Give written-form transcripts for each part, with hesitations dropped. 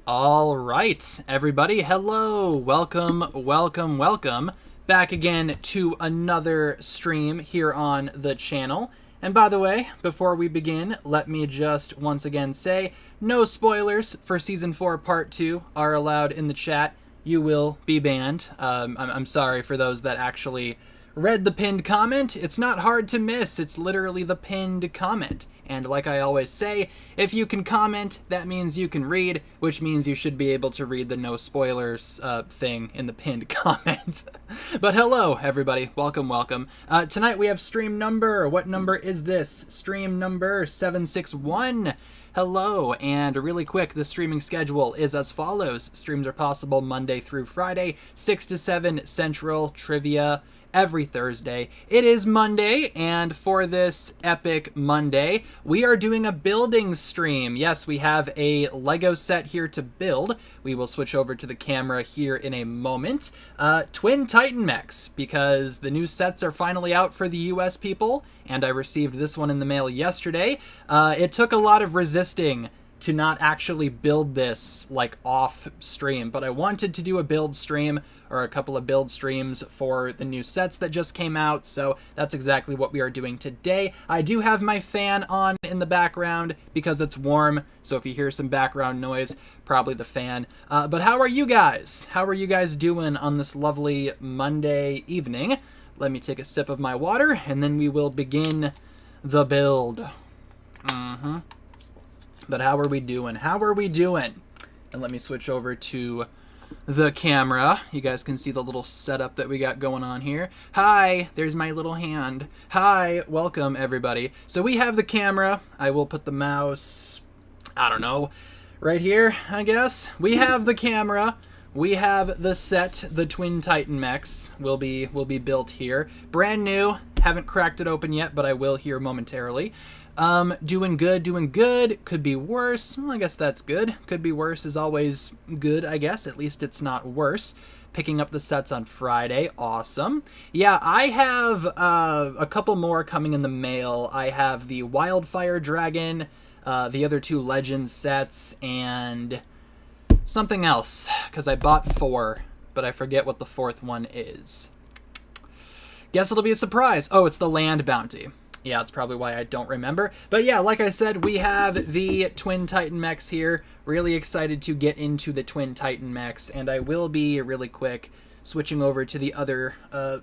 All right, everybody. Hello. Welcome back again to another stream here on the channel. And by the way, before we begin, let me just once again say no spoilers for Season 4 Part 2 are allowed in the chat. You will be banned. I'm sorry for those that actually read the pinned comment. It's not hard to miss. It's literally the pinned comment. And like I always say, if you can comment, that means you can read, which means you should be able to read the no spoilers thing in the pinned comment. But hello, everybody. Welcome, welcome. Tonight we have stream number. What number is this? Stream number 761. Hello, and really quick, the streaming schedule is as follows. Streams are possible Monday through Friday, 6 to 7 Central, trivia every Thursday. It is Monday, and for this epic Monday, we are doing a building stream. Yes, we have a Lego set here to build. We will switch over to the camera here in a moment. Twin Titan Mechs, because the new sets are finally out for the US people, and I received this one in the mail yesterday. It took a lot of resisting to not actually build this like off stream, but I wanted to do a build stream or a couple of build streams for the new sets that just came out, so that's exactly what we are doing today. I do have my fan on in the background because it's warm, so if you hear some background noise, probably the fan. But how are you guys? How are you guys doing on this lovely Monday evening? Let me take a sip of my water, and then we will begin the build. But how are we doing? How are we doing? And let me switch over to the camera. You guys can see the little setup that we got going on here. Hi, there's my little hand. Hi, welcome everybody. So we have the camera. I will put the mouse, I don't know, right here, I guess. We have the camera. We have the set, the Twin Titan Mechs will be built here. Brand new. Haven't cracked it open yet, but I will here momentarily. Doing good. Could be worse. Well, I guess that's good. Could be worse is always good, I guess. At least it's not worse. Picking up the sets on Friday. Awesome. Yeah, I have a couple more coming in the mail. I have the Wildfire Dragon, the other two Legends sets, and something else, because I bought 4, but I forget what the 4th one is. Guess it'll be a surprise. Oh, it's the Land Bounty. Yeah, that's probably why I don't remember. But yeah, like I said, we have the Twin Titan Mechs here. Really excited to get into the Twin Titan Mechs, and I will be, really quick, switching over to the other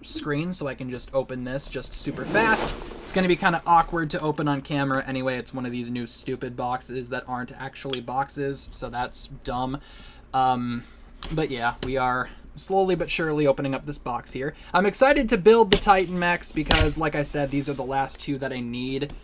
screen so I can just open this just super fast. It's going to be kind of awkward to open on camera anyway. It's one of these new stupid boxes that aren't actually boxes, so that's dumb. But yeah, we are slowly but surely opening up this box here. I'm excited to build the Titan Mechs because, like I said, these are the last 2 that I need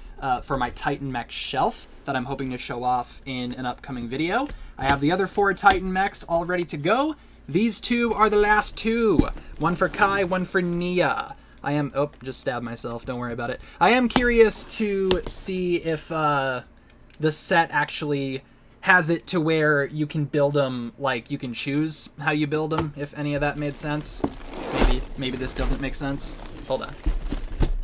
for my Titan Mech shelf that I'm hoping to show off in an upcoming video. I have the other 4 Titan Mechs all ready to go. These 2 are the last 2. One for Kai, one for Nia. I am... Oh, just stabbed myself. Don't worry about it. I am curious to see if the set actually has it to where you can build them, like you can choose how you build them, if any of that made sense. Maybe this doesn't make sense. Hold on.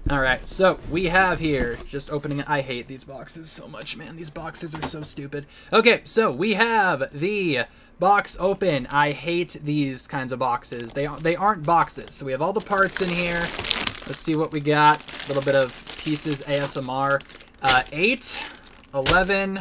Alright, so we have here, just opening it. I hate these boxes so much, man. These boxes are so stupid. Okay, so we have the box open. I hate these kinds of boxes. They aren't boxes. So we have all the parts in here. Let's see what we got. A little bit of pieces ASMR. 8, 11...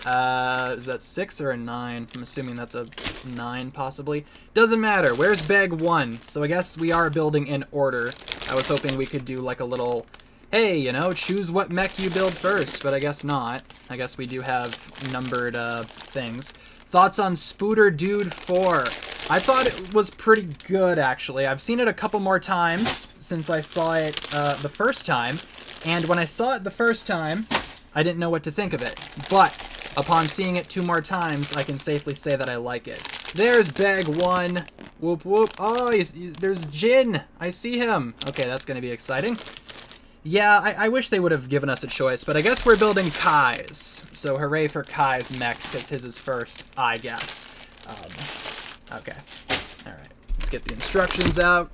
is that 6 or a 9? I'm assuming that's a 9, possibly. Doesn't matter. Where's bag 1? So I guess we are building in order. I was hoping we could do like a little, hey, you know, choose what mech you build first, but I guess not. I guess we do have numbered things. Thoughts on Spooter Dude 4? I thought it was pretty good, actually. I've seen it a couple more times since I saw it the first time, and when I saw it the first time, I didn't know what to think of it. But upon seeing it 2 more times, I can safely say that I like it. There's bag 1. Whoop, whoop. Oh, there's Jin. I see him. Okay, that's going to be exciting. Yeah, I wish they would have given us a choice, but I guess we're building Kai's. So hooray for Kai's mech, because his is first, I guess. Okay. All right. Let's get the instructions out.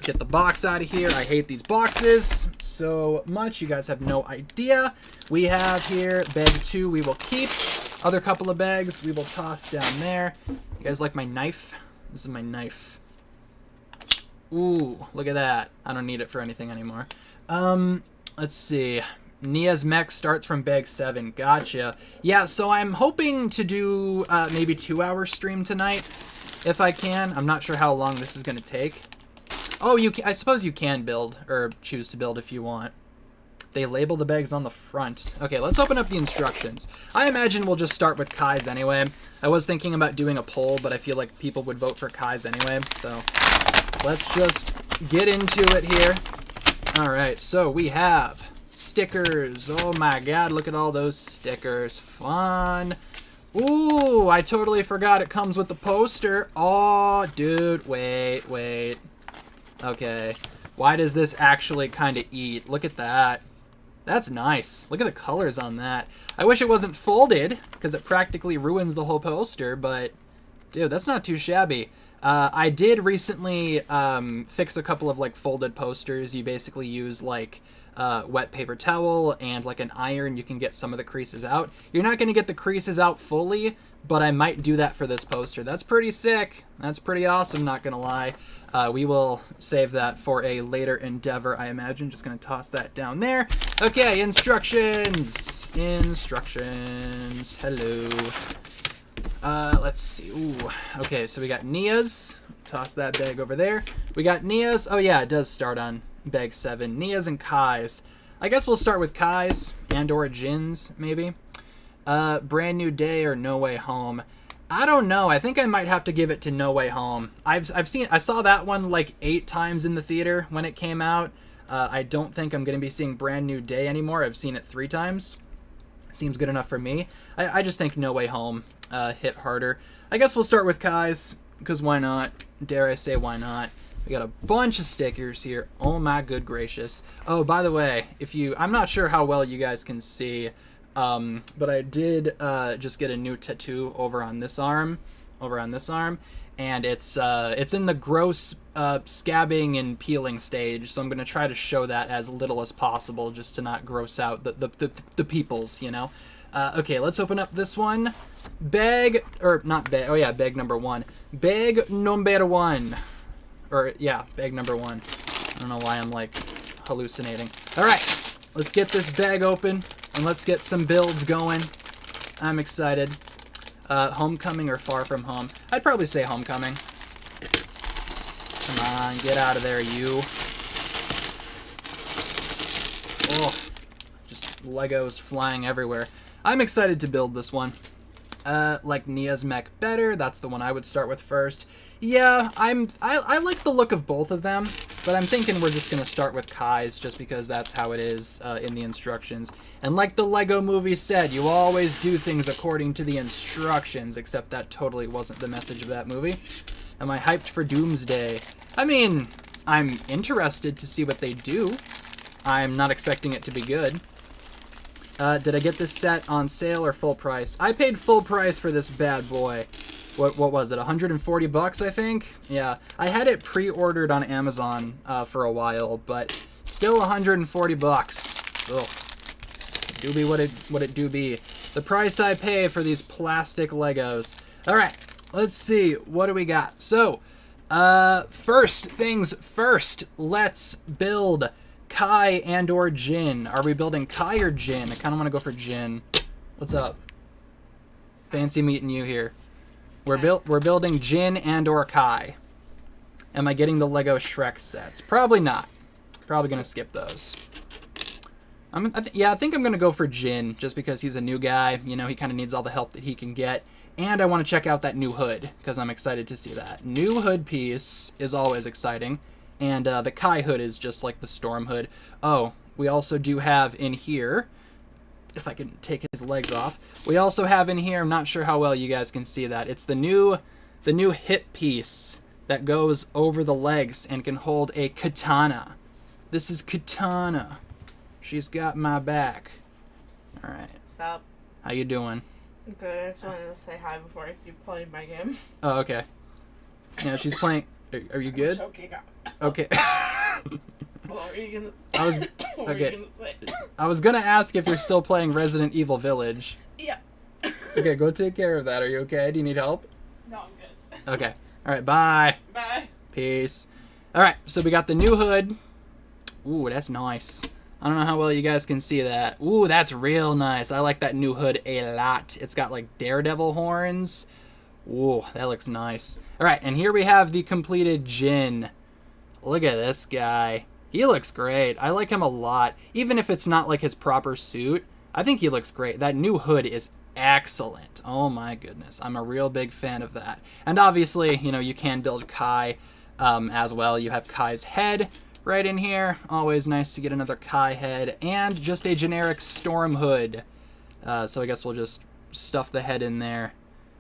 Get the box out of here. I hate these boxes so much. You guys have no idea. We have here bag 2 we will keep. Other couple of bags we will toss down there. You guys like my knife? This is my knife. Ooh, look at that. I don't need it for anything anymore. Let's see. Nia's mech starts from bag 7. Gotcha. Yeah, so I'm hoping to do maybe 2-hour stream tonight if I can. I'm not sure how long this is going to take. Oh, I suppose you can build, or choose to build if you want. They label the bags on the front. Okay, let's open up the instructions. I imagine we'll just start with Kai's anyway. I was thinking about doing a poll, but I feel like people would vote for Kai's anyway, so let's just get into it here. All right, so we have stickers. Oh my god, look at all those stickers. Fun. Ooh, I totally forgot it comes with the poster. Oh, dude, wait. Okay, why does this actually kind of eat? Look at that. That's nice. Look at the colors on that. I wish it wasn't folded, because it practically ruins the whole poster, but dude, that's not too shabby. I did recently fix a couple of like folded posters. You basically use like wet paper towel and like an iron. You can get some of the creases out. You're not going to get the creases out fully, but I might do that for this poster. That's pretty sick. That's pretty awesome, not going to lie. We will save that for a later endeavor, I imagine. Just going to toss that down there. Okay, instructions. Instructions. Hello. Let's see. Ooh. Okay, so we got Nia's. Toss that bag over there. We got Nia's. Oh yeah, it does start on bag 7. Nia's and Kai's. I guess we'll start with Kai's and or Jin's, maybe. Brand New Day or No Way Home. I don't know. I think I might have to give it to No Way Home. I saw that one like 8 times in the theater when it came out. I don't think I'm going to be seeing Brand New Day anymore. I've seen it 3 times. Seems good enough for me. I just think No Way Home hit harder. I guess we'll start with Kai's, because why not? Dare I say why not? We got a bunch of stickers here. Oh my good gracious. Oh, by the way, I'm not sure how well you guys can see, but I did just get a new tattoo over on this arm, and it's in the gross scabbing and peeling stage, so I'm going to try to show that as little as possible just to not gross out the peoples, you know. Okay, let's open up this one. Bag number 1. Bag number 1. Or, yeah, bag number 1. I don't know why I'm, like, hallucinating. Alright, let's get this bag open, and let's get some builds going. I'm excited. Homecoming or Far From Home? I'd probably say Homecoming. Come on, get out of there, you. Oh, just Legos flying everywhere. I'm excited to build this one. Like Nia's mech better. That's the one I would start with first. Yeah, I like the look of both of them, but I'm thinking we're just gonna start with Kai's just because that's how it is in the instructions. And like the Lego movie said, you always do things according to the instructions, except that totally wasn't the message of that movie. Am I hyped for Doomsday? I mean, I'm interested to see what they do. I'm not expecting it to be good. Did I get this set on sale or full price? I paid full price for this bad boy. What was it? 140 bucks, I think? Yeah, I had it pre-ordered on Amazon for a while, but still 140 bucks. Ugh. Do be what it do be. The price I pay for these plastic Legos. All right, let's see. What do we got? So, first things first. Let's build Kai and or Jin. Are we building Kai or Jin? I kind of want to go for Jin. What's up? Fancy meeting you here. We're building Jin and or Kai. Am I getting the Lego Shrek sets? Probably not. Probably gonna skip those. I think I'm gonna go for Jin just because he's a new guy. You know, he kind of needs all the help that he can get, and I want to check out that new hood because I'm excited to see that. New hood piece is always exciting. And the Kai hood is just like the Storm hood. Oh, we also do have in here, if I can take his legs off, we also have in here, I'm not sure how well you guys can see that, it's the new hip piece that goes over the legs and can hold a katana. This is Katana. She's got my back. All right. What's up? How you doing? Good. I just wanted to say hi before I keep playing my game. Oh, okay. Yeah, she's playing. Are you good? Okay. What were you gonna say? What were you gonna say? I was gonna ask if you're still playing Resident Evil Village. Yeah. Okay, go take care of that. Are you okay? Do you need help? No, I'm good. Okay. All right. Bye. Bye. Peace. All right. So we got the new hood. Ooh, that's nice. I don't know how well you guys can see that. Ooh, that's real nice. I like that new hood a lot. It's got like Daredevil horns. Ooh, that looks nice. All right, and here we have the completed Jin. Look at this guy. He looks great. I like him a lot. Even if it's not like his proper suit, I think he looks great. That new hood is excellent. Oh my goodness. I'm a real big fan of that. And obviously, you know, you can build Kai as well. You have Kai's head right in here. Always nice to get another Kai head. And just a generic Storm hood. So I guess we'll just stuff the head in there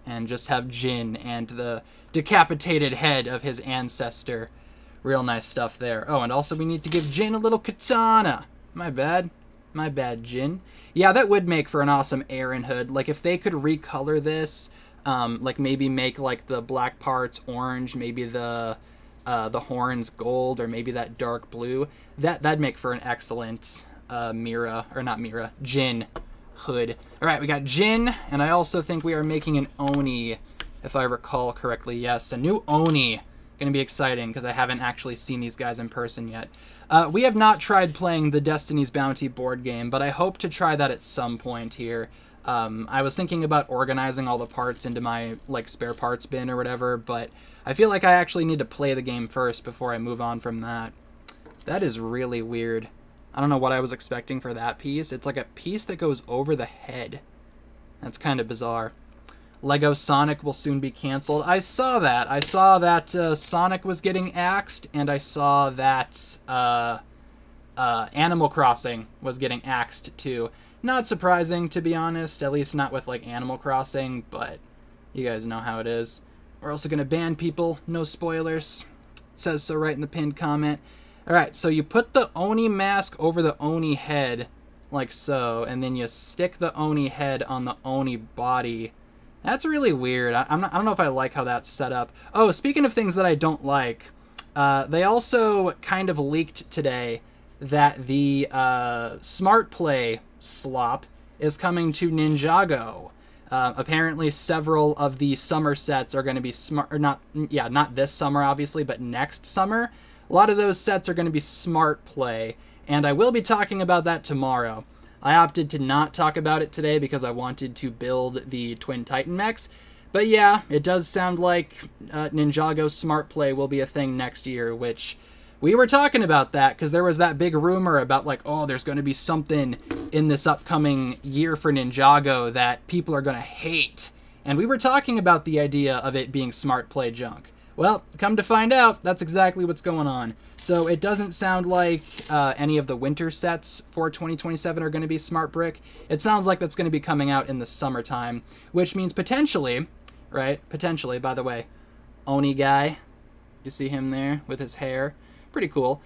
and just have Jin and the decapitated head of his ancestor. Real nice stuff there. Oh, and also we need to give Jin a little katana. My bad. My bad, Jin. Yeah, that would make for an awesome Aaron hood. Like, if they could recolor this, like maybe make like the black parts orange, maybe the horns gold, or maybe that dark blue, that'd make for an excellent Jin hood. All right, we got Jin, and I also think we are making an Oni, if I recall correctly. Yes, a new Oni. Going to be exciting because I haven't actually seen these guys in person yet. We have not tried playing the Destiny's Bounty board game, but I hope to try that at some point here. I was thinking about organizing all the parts into my like spare parts bin or whatever, but I feel like I actually need to play the game first before I move on from that. That is really weird. I don't know what I was expecting for that piece. It's like a piece that goes over the head. That's kind of bizarre. Lego Sonic will soon be canceled. I saw that. I saw that Sonic was getting axed, and I saw that Animal Crossing was getting axed too. Not surprising, to be honest. At least not with like Animal Crossing, but you guys know how it is. We're also going to ban people. No spoilers. It says so right in the pinned comment. Alright, so you put the Oni mask over the Oni head, like so, and then you stick the Oni head on the Oni body. That's really weird. I don't know if I like how that's set up. Oh, speaking of things that I don't like, they also kind of leaked today that the Smart Play slop is coming to Ninjago. Apparently, several of the summer sets are going to be not this summer, obviously, but next summer. A lot of those sets are going to be Smart Play, and I will be talking about that tomorrow. I opted to not talk about it today because I wanted to build the Twin Titan mechs. But yeah, it does sound like Ninjago Smart Play will be a thing next year, which we were talking about that because there was that big rumor about like, oh, there's going to be something in this upcoming year for Ninjago that people are going to hate. And we were talking about the idea of it being Smart Play junk. Well, come to find out, that's exactly what's going on. So it doesn't sound like any of the winter sets for 2027 are going to be Smart Brick. It sounds like that's going to be coming out in the summertime, which means potentially, right? Potentially, by the way, Oni guy, you see him there with his hair. Pretty cool.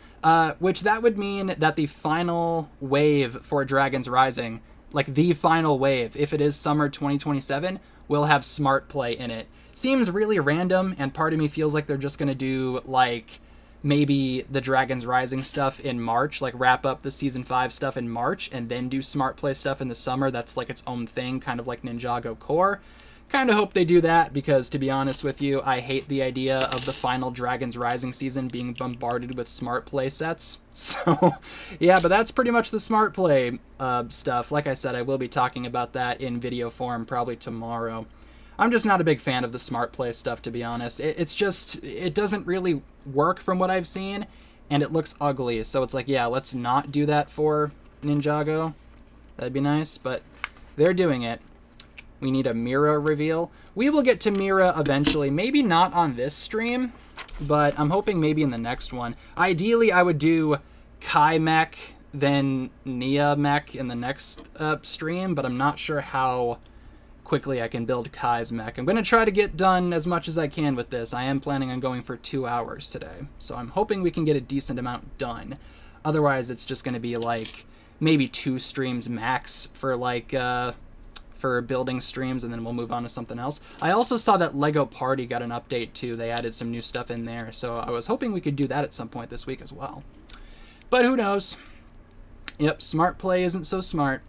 Which that would mean that the final wave for Dragons Rising, like the final wave, if it is summer 2027, will have Smart Play in it. Seems really random, and part of me feels like they're just going to do, like, maybe the Dragons Rising stuff in March, like wrap up the Season 5 stuff in March, and then do Smart Play stuff in the summer. That's like its own thing, kind of like Ninjago Core. Kind of hope they do that, because to be honest with you, I hate the idea of the final Dragons Rising season being bombarded with Smart Play sets. So, yeah, but that's pretty much the Smart Play stuff. Like I said, I will be talking about that in video form probably tomorrow. I'm just not a big fan of the Smart Play stuff, to be honest. It doesn't really work from what I've seen, and it looks ugly. So it's like, yeah, let's not do that for Ninjago. That'd be nice, but they're doing it. We need a Mira reveal. We will get to Mira eventually. Maybe not on this stream, but I'm hoping maybe in the next one. Ideally, I would do Kai mech, then Nia mech in the next stream, but I'm not sure how quickly I can build Kai's mech. I'm going to try to get done as much as I can with this. I am planning on going for 2 hours today, so I'm hoping we can get a decent amount done. Otherwise, it's just going to be like maybe 2 streams max for like for building streams, and then we'll move on to something else. I also saw that Lego Party got an update too. They added some new stuff in there, so I was hoping we could do that at some point this week as well. But who knows? Yep, Smart Play isn't so smart.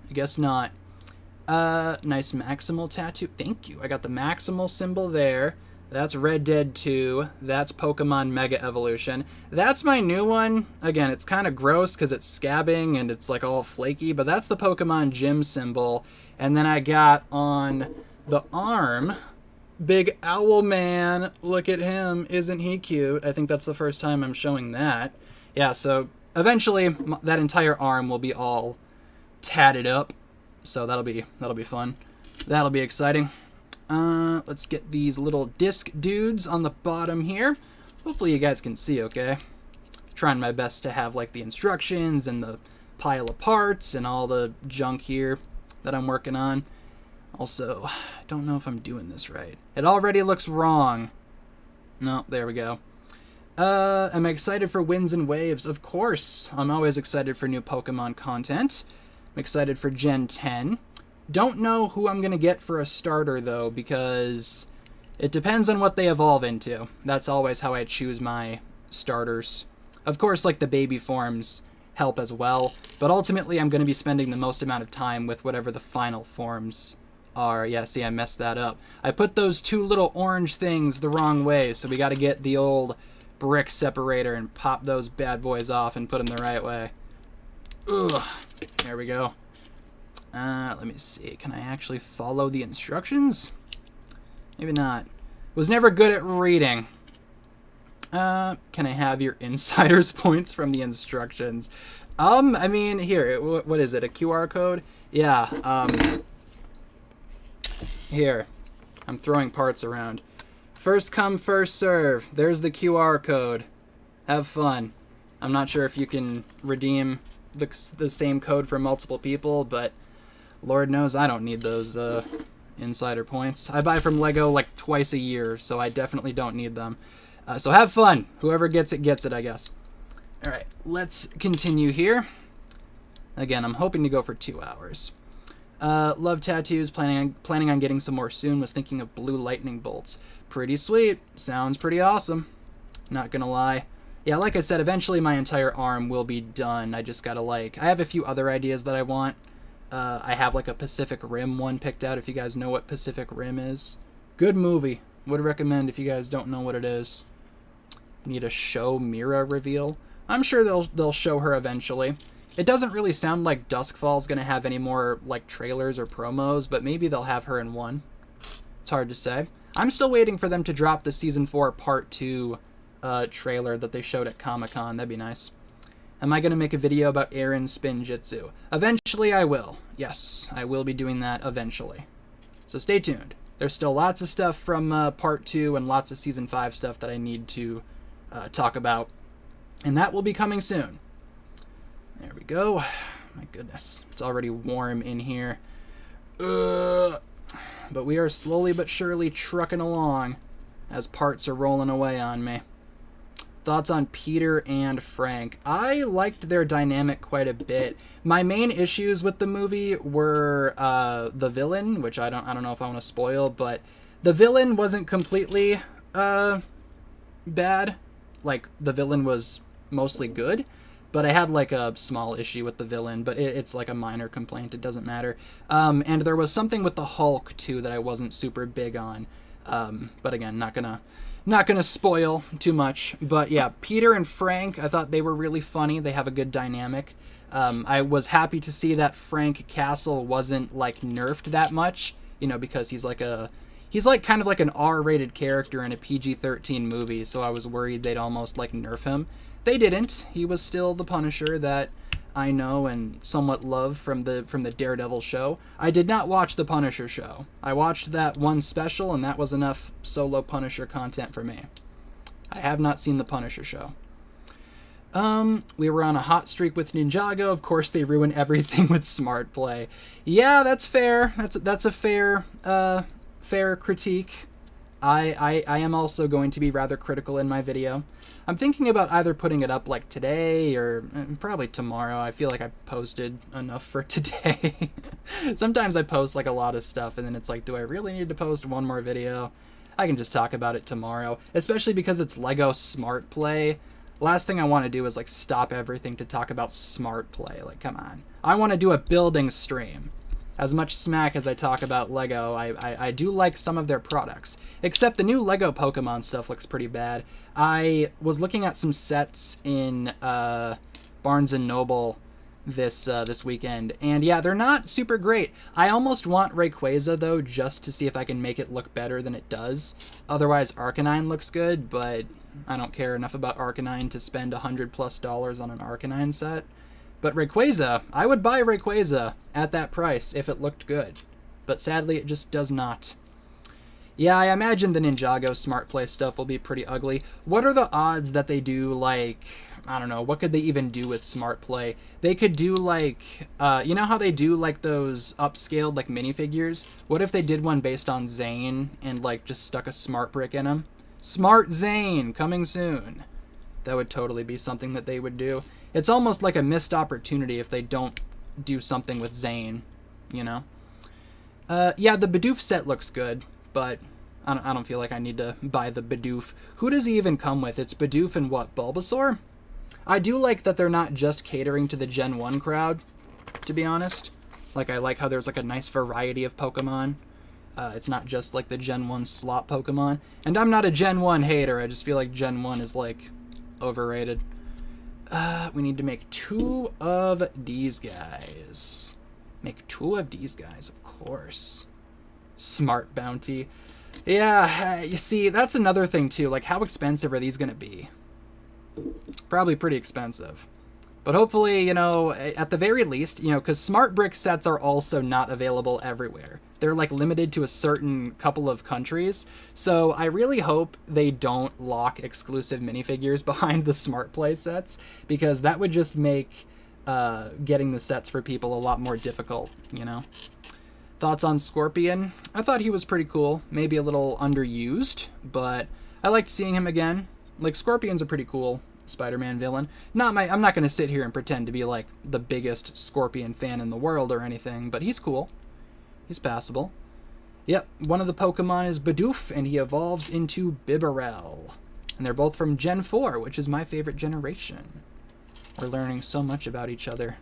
I guess not. Nice Maximal tattoo. Thank you. I got the Maximal symbol there. That's Red Dead 2. That's Pokemon Mega Evolution. That's my new one. Again, it's kind of gross because it's scabbing and it's like all flaky, but that's the Pokemon Gym symbol. And then I got on the arm Big owl man. Look at him. Isn't he cute? I think that's the first time I'm showing that. Yeah, so eventually that entire arm will be all tatted up. So that'll be fun. That'll be exciting. Let's get these little disc dudes on the bottom here. Hopefully you guys can see okay. Trying my best to have like the instructions and the pile of parts and all the junk here that I'm working on. Also, I don't know if I'm doing this right. It already looks wrong. No, there we go. I'm excited for Winds and Waves. Of course, I'm always excited for new Pokemon content. I'm excited for Gen 10. Don't know who I'm going to get for a starter, though, because it depends on what they evolve into. That's always how I choose my starters. Of course, like the baby forms help as well, but ultimately I'm going to be spending the most amount of time with whatever the final forms are. Yeah, see, I messed that up. I put those two little orange things the wrong way, so we got to get the old brick separator and pop those bad boys off and put them the right way. Ugh. There we go. Let me see. Can I actually follow the instructions? Maybe not. Was never good at reading. Can I have your insider's points from the instructions? I mean, here, what is it? A QR code? Yeah, here. I'm throwing parts around. First come, first serve. There's the QR code. Have fun. I'm not sure if you can redeem the same code for multiple people, but Lord knows I don't need those insider points. I buy from Lego like twice a year, so I definitely don't need them. So have fun. Whoever gets it, I guess. All right, let's continue here. Again, I'm hoping to go for 2 hours. Love tattoos. Planning on getting some more soon. Was thinking of blue lightning bolts. Pretty sweet. Sounds pretty awesome. Not gonna lie. Yeah, like I said, eventually my entire arm will be done. I just gotta I have a few other ideas that I want. I have like a Pacific Rim one picked out if you guys know what Pacific Rim is. Good movie. Would recommend if you guys don't know what it is. Need a show Mira reveal. I'm sure they'll show her eventually. It doesn't really sound like Duskfall's gonna have any more like trailers or promos, but maybe they'll have her in one. It's hard to say. I'm still waiting for them to drop the Season 4 Part 2 trailer that they showed at Comic-Con. That'd be nice. Am I going to make a video about Aaron's Spin Jitsu? Eventually I will. Yes, I will be doing that eventually. So stay tuned. There's still lots of stuff from Part 2 and lots of Season 5 stuff that I need to talk about. And that will be coming soon. There we go. My goodness. It's already warm in here. But we are slowly but surely trucking along as parts are rolling away on me. Thoughts on Peter and Frank? I liked their dynamic quite a bit. My main issues with the movie were the villain, which I don't know if I want to spoil, but the villain wasn't completely bad. Like, the villain was mostly good, but I had like a small issue with the villain, but it's like a minor complaint. It doesn't matter. And there was something with the Hulk too that I wasn't super big on. But again, not gonna spoil too much. But yeah, Peter and Frank, I thought they were really funny. They have a good dynamic. I was happy to see that Frank Castle wasn't like nerfed that much, you know, because he's like kind of like an R-rated character in a PG-13 movie. So I was worried they'd almost like nerf him. They didn't. He was still the Punisher that I know and somewhat love from the Daredevil show. I did not watch the Punisher show. I watched that one special, and that was enough solo Punisher content for me. I have not seen the Punisher show. We were on a hot streak with Ninjago. Of course, they ruin everything with Smart Play. Yeah, that's fair. That's a fair critique. I am also going to be rather critical in my video. I'm thinking about either putting it up like today or probably tomorrow. I feel like I posted enough for today. Sometimes I post like a lot of stuff and then it's like, do I really need to post one more video? I can just talk about it tomorrow, especially because it's Lego Smart Play. Last thing I want to do is like stop everything to talk about Smart Play. Like, come on. I want to do a building stream. As much smack as I talk about Lego, I do like some of their products. Except the new Lego Pokemon stuff looks pretty bad. I was looking at some sets in Barnes & Noble this weekend. And yeah, they're not super great. I almost want Rayquaza, though, just to see if I can make it look better than it does. Otherwise, Arcanine looks good, but I don't care enough about Arcanine to spend $100+ on an Arcanine set. But Rayquaza, I would buy Rayquaza at that price if it looked good. But sadly, it just does not. Yeah, I imagine the Ninjago Smart Play stuff will be pretty ugly. What are the odds that they do, like, I don't know, what could they even do with Smart Play? They could do, like, you know how they do, like, those upscaled, like, minifigures? What if they did one based on Zane and, like, just stuck a Smart Brick in them? Smart Zane, coming soon. That would totally be something that they would do. It's almost like a missed opportunity if they don't do something with Zane, you know? Yeah, the Bidoof set looks good, but I don't feel like I need to buy the Bidoof. Who does he even come with? It's Bidoof and what, Bulbasaur? I do like that they're not just catering to the Gen 1 crowd, to be honest. Like, I like how there's, like, a nice variety of Pokemon. It's not just, like, the Gen 1 slot Pokemon. And I'm not a Gen 1 hater. I just feel like Gen 1 is, like, overrated. We need to make 2 of these guys. Make 2 of these guys, of course. Smart Bounty. Yeah, you see, that's another thing, too. Like, how expensive are these going to be? Probably pretty expensive. But hopefully, you know, at the very least, you know, because Smart Brick sets are also not available everywhere. They're, like, limited to a certain couple of countries. So I really hope they don't lock exclusive minifigures behind the Smart Play sets, because that would just make getting the sets for people a lot more difficult, you know? Thoughts on Scorpion? I thought he was pretty cool. Maybe a little underused, but I liked seeing him again. Like, Scorpion's a pretty cool Spider-Man villain. I'm not going to sit here and pretend to be, like, the biggest Scorpion fan in the world or anything, but he's cool. He's passable. Yep, one of the Pokemon is Bidoof, and he evolves into Bibarel. And they're both from Gen 4, which is my favorite generation. We're learning so much about each other.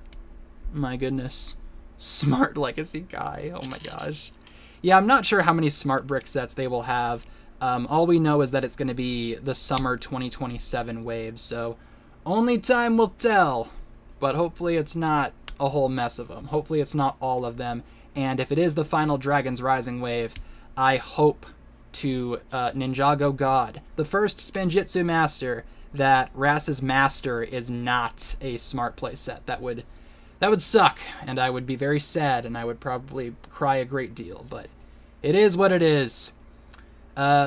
My goodness. Smart Legacy guy. Oh my gosh. Yeah, I'm not sure how many Smart Brick sets they will have. All we know is that it's going to be the summer 2027 wave, so only time will tell. But hopefully it's not a whole mess of them. Hopefully it's not all of them. And if it is the final Dragon's Rising wave, I hope to Ninjago God, the first Spinjitzu master, that Rass's master is not a Smart Play set. That would suck, and I would be very sad, and I would probably cry a great deal, but it is what it is.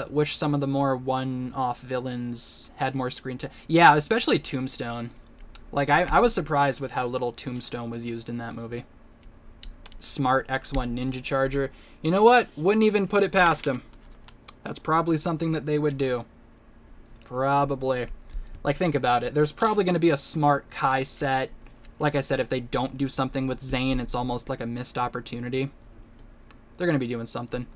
Wish some of the more one-off villains had more screen time. Yeah, especially Tombstone. Like, I was surprised with how little Tombstone was used in that movie. Smart X1 Ninja Charger. You know what? Wouldn't even put it past him. That's probably something that they would do. Probably. Like, think about it. There's probably going to be a Smart Kai set. Like I said, if they don't do something with Zane, it's almost like a missed opportunity. They're going to be doing something.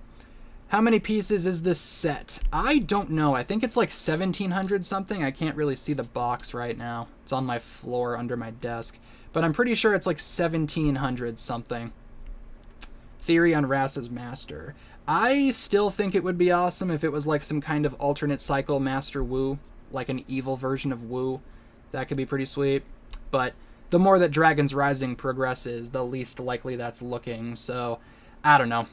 How many pieces is this set? I don't know. I think it's like 1,700 something. I can't really see the box right now. It's on my floor under my desk. But I'm pretty sure it's like 1,700 something. Theory on Rass's Master. I still think it would be awesome if it was like some kind of alternate cycle Master Wu. Like an evil version of Wu. That could be pretty sweet. But the more that Dragon's Rising progresses, the least likely that's looking. So, I don't know.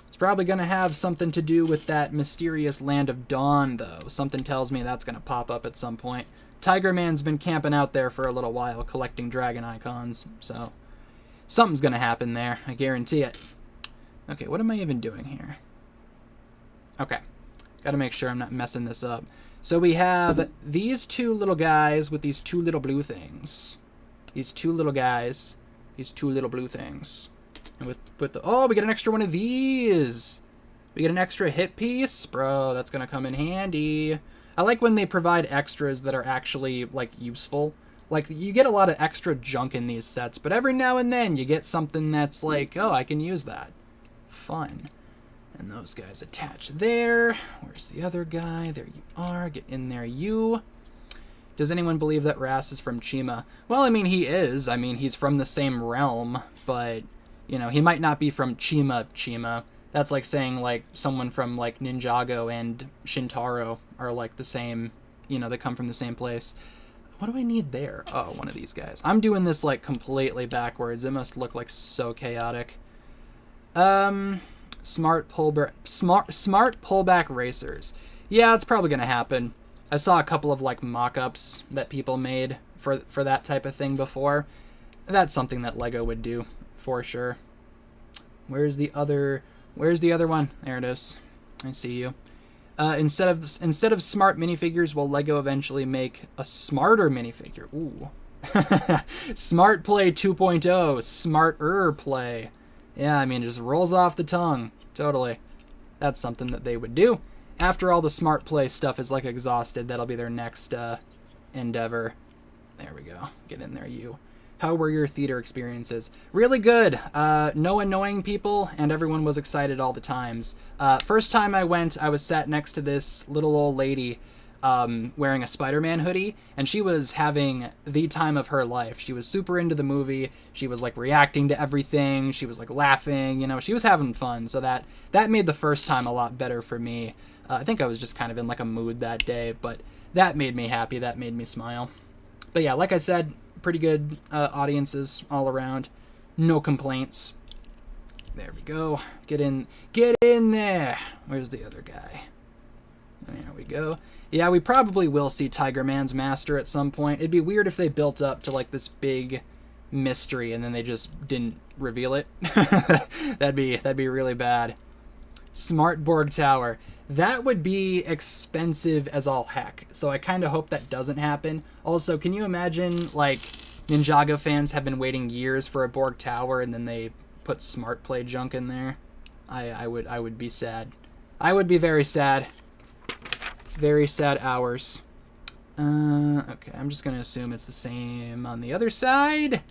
It's probably going to have something to do with that mysterious Land of Dawn, though. Something tells me that's going to pop up at some point. Tiger Man's been camping out there for a little while, collecting dragon icons, so something's going to happen there. I guarantee it. Okay, what am I even doing here? Okay, got to make sure I'm not messing this up. So we have these 2 little guys with these 2 little blue things. These 2 little guys, these 2 little blue things. And with the, oh, we get an extra one of these. We get an extra hit piece. Bro, that's going to come in handy. I like when they provide extras that are actually, like, useful. Like, you get a lot of extra junk in these sets, but every now and then you get something that's like, oh, I can use that. Fun. And those guys attach there. Where's the other guy? There you are. Get in there, you. Does anyone believe that Rass is from Chima? Well, I mean, he is. I mean, he's from the same realm, but, you know, he might not be from Chima. That's like saying, like, someone from, like, Ninjago and Shintaro are, like, the same, you know, they come from the same place. What do I need there? Oh, one of these guys. I'm doing this like completely backwards. It must look like so chaotic. Smart pullback racers. Yeah, it's probably gonna happen. I saw a couple of like mock-ups that people made for that type of thing before. That's something that Lego would do for sure. Where's the other one? There it is. I see you. Instead of smart minifigures, will Lego eventually make a smarter minifigure? Ooh. Smart Play 2.0. Smarter play. Yeah, I mean, it just rolls off the tongue. Totally. That's something that they would do. After all the smart play stuff is like exhausted, that'll be their next endeavor. There we go. Get in there, you. How were your theater experiences? Really good. No annoying people, and everyone was excited all the times. First time I went, I was sat next to this little old lady wearing a Spider-Man hoodie, and she was having the time of her life. She was super into the movie. She was like reacting to everything. She was like laughing. You know, she was having fun. So that made the first time a lot better for me. I think I was just kind of in like a mood that day, but that made me happy. That made me smile. But yeah, like I said, pretty good audiences all around. No complaints. There we go. Get in there. Where's the other guy? There we go. Yeah, we probably will see Tiger Man's master at some point. It'd be weird if they built up to like this big mystery and then they just didn't reveal it. That'd be really bad. Smart Borg Tower. That would be expensive as all heck. So I kind of hope that doesn't happen. Also, can you imagine like Ninjago fans have been waiting years for a Borg Tower and then they put smart play junk in there? I would be sad. I would be very sad. Very sad hours. Okay, I'm just gonna assume it's the same on the other side.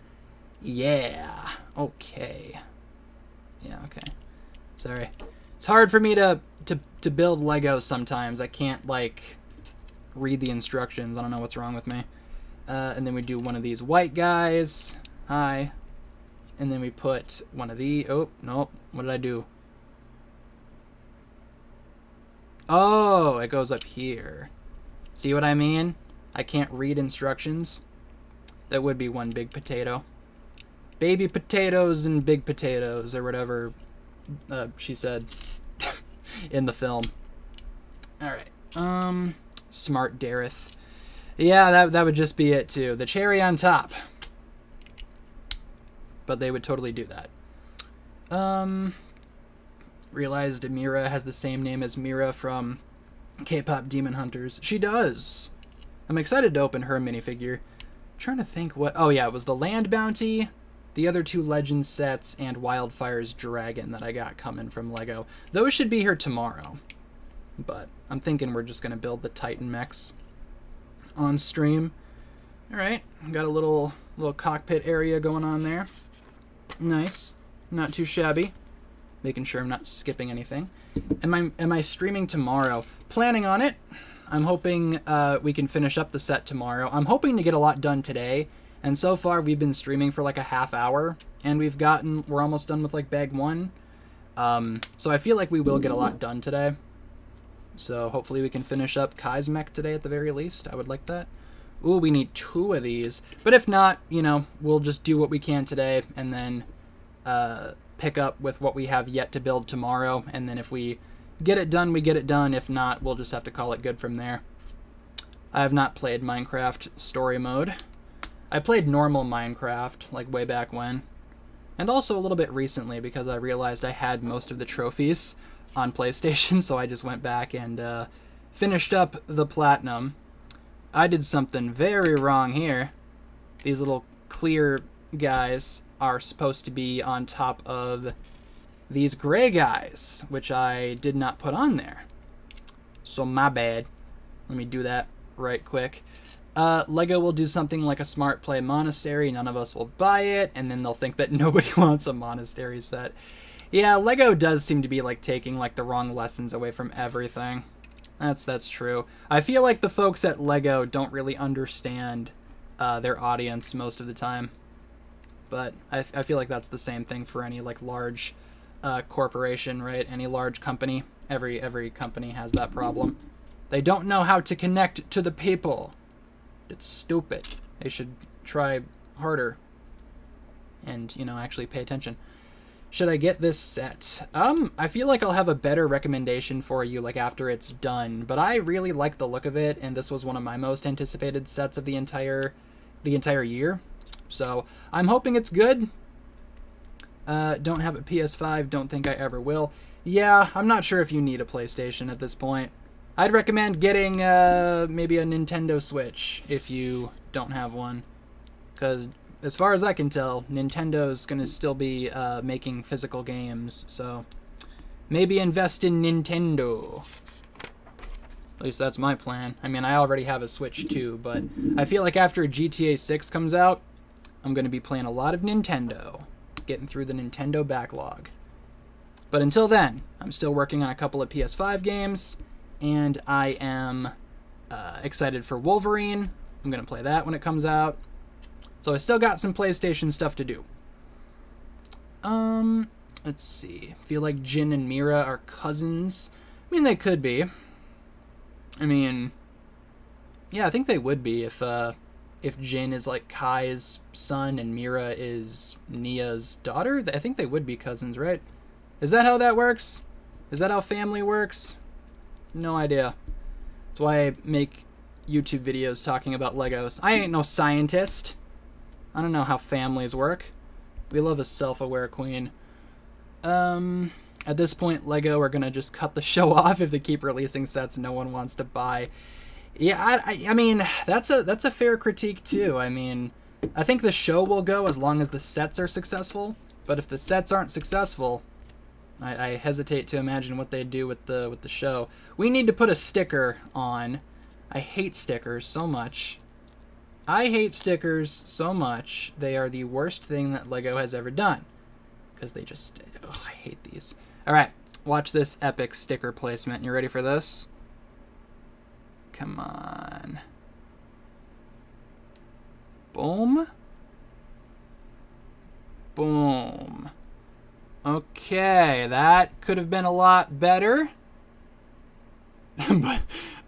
Yeah. Okay. Yeah, okay. Sorry. It's hard for me to build Legos sometimes. I can't, like, read the instructions. I don't know what's wrong with me. And then we do one of these white guys. Hi. And then we put one of the... Oh, nope. What did I do? Oh, it goes up here. See what I mean? I can't read instructions. That would be one big potato. Baby potatoes and big potatoes, or whatever she said in the film. Alright. Smart Dareth. Yeah, that would just be it, too. The cherry on top. But they would totally do that. Realized Mira has the same name as Mira from K-pop Demon Hunters. She does. I'm excited to open her minifigure. Trying to think what... Oh, yeah, it was the Land Bounty, the other two Legends sets, and Wildfire's Dragon that I got coming from Lego. Those should be here tomorrow. But I'm thinking we're just going to build the Titan Mechs on stream. Alright, got a little cockpit area going on there. Nice. Not too shabby. Making sure I'm not skipping anything. Am I streaming tomorrow? Planning on it. I'm hoping we can finish up the set tomorrow. I'm hoping to get a lot done today. And so far we've been streaming for like a half hour. And we're almost done with like bag 1. So I feel like we will get a lot done today. So hopefully we can finish up Kai's mech today at the very least. I would like that. Ooh, we need 2 of these. But if not, you know, we'll just do what we can today. And then pick up with what we have yet to build tomorrow. And then if we get it done, we get it done. If not, we'll just have to call it good from there. I have not played Minecraft story mode. I played normal Minecraft, like way back when. And also a little bit recently because I realized I had most of the trophies on PlayStation, so I just went back and finished up the Platinum. I did something very wrong here. These little clear guys are supposed to be on top of these gray guys, which I did not put on there. So my bad. Let me do that right quick. Lego will do something like a Smart Play Monastery. None of us will buy it, and then they'll think that nobody wants a Monastery set. Yeah, Lego does seem to be like taking like the wrong lessons away from everything. That's true. I feel like the folks at Lego don't really understand their audience most of the time. But I feel like that's the same thing for any like large corporation, right? Any large company. Every company has that problem. They don't know how to connect to the people. It's stupid. They should try harder and, you know, actually pay attention. Should I get this set? I feel like I'll have a better recommendation for you, like, after it's done, but I really like the look of it, and this was one of my most anticipated sets of the entire year. So, I'm hoping it's good. Don't have a PS5, don't think I ever will. Yeah, I'm not sure if you need a PlayStation at this point. I'd recommend getting, maybe a Nintendo Switch if you don't have one, because as far as I can tell, Nintendo's going to still be making physical games, so maybe invest in Nintendo. At least that's my plan. I mean, I already have a Switch too, but I feel like after GTA 6 comes out, I'm going to be playing a lot of Nintendo, getting through the Nintendo backlog. But until then, I'm still working on a couple of PS5 games, and I am excited for Wolverine. I'm going to play that when it comes out. So I still got some PlayStation stuff to do. Let's see. I feel like Jin and Mira are cousins. I mean, they could be. I mean, yeah, I think they would be if Jin is like Kai's son and Mira is Nia's daughter. I think they would be cousins, right? Is that how that works? Is that how family works? No idea. That's why I make YouTube videos talking about Legos. I ain't no scientist. I don't know how families work. We love a self-aware queen. At this point, Lego are gonna just cut the show off if they keep releasing sets no one wants to buy. Yeah, I mean, that's a fair critique too. I mean, I think the show will go as long as the sets are successful. But if the sets aren't successful, I hesitate to imagine what they'd do with the show. We need to put a sticker on. I hate stickers so much. I hate stickers so much. They are the worst thing that Lego has ever done. Because they just... Oh, I hate these. Alright, watch this epic sticker placement. You ready for this? Come on. Boom. Boom. Okay, that could have been a lot better.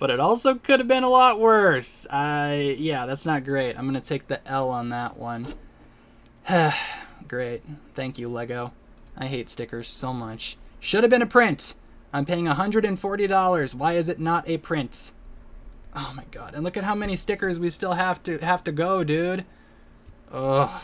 But it also could have been a lot worse. Yeah, that's not great. I'm going to take the L on that one. Great. Thank you, Lego. I hate stickers so much. Should have been a print. I'm paying $140. Why is it not a print? Oh my god. And look at how many stickers we still have to go, dude. Ugh.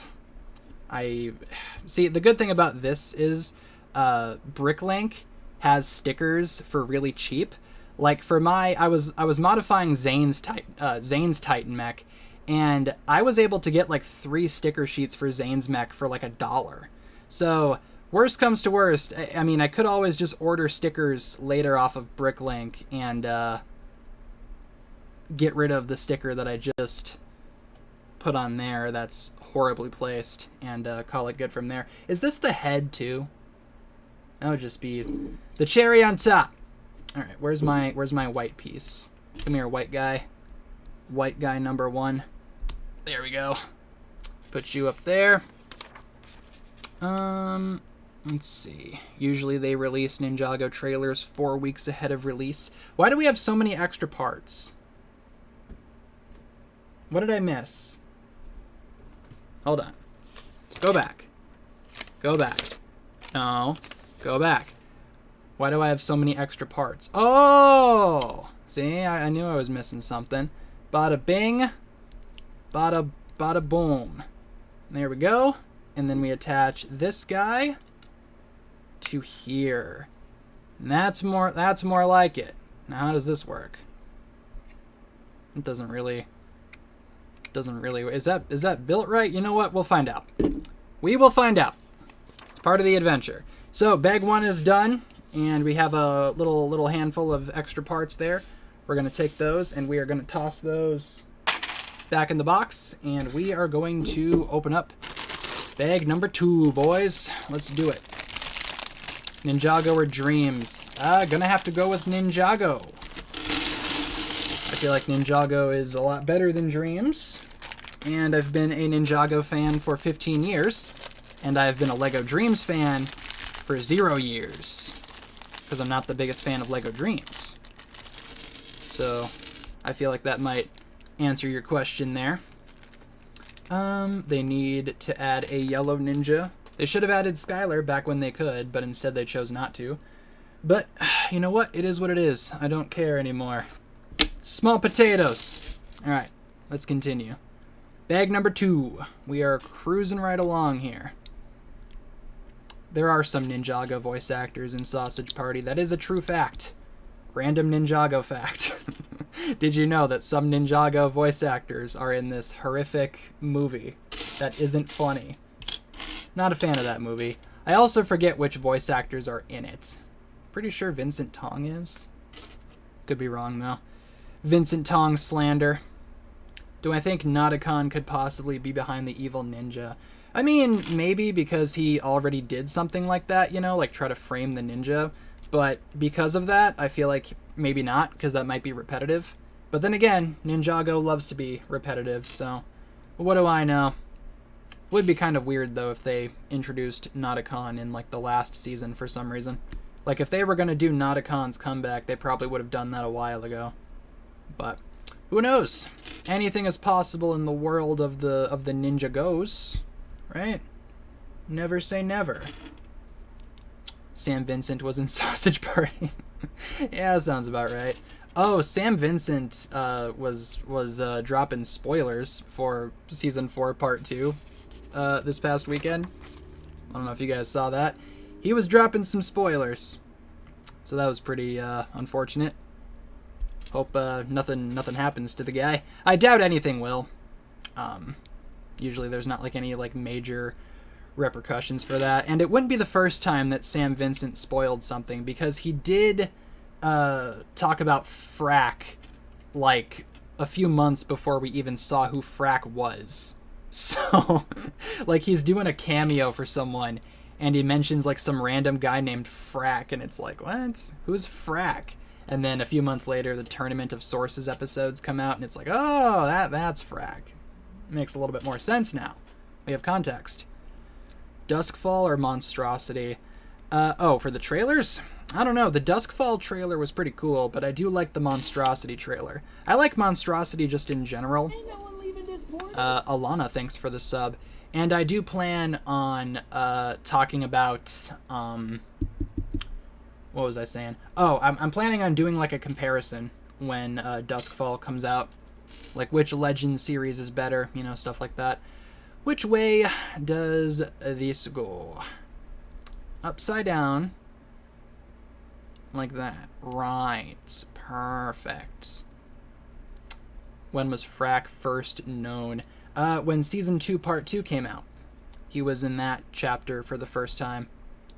See, the good thing about this is Bricklink has stickers for really cheap. Like for I was modifying Zane's Titan mech, and I was able to get like 3 sticker sheets for Zane's mech for like $1. So worst comes to worst, I mean, I could always just order stickers later off of Bricklink and get rid of the sticker that I just put on there that's horribly placed and call it good from there. Is this the head too? That would just be the cherry on top. All right, where's my white piece? Come here, white guy. White guy number 1. There we go. Put you up there. Let's see. Usually they release Ninjago trailers 4 weeks ahead of release. Why do we have so many extra parts? What did I miss? Hold on. Let's go back. Go back. No. Go back. Why do I have so many extra parts? Oh! See, I knew I was missing something. Bada bing. Bada boom. There we go. And then we attach this guy to here. And that's more like it. Now how does this work? It doesn't really is that built right? You know what? We'll find out. We will find out. It's part of the adventure. So bag 1 is done, and we have a little handful of extra parts there. We're going to take those and we are going to toss those back in the box, and we are going to open up bag number 2, boys. Let's do it. Ninjago or Dreams? Gonna have to go with Ninjago. I feel like Ninjago is a lot better than Dreams, and I've been a Ninjago fan for 15 years, and I've been a Lego Dreams fan for 0 years, because I'm not the biggest fan of Lego Dreams. So I feel like that might answer your question there. They need to add a yellow ninja. They should have added Skylar back when they could, but instead they chose not to. But, you know what? It is what it is. I don't care anymore. Small potatoes. Alright, let's continue. Bag number 2. We are cruising right along here. There are some Ninjago voice actors in Sausage Party. That is a true fact. Random Ninjago fact. Did you know that some Ninjago voice actors are in this horrific movie that isn't funny? Not a fan of that movie. I also forget which voice actors are in it. Pretty sure Vincent Tong is. Could be wrong, though. Vincent Tong slander. Do I think Nadakon could possibly be behind the evil ninja? I mean, maybe because he already did something like that, you know, like try to frame the ninja. But because of that, I feel like maybe not, because that might be repetitive. But then again, Ninjago loves to be repetitive, so what do I know? Would be kind of weird, though, if they introduced Nadakon in, like, the last season for some reason. Like, if they were going to do Nadakon's comeback, they probably would have done that a while ago. But who knows? Anything is possible in the world of the Ninjagos, right? Never say never. Sam Vincent was in Sausage Party. Yeah, that sounds about right. Oh, Sam Vincent was dropping spoilers for Season 4, Part 2 this past weekend. I don't know if you guys saw that. He was dropping some spoilers. So that was pretty unfortunate. Hope nothing happens to the guy. I doubt anything will. Usually there's not like any like major repercussions for that, and it wouldn't be the first time that Sam Vincent spoiled something, because he did talk about Frack like a few months before we even saw who Frack was. So like he's doing a cameo for someone and he mentions like some random guy named Frack, and it's like, what? Who's Frack? And then a few months later the Tournament of Sources episodes come out and it's like, oh, that's Frack. Makes a little bit more sense now. We have context. Duskfall or Monstrosity? Oh, for the trailers? I don't know. The Duskfall trailer was pretty cool, but I do like the Monstrosity trailer. I like Monstrosity just in general. Alana, thanks for the sub. And I do plan on talking about... what was I saying? Oh, I'm planning on doing like a comparison when Duskfall comes out. Like which Legend series is better, you know, stuff like that. Which way does this go? Upside down. Like that. Right. Perfect. When was Frack first known? When Season 2, Part 2 came out. He was in that chapter for the first time.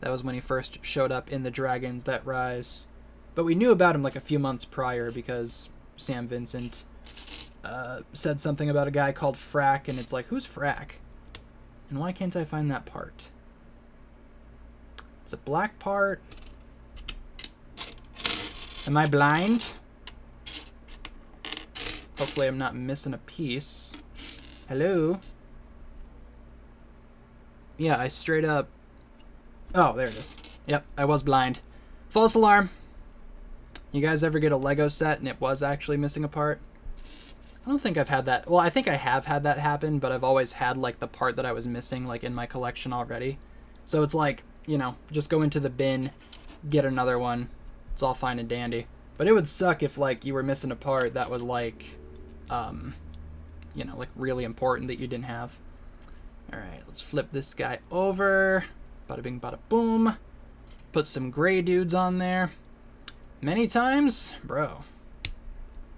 That was when he first showed up in The Dragons That Rise. But we knew about him like a few months prior because Sam Vincent said something about a guy called Frack, and it's like, who's Frack? And why can't I find that part? It's a black part. Am I blind? Hopefully I'm not missing a piece. Hello? Yeah, I straight up... Oh, there it is. Yep, I was blind. False alarm. You guys ever get a Lego set and it was actually missing a part? I don't think I've had that. Well, I think I have had that happen, but I've always had, like, the part that I was missing, like, in my collection already. So it's like, you know, just go into the bin, get another one. It's all fine and dandy. But it would suck if, like, you were missing a part that was, like, you know, like, really important that you didn't have. Alright, let's flip this guy over. Bada bing, bada boom. Put some gray dudes on there. Many times? Bro.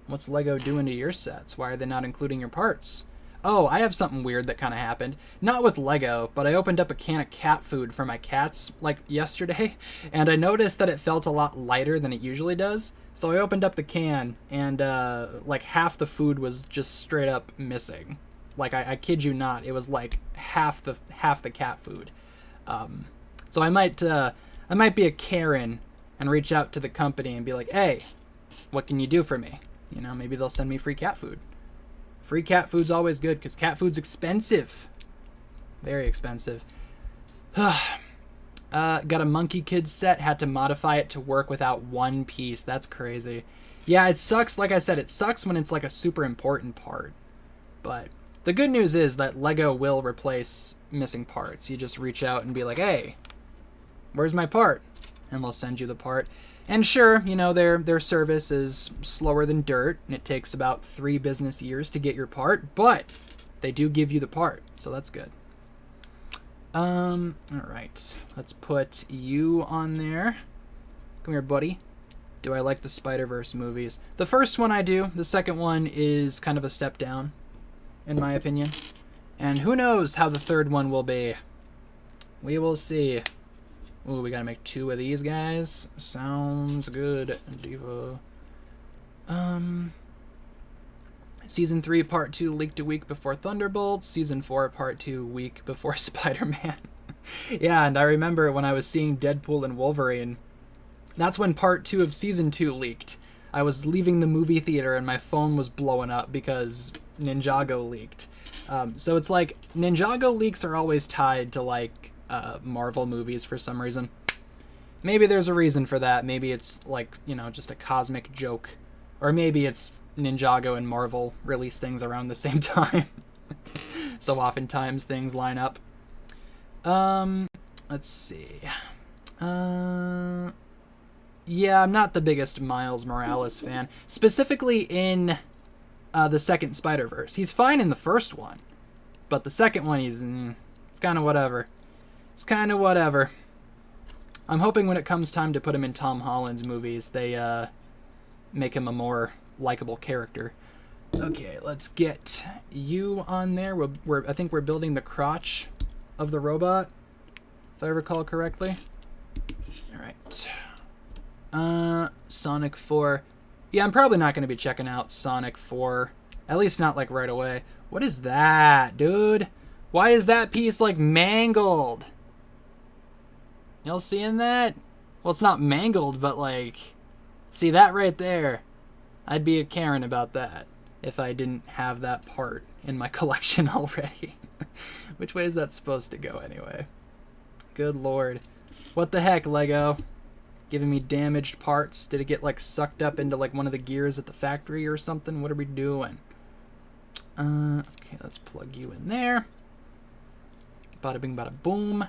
What's Lego doing to your sets? Why are they not including your parts? Oh, I have something weird that kind of happened. Not with Lego, but I opened up a can of cat food for my cats, like, yesterday, and I noticed that it felt a lot lighter than it usually does. So I opened up the can, and, like, half the food was just straight up missing. Like, I kid you not, it was, like, half the cat food. So I might be a Karen and reach out to the company and be like, hey, what can you do for me? You know, maybe they'll send me free cat food. Free cat food's always good, because cat food's expensive. Very expensive. Got a Monkey Kids set, had to modify it to work without one piece. That's crazy. Yeah, it sucks. Like I said, it sucks when it's like a super important part. But the good news is that Lego will replace missing parts. You just reach out and be like, hey, where's my part? And they'll send you the part. And sure, you know, their service is slower than dirt, and it takes about 3 business years to get your part, but they do give you the part, so that's good. Alright. Let's put you on there. Come here, buddy. Do I like the Spider-Verse movies? The first one I do. The second one is kind of a step down, in my opinion. And who knows how the third one will be. We will see. Ooh, we gotta make 2 of these guys. Sounds good, Diva. Season 3, Part 2 leaked a week before Thunderbolts. Season 4, Part 2 week before Spider-Man. Yeah, and I remember when I was seeing Deadpool and Wolverine, that's when Part 2 of Season 2 leaked. I was leaving the movie theater and my phone was blowing up because Ninjago leaked. So it's like, Ninjago leaks are always tied to, like, Marvel movies for some reason. Maybe there's a reason for that. Maybe it's like, you know, just a cosmic joke. Or maybe it's Ninjago and Marvel release things around the same time. So oftentimes things line up. Let's see. Yeah, I'm not the biggest Miles Morales fan. Specifically in the second Spider-Verse. He's fine in the first one. But the second one, it's kind of whatever. It's kind of whatever. I'm hoping when it comes time to put him in Tom Holland's movies, they make him a more likable character. Okay, let's get you on there. I think we're building the crotch of the robot, if I recall correctly. All right. Sonic 4. Yeah, I'm probably not going to be checking out Sonic 4. At least not, like, right away. What is that, dude? Why is that piece, like, mangled? Y'all seeing that? Well, it's not mangled, but, like... See, that right there? I'd be a Karen about that if I didn't have that part in my collection already. Which way is that supposed to go, anyway? Good lord. What the heck, Lego? Giving me damaged parts? Did it get, like, sucked up into, like, one of the gears at the factory or something? What are we doing? Okay, let's plug you in there. Bada bing, bada boom.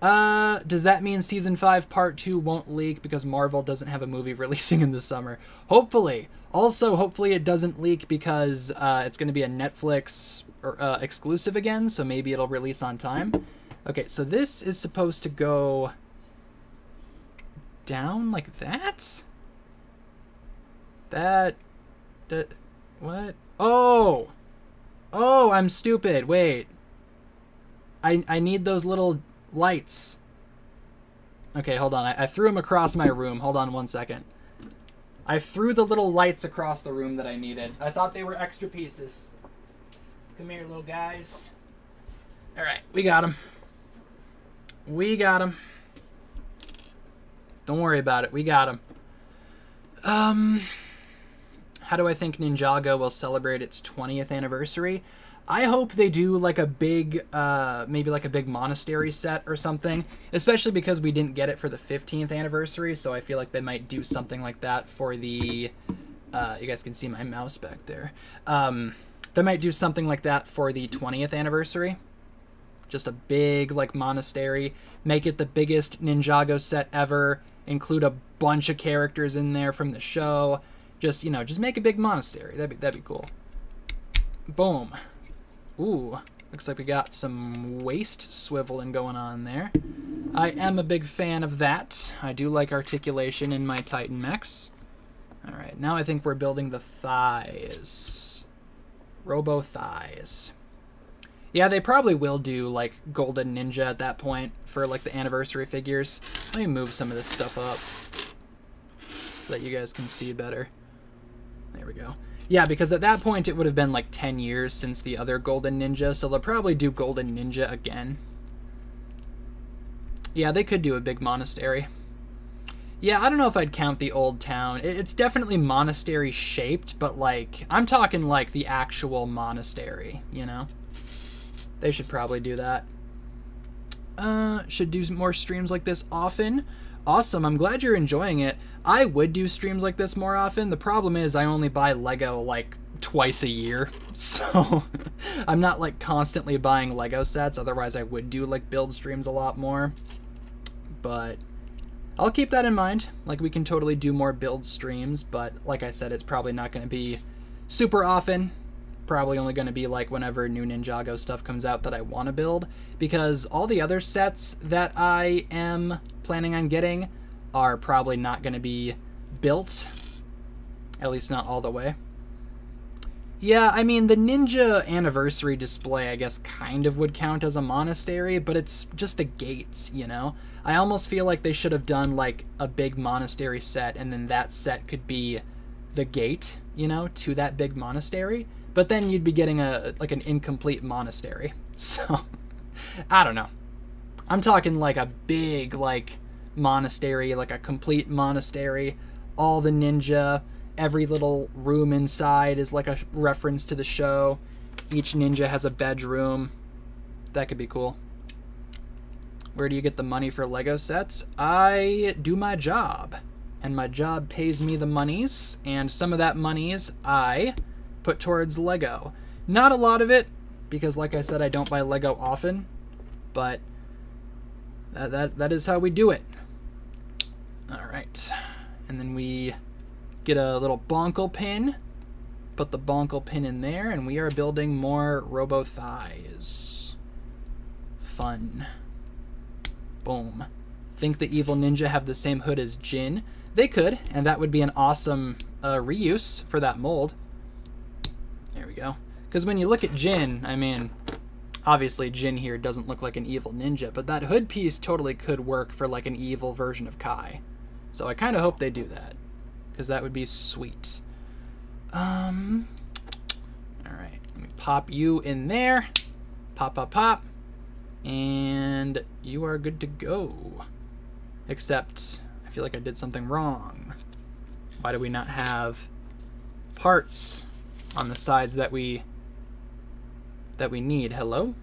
Does that mean Season 5 Part 2 won't leak because Marvel doesn't have a movie releasing in the summer? Hopefully. Also, hopefully it doesn't leak because it's going to be a Netflix exclusive again, so maybe it'll release on time. Okay, so this is supposed to go down like that? What? Oh! Oh, I'm stupid. Wait. I need those little... lights. Okay, hold on. I threw them across my room. Hold on 1 second. I threw the little lights across the room that I needed. I thought they were extra pieces. Come here, little guys. Alright, we got them. We got them. Don't worry about it. We got them. How do I think Ninjago will celebrate its 20th anniversary? I hope they do like a big, maybe like a big monastery set or something, especially because we didn't get it for the 15th anniversary, so I feel like they might do something like that for the, you guys can see my mouse back there. They might do something like that for the 20th anniversary. Just a big, like, monastery. Make it the biggest Ninjago set ever. Include a bunch of characters in there from the show. Just, you know, just make a big monastery. That'd be cool. Boom. Ooh, looks like we got some waist swiveling going on there. I am a big fan of that. I do like articulation in my Titan mechs. Alright, now I think we're building the thighs. Robo thighs. Yeah, they probably will do, like, Golden Ninja at that point for, like, the anniversary figures. Let me move some of this stuff up so that you guys can see better. There we go. Yeah, because at that point it would have been like 10 years since the other Golden Ninja, so they'll probably do Golden Ninja again. Yeah, they could do a big monastery. Yeah, I don't know if I'd count the old town. It's definitely monastery shaped, but like, I'm talking like the actual monastery, you know? They should probably do that. Should do more streams like this often. Awesome. I'm glad you're enjoying it. I would do streams like this more often. The problem is I only buy Lego like twice a year. So I'm not like constantly buying Lego sets. Otherwise I would do like build streams a lot more. But I'll keep that in mind. Like we can totally do more build streams. But like I said, it's probably not going to be super often. Probably only going to be like whenever new Ninjago stuff comes out that I want to build, because all the other sets that I am planning on getting are probably not going to be built, at least not all the way. Yeah, I mean, the Ninja anniversary display, I guess, kind of would count as a monastery, but it's just the gates, you know? I almost feel like they should have done like a big monastery set, and then that set could be the gate, you know, to that big monastery. But then you'd be getting an incomplete monastery. So, I don't know. I'm talking like a big, like, monastery, like a complete monastery. All the ninja, every little room inside is like a reference to the show. Each ninja has a bedroom. That could be cool. Where do you get the money for Lego sets? I do my job. And my job pays me the monies. And some of that monies I put towards Lego. Not a lot of it, because like I said, I don't buy Lego often, but that is how we do it. All right, and then we get a little bonkle pin, put the bonkle pin in there, and we are building more robo thighs. Fun. Boom. Think the evil ninja have the same hood as Jin? They could, and that would be an awesome reuse for that mold. There we go. Because when you look at Jin, I mean, obviously Jin here doesn't look like an evil ninja, but that hood piece totally could work for like an evil version of Kai. So I kind of hope they do that, because that would be sweet. All right, let me pop you in there. Pop, pop, pop. And you are good to go. Except, I feel like I did something wrong. Why do we not have parts on the sides that we need? Hello?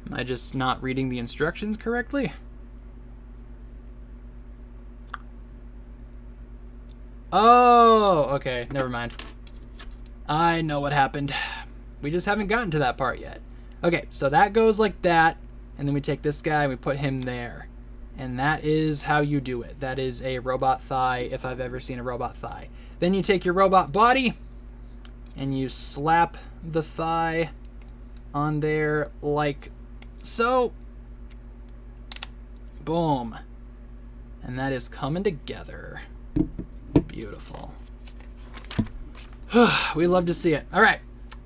Am I just not reading the instructions correctly? Oh, okay, never mind. I know what happened. We just haven't gotten to that part yet. Okay, so that goes like that, and then we take this guy and we put him there. And that is how you do it. That is a robot thigh, if I've ever seen a robot thigh. Then you take your robot body and you slap the thigh on there like so. Boom. And that is coming together. Beautiful. We love to see it. All right.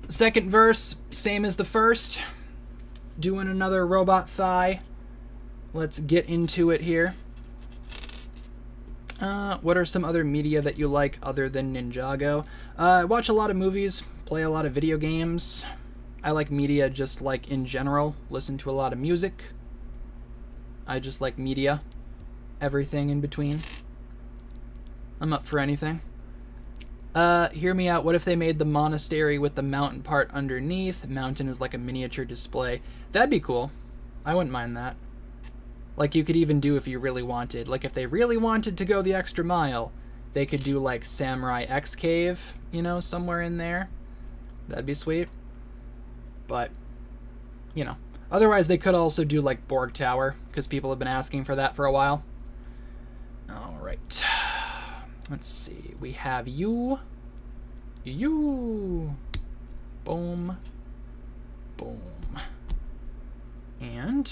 Second verse, same as the first. Doing another robot thigh. Let's get into it here. What are some other media that you like other than Ninjago? I watch a lot of movies, play a lot of video games. I like media just like in general. Listen to a lot of music. I just like media. Everything in between. I'm up for anything. Hear me out. What if they made the monastery with the mountain part underneath? Mountain is like a miniature display. That'd be cool. I wouldn't mind that. Like, you could even do if you really wanted. Like, if they really wanted to go the extra mile, they could do, like, Samurai X Cave, you know, somewhere in there. That'd be sweet. But, you know. Otherwise, they could also do, like, Borg Tower, because people have been asking for that for a while. All right. Let's see. We have you. You. Boom. Boom. And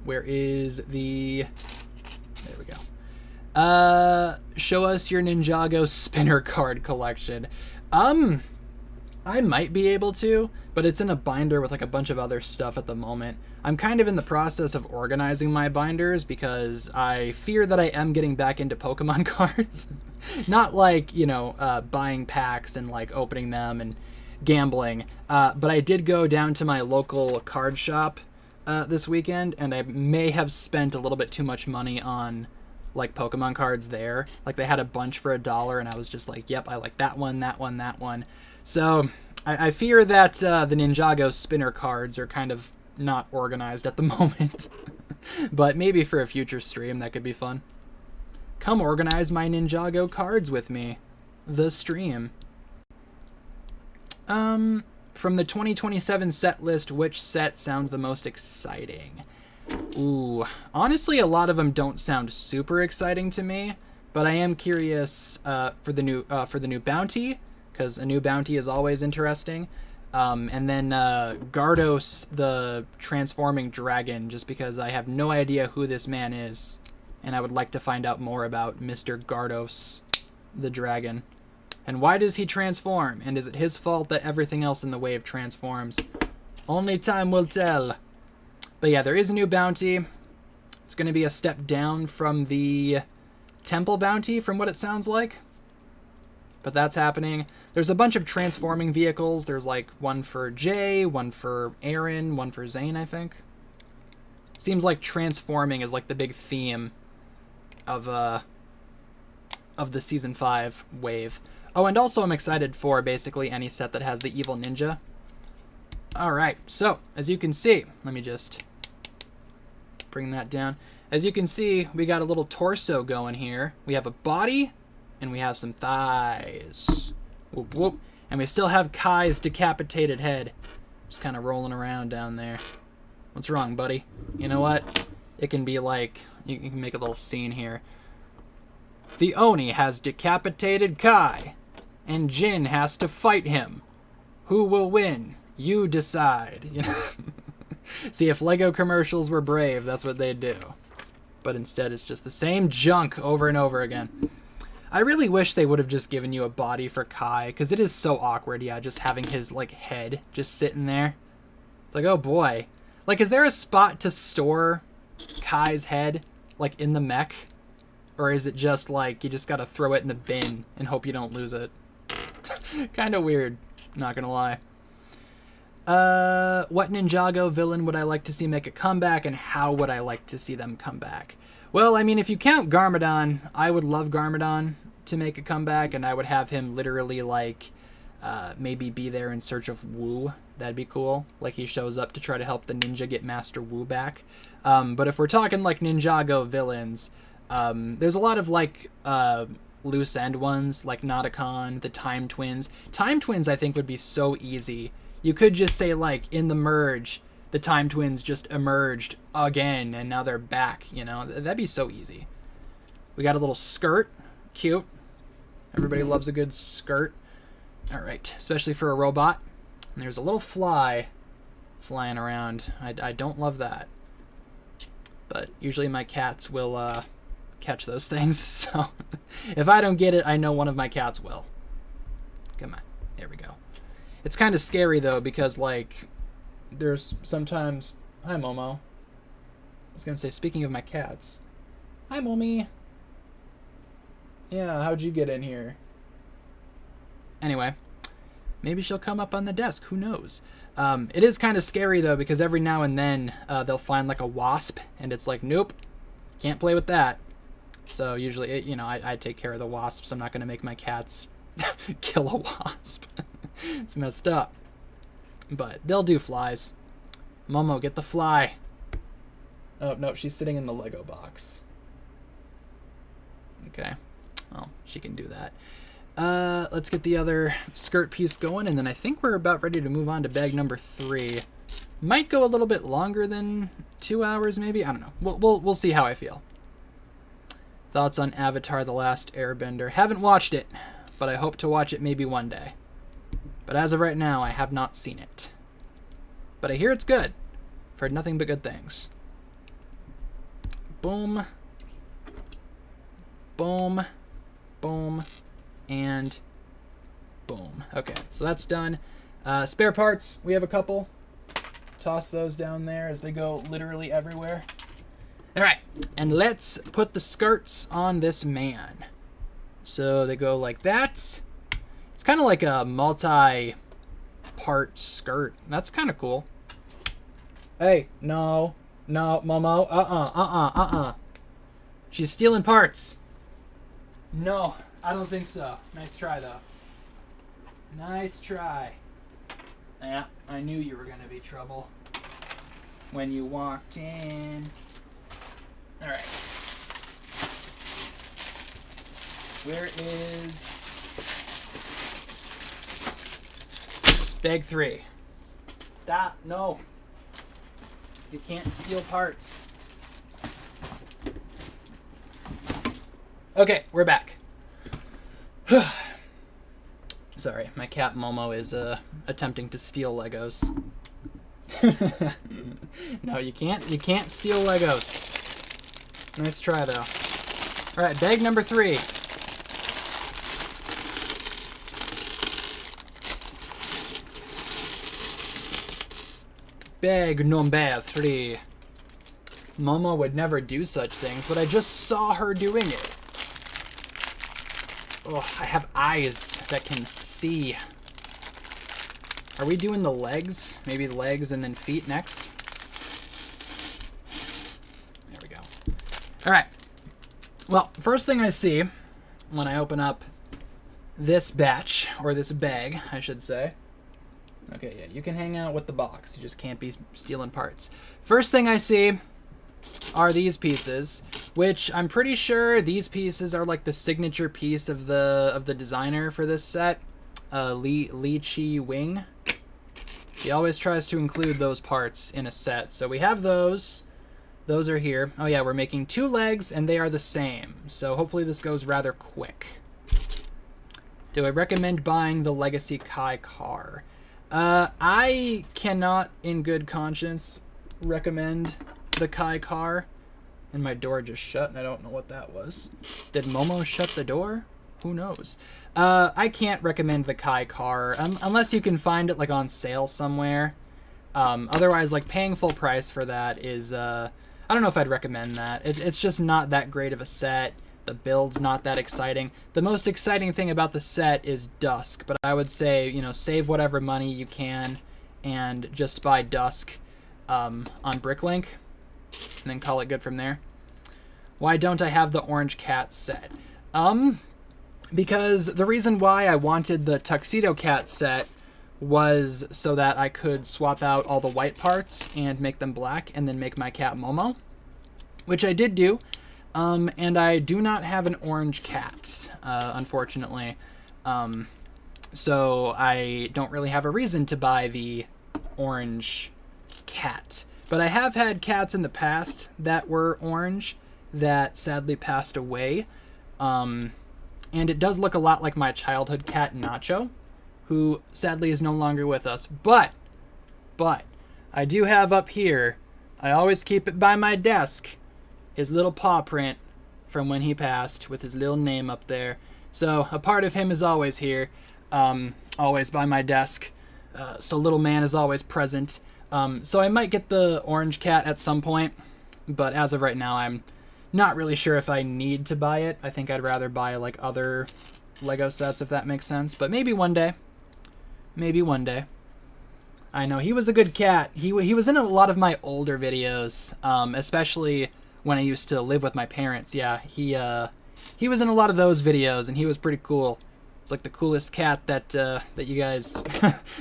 where is the... There we go. Show us your Ninjago spinner card collection. I might be able to, but it's in a binder with like a bunch of other stuff at the moment. I'm kind of in the process of organizing my binders because I fear that I am getting back into Pokemon cards. Not like, you know, buying packs and like opening them and gambling. But I did go down to my local card shop this weekend, and I may have spent a little bit too much money on like Pokemon cards there. Like they had a bunch for $1, and I was just like, yep, I like that one, that one. So I fear that the Ninjago spinner cards are kind of not organized at the moment. But maybe for a future stream, that could be fun. Come organize my Ninjago cards with me. The stream. From the 2027 set list, which set sounds the most exciting? Ooh, honestly, a lot of them don't sound super exciting to me, but I am curious for the new bounty, because a new bounty is always interesting. And then Gardos, the transforming dragon, just because I have no idea who this man is, and I would like to find out more about Mr. Gardos, the dragon. And why does he transform? And is it his fault that everything else in the wave transforms? Only time will tell. But yeah, there is a new bounty. It's going to be a step down from the temple bounty, from what it sounds like. But that's happening. There's a bunch of transforming vehicles. There's like one for Jay, one for Aaron, one for Zane, I think. Seems like transforming is like the big theme of the Season 5 wave. Oh, and also I'm excited for basically any set that has the evil ninja. Alright, so, as you can see, let me just bring that down. As you can see, we got a little torso going here. We have a body, and we have some thighs. Whoop, whoop. And we still have Kai's decapitated head. Just kind of rolling around down there. What's wrong, buddy? You know what? It can be like, you can make a little scene here. The Oni has decapitated Kai, and Jin has to fight him. Who will win? You decide. You know? See, if Lego commercials were brave, that's what they'd do. But instead, it's just the same junk over and over again. I really wish they would have just given you a body for Kai, because it is so awkward, yeah, just having his, like, head just sitting there. It's like, oh boy. Like, is there a spot to store Kai's head, like, in the mech? Or is it just, like, you just gotta throw it in the bin and hope you don't lose it? Kinda weird, not gonna lie. What Ninjago villain would I like to see make a comeback, and how would I like to see them come back? Well, I mean, if you count Garmadon, I would love Garmadon to make a comeback, and I would have him literally, like, maybe be there in search of Wu. That'd be cool. Like, he shows up to try to help the ninja get Master Wu back. But if we're talking, like, Ninjago villains, there's a lot of, like, loose end ones, like Nauticon, the Time Twins. Time Twins, I think, would be so easy. You could just say, like, in the merge, the Time Twins just emerged again, and now they're back, you know? That'd be so easy. We got a little skirt. Cute. Everybody loves a good skirt. All right, especially for a robot. And there's a little fly flying around. I don't love that. But usually my cats will catch those things, so if I don't get it, I know one of my cats will. Come on. There we go. It's kind of scary, though, because, like, there's sometimes... Hi, Momo. I was going to say, speaking of my cats. Hi, Mommy. Yeah, how'd you get in here? Anyway, maybe she'll come up on the desk. Who knows? It is kind of scary, though, because every now and then they'll find, like, a wasp, and it's like, nope, can't play with that. So usually, you know, I take care of the wasps. I'm not going to make my cats kill a wasp. It's messed up. But they'll do flies. Momo, get the fly. Oh, no, she's sitting in the Lego box. Okay. Well, she can do that. Let's get the other skirt piece going, and then I think we're about ready to move on to bag number 3. Might go a little bit longer than 2 hours, maybe? I don't know. We'll see how I feel. Thoughts on Avatar: The Last Airbender? Haven't watched it, but I hope to watch it maybe one day. But as of right now, I have not seen it. But I hear it's good. I've heard nothing but good things. Boom. Boom. Boom. And boom. Okay, so that's done. Spare parts, we have a couple. Toss those down there as they go literally everywhere. All right, and let's put the skirts on this man. So they go like that. It's kind of like a multi-part skirt. That's kind of cool. Hey, no, Momo, She's stealing parts. No, I don't think so. Nice try, though. Nice try. Yeah, I knew you were going to be trouble. when you walked in. All right. Where is bag 3? Stop. No. You can't steal parts. Okay, we're back. Sorry, my cat Momo is attempting to steal Legos. No, you can't. You can't steal Legos. Nice try, though. All right, bag number 3. Bag number 3. Momo would never do such things, but I just saw her doing it. Oh, I have eyes that can see. Are we doing the legs? Maybe legs and then feet next? There we go. All right. Well, first thing I see when I open up this batch, or this bag, I should say. Okay, yeah, you can hang out with the box. You just can't be stealing parts. First thing I see are these pieces, which I'm pretty sure these pieces are like the signature piece of the designer for this set, Li Chi Wing. He always tries to include those parts in a set. So we have those. Those are here. Oh yeah, we're making 2 legs, and they are the same. So hopefully this goes rather quick. Do I recommend buying the Legacy Kai car? I cannot, in good conscience, recommend the Kai car. And my door just shut, and I don't know what that was. Did Momo shut the door? Who knows? I can't recommend the Kai car, unless you can find it, like, on sale somewhere. Otherwise, like, paying full price for that is, I don't know if I'd recommend that. It's just not that great of a set. The build's not that exciting. The most exciting thing about the set is Dusk, but I would say, you know, save whatever money you can and just buy Dusk on Bricklink, and then call it good from there. Why don't I have the Orange Cat set? Because the reason why I wanted the Tuxedo Cat set was so that I could swap out all the white parts and make them black and then make my cat Momo, which I did do. And I do not have an orange cat, unfortunately. So I don't really have a reason to buy the orange cat. But I have had cats in the past that were orange that sadly passed away. And it does look a lot like my childhood cat, Nacho, who sadly is no longer with us. But I do have up here, I always keep it by my desk, his little paw print from when he passed with his little name up there. So a part of him is always here, always by my desk. So little man is always present. So I might get the orange cat at some point, but as of right now, I'm not really sure if I need to buy it. I think I'd rather buy like other Lego sets, if that makes sense. But maybe one day. Maybe one day. I know, he was a good cat. He was in a lot of my older videos, especially when I used to live with my parents. Yeah, he was in a lot of those videos, and he was pretty cool. It's like the coolest cat that you guys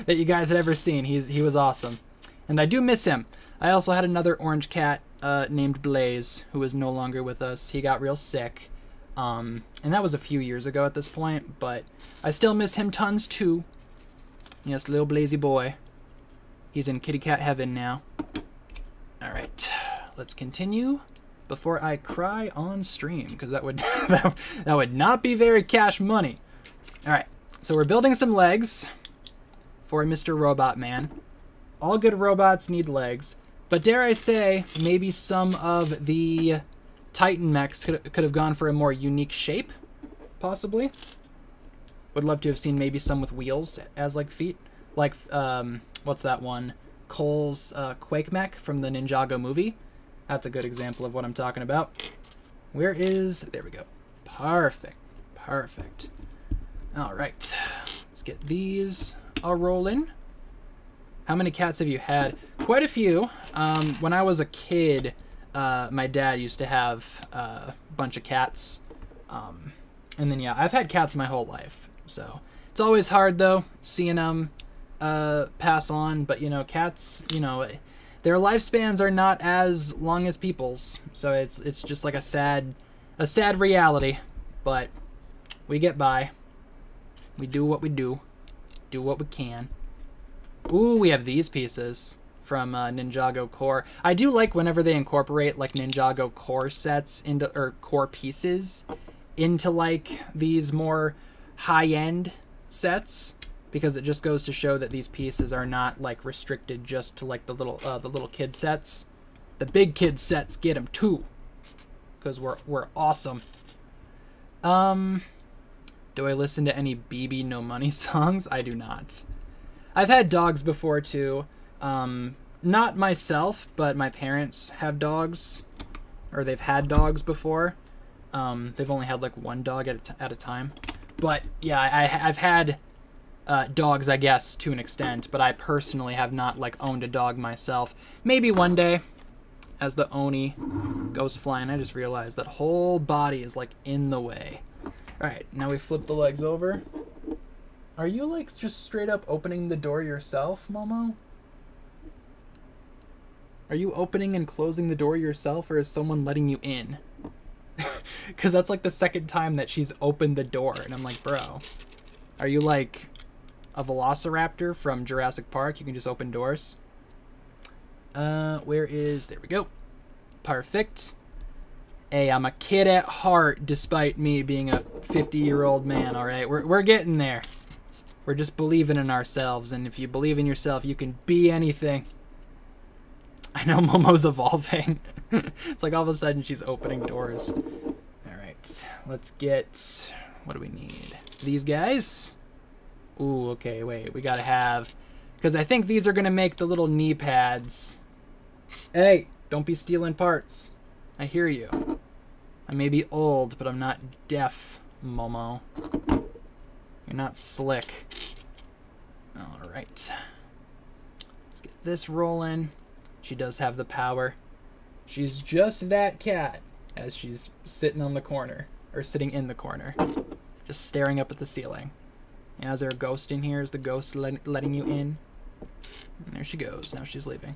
that you guys had ever seen. He was awesome, and I do miss him. I also had another orange cat named Blaze, who is no longer with us. He got real sick, and that was a few years ago at this point. But I still miss him tons too. Yes, little Blazy boy. He's in kitty cat heaven now. All right, let's continue before I cry on stream, because that would that would not be very cash money. All right, so we're building some legs for Mr. Robot Man. All good robots need legs, but dare I say, maybe some of the Titan mechs could have gone for a more unique shape, possibly. Would love to have seen maybe some with wheels as like feet, like what's that one? Cole's Quake mech from the Ninjago movie. That's a good example of what I'm talking about. There we go. Perfect. Perfect. All right. Let's get these a rolling. How many cats have you had? Quite a few. When I was a kid, my dad used to have a bunch of cats. And then, yeah, I've had cats my whole life. So it's always hard, though, seeing them pass on. But, you know, cats, you know, their lifespans are not as long as people's. So it's just like a sad reality. But we get by. We do what we do. Do what we can. Ooh, we have these pieces from Ninjago core. I do like whenever they incorporate like Ninjago core sets into, or core pieces into like these more high-end sets, because it just goes to show that these pieces are not like restricted just to like the little kid sets. The big kid sets get them too, because we're awesome. Do I listen to any BB No Money songs? I do not. I've had dogs before too. Not myself, but my parents have dogs, or they've had dogs before. They've only had like one dog at a time. But yeah, I've had dogs, I guess, to an extent, but I personally have not like owned a dog myself. Maybe one day, as the Oni goes flying. I just realized that whole body is like in the way. All right, now we flip the legs over. Are you like just straight up opening the door yourself, Momo? Are you opening and closing the door yourself, or is someone letting you in? Because that's like the second time that she's opened the door, and I'm like, bro, are you like a velociraptor from Jurassic Park? You can just open doors. There we go. Perfect. Hey, I'm a kid at heart, despite me being a 50-year-old man, all right? We're getting there. We're just believing in ourselves, and if you believe in yourself, you can be anything. I know Momo's evolving. It's like all of a sudden she's opening doors. All right, let's get, what do we need? These guys? Ooh, okay, wait, we gotta have, because I think these are gonna make the little knee pads. Hey, don't be stealing parts. I hear you. I may be old, but I'm not deaf, Momo. You're not slick. All right. Let's get this rolling. She does have the power. She's just that cat, as she's sitting on the corner, or sitting in the corner, just staring up at the ceiling. Yeah, is there a ghost in here? Is the ghost letting you in? And there she goes. Now she's leaving.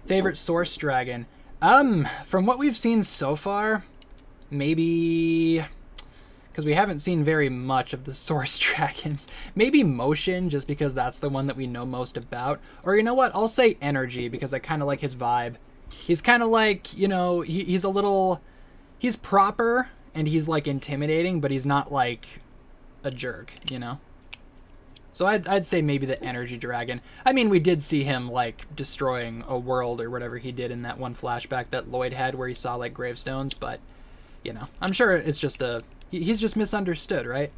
Favorite source dragon? From what we've seen so far, maybe, because we haven't seen very much of the source dragons, maybe motion, just because that's the one that we know most about. Or you know what, I'll say energy, because I kind of like his vibe. He's kind of like, you know, he's a little, he's proper and he's like intimidating, but he's not like a jerk, you know? So I'd say maybe the energy dragon. I mean, we did see him like destroying a world or whatever he did in that one flashback that Lloyd had where he saw like gravestones, but you know, I'm sure it's just he's just misunderstood, right?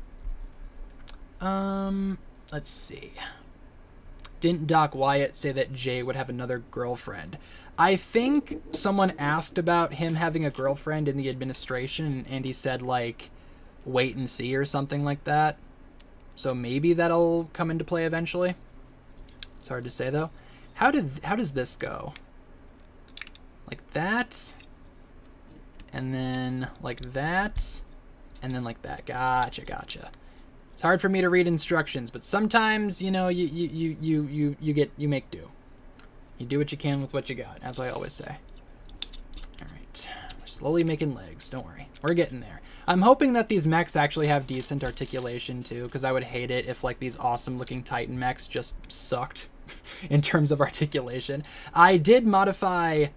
Let's see. Didn't Doc Wyatt say that Jay would have another girlfriend? I think someone asked about him having a girlfriend in the administration, and he said like, wait and see or something like that. So maybe that'll come into play eventually. It's hard to say though. How does this go? Like that, and then like that, and then like that. Gotcha. It's hard for me to read instructions, but sometimes, you know, you make do. You do what you can with what you got, as I always say. All right, we're slowly making legs. Don't worry, we're getting there. I'm hoping that these mechs actually have decent articulation too, because I would hate it if like these awesome looking Titan mechs just sucked in terms of articulation. I did modify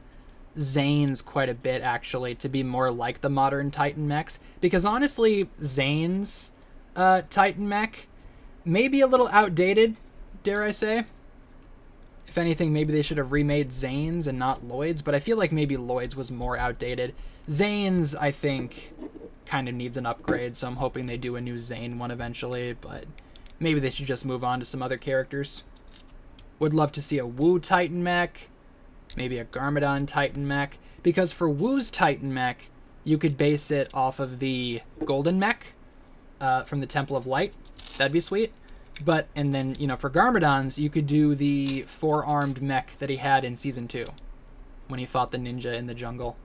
Zane's quite a bit actually to be more like the modern Titan mechs, because honestly Zane's Titan mech may be a little outdated, dare I say. If anything, maybe they should have remade Zane's and not Lloyd's, but I feel like maybe Lloyd's was more outdated. Zane's, I think, kind of needs an upgrade, so I'm hoping they do a new Zane one eventually, but maybe they should just move on to some other characters. Would love to see a Wu Titan mech, maybe a Garmadon Titan mech, because for Wu's Titan mech, you could base it off of the Golden mech from the Temple of Light. That'd be sweet. But, and then, you know, for Garmadon's, you could do the four-armed mech that he had in Season 2 when he fought the ninja in the jungle.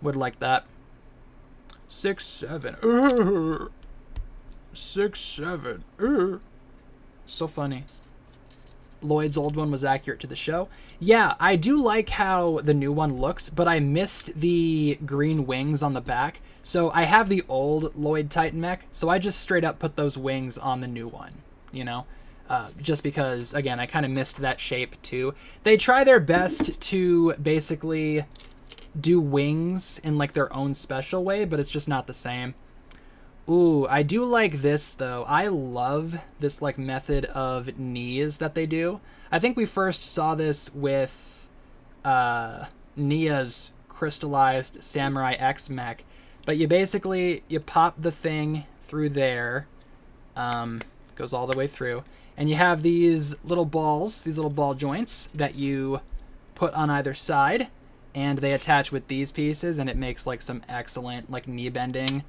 Would like that. 6-7. 6-7. So funny. Lloyd's old one was accurate to the show. Yeah, I do like how the new one looks, but I missed the green wings on the back. So I have the old Lloyd Titan mech, so I just straight up put those wings on the new one, you know? Just because, again, I kind of missed that shape too. They try their best to basically do wings in like their own special way, but it's just not the same. Ooh, I do like this though. I love this like method of knees that they do. I think we first saw this with Nia's crystallized Samurai X mech, but you pop the thing through there, goes all the way through, and you have these little balls, these little ball joints that you put on either side, and they attach with these pieces, and it makes like some excellent like knee bending.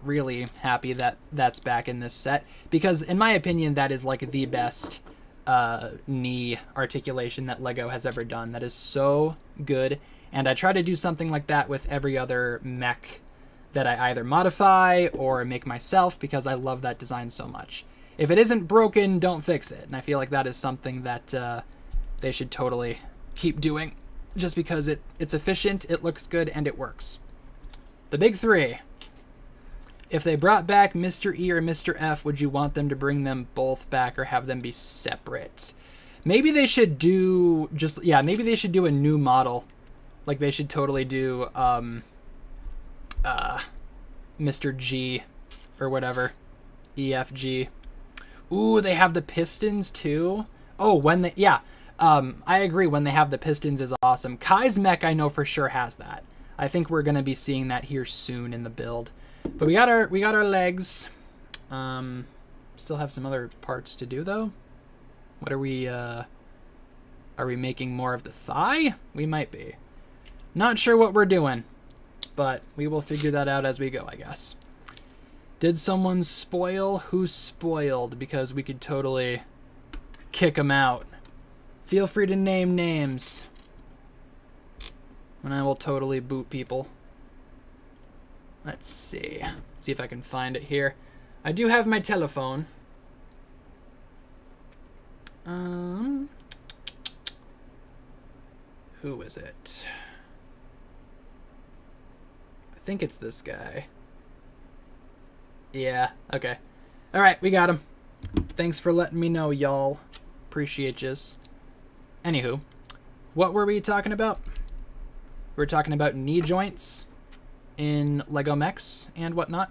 Really happy that that's back in this set, because in my opinion that is like the best knee articulation that Lego has ever done. That is so good, and I try to do something like that with every other mech that I either modify or make myself, because I love that design so much. If it isn't broken, don't fix it, and I feel like that is something that they should totally keep doing, just because it's efficient, it looks good, and it works. The big three. If they brought back Mr. E or Mr. F, would you want them to bring them both back or have them be separate? Maybe they should do maybe they should do a new model. Like they should totally do Mr. G or whatever. EFG. Ooh, they have the pistons too. Oh, I agree, when they have the pistons is awesome. Kai's mech I know for sure has that. I think we're going to be seeing that here soon in the build. But we got our legs. Still have some other parts to do though. What are we making more of the thigh? We might be. Not sure what we're doing, but we will figure that out as we go, I guess. Did someone spoil? Who spoiled? Because we could totally kick them out. Feel free to name names, and I will totally boot people. Let's see. See if I can find it here. I do have my telephone. Who is it? I think it's this guy. Yeah, okay. All right, we got him. Thanks for letting me know, y'all. Appreciate yous. Anywho, what were we talking about? We were talking about knee joints in Lego Mechs and whatnot.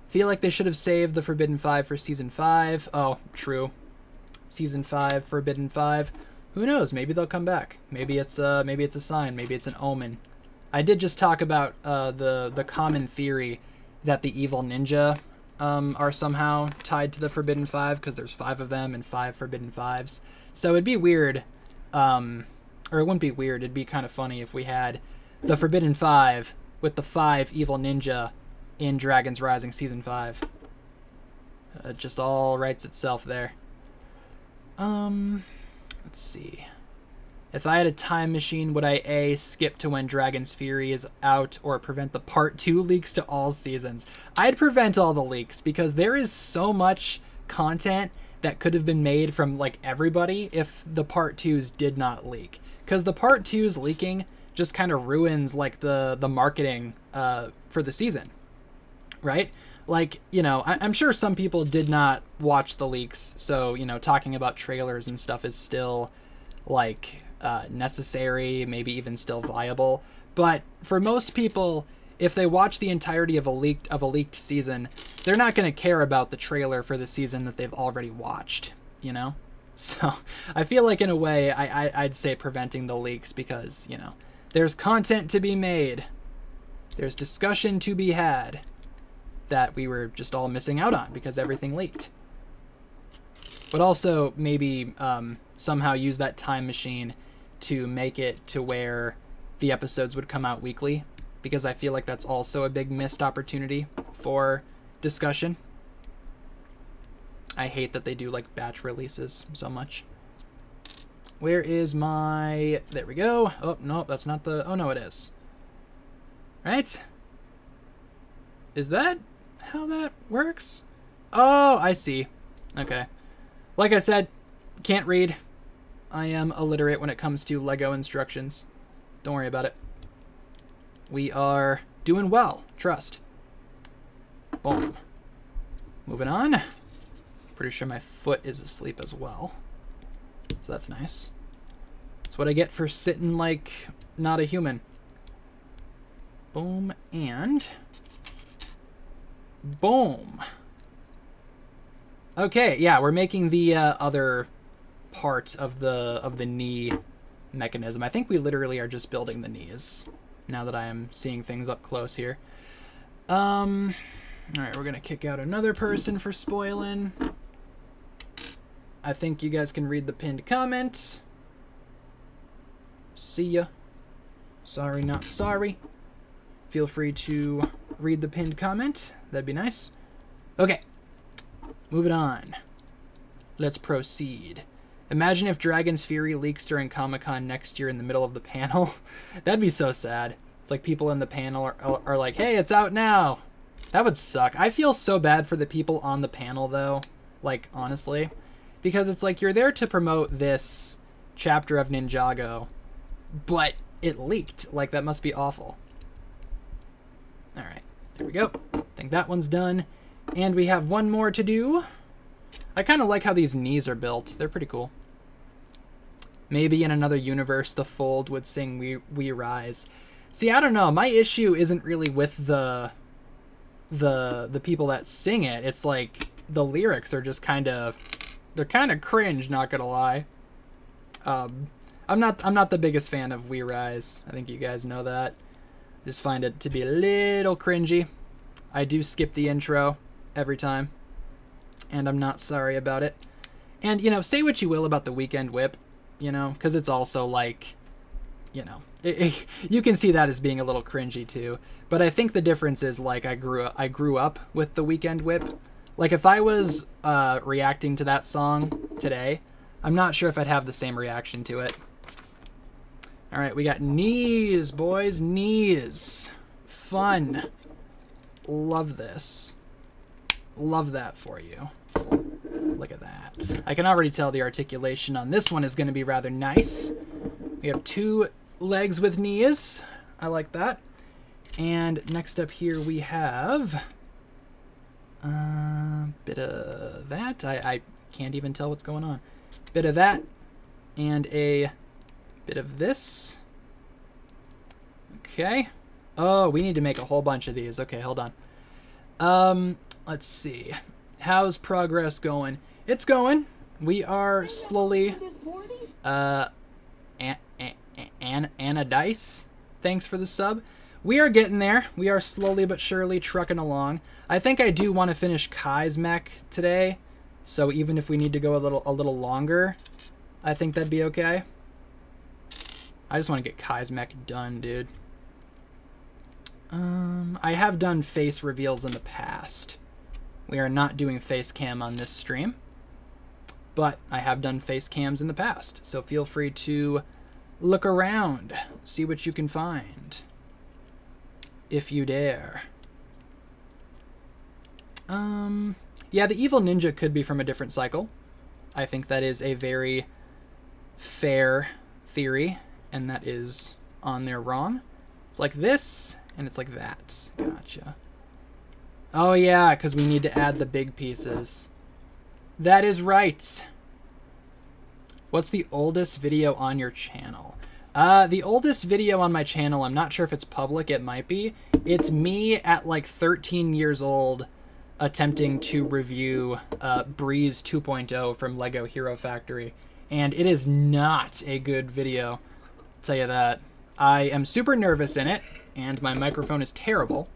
Feel like they should have saved the Forbidden 5 for Season 5. Oh, true. Season 5, Forbidden 5. Who knows? Maybe they'll come back. Maybe it's a sign. Maybe it's an omen. I did just talk about the common theory that the evil ninja are somehow tied to the Forbidden 5, because there's 5 of them and 5 Forbidden 5s. So it'd be weird, or it wouldn't be weird, it'd be kind of funny if we had the Forbidden 5 with the 5 evil ninja in Dragon's Rising Season 5. It just all writes itself there. Let's see. If I had a time machine, would I A, skip to when Dragon's Fury is out, or prevent the Part 2 leaks to all seasons? I'd prevent all the leaks, because there is so much content that could have been made from like everybody if the Part 2s did not leak. Because the Part 2s leaking just kind of ruins like the marketing for the season, right? Like, you know, I'm sure some people did not watch the leaks, so, you know, talking about trailers and stuff is still like necessary, maybe even still viable. But for most people, if they watch the entirety of a leaked season, they're not going to care about the trailer for the season that they've already watched, you know? So I feel like in a way I'd say preventing the leaks, because, you know, there's content to be made, there's discussion to be had that we were just all missing out on because everything leaked. But also maybe somehow use that time machine to make it to where the episodes would come out weekly, because I feel like that's also a big missed opportunity for discussion. I hate that they do like batch releases so much. Where is my... There we go. Oh, no, that's not the... Oh, no, it is. Right? Is that how that works? Oh, I see. Okay. Like I said, Can't read. I am illiterate when it comes to Lego instructions. Don't worry about it. We are doing well. Trust. Boom. Moving on. Pretty sure my foot is asleep as well. So that's nice. That's what I get for sitting like not a human. Boom and boom. Okay, yeah, we're making the other part of the knee mechanism. I think we literally are just building the knees now that I am seeing things up close here. All right, we're gonna kick out another person for spoiling. I think you guys can read the pinned comment. See ya. Sorry, not sorry. Feel free to read the pinned comment. That'd be nice. Okay. Moving on. Let's proceed. Imagine if Dragon's Fury leaks during Comic-Con next year in the middle of the panel. That'd be so sad. It's like people in the panel are like, hey, it's out now. That would suck. I feel so bad for the people on the panel, though. Like, honestly. Because it's like you're there to promote this chapter of Ninjago, but it leaked. Like, that must be awful. Alright, there we go. I think that one's done. And we have one more to do. I kind of like how these knees are built. They're pretty cool. Maybe in another universe, the Fold would sing We Rise. See, I don't know. My issue isn't really with the people that sing it. It's like the lyrics are just kind of... They're kind of cringe, not gonna lie. I'm not the biggest fan of We Rise. I think you guys know that. Just find it to be a little cringy. I do skip the intro every time, and I'm not sorry about it. And, you know, say what you will about the Weekend Whip, you know, because it's also like, you know, you can see that as being a little cringy too. But I think the difference is, like, I grew up with the Weekend Whip. Like, if I was reacting to that song today, I'm not sure if I'd have the same reaction to it. All right, we got knees, boys. Knees. Fun. Love this. Love that for you. Look at that. I can already tell the articulation on this one is going to be rather nice. We have 2 legs with knees. I like that. And next up here we have... bit of that. I can't even tell what's going on. Bit of that. And a bit of this. Okay. Oh, we need to make a whole bunch of these. Okay, hold on. Let's see. How's progress going? It's going. We are slowly... Anna Dice, thanks for the sub. We are getting there. We are slowly but surely trucking along. I think I do want to finish Kai's mech today, so even if we need to go a little longer, I think that'd be okay. I just want to get Kai's mech done, dude. I have done face reveals in the past. We are not doing face cam on this stream, but I have done face cams in the past, so feel free to look around, see what you can find, if you dare. Yeah, the evil ninja could be from a different cycle. I think that is a very fair theory, and that is on there wrong. It's like this, and it's like that. Gotcha. Oh yeah, because we need to add the big pieces. That is right. What's the oldest video on your channel? The oldest video on my channel, I'm not sure if it's public, it might be. It's me at like 13 years old attempting to review Breeze 2.0 from Lego Hero Factory. And it is not a good video, I'll tell you that. I am super nervous in it, and my microphone is terrible.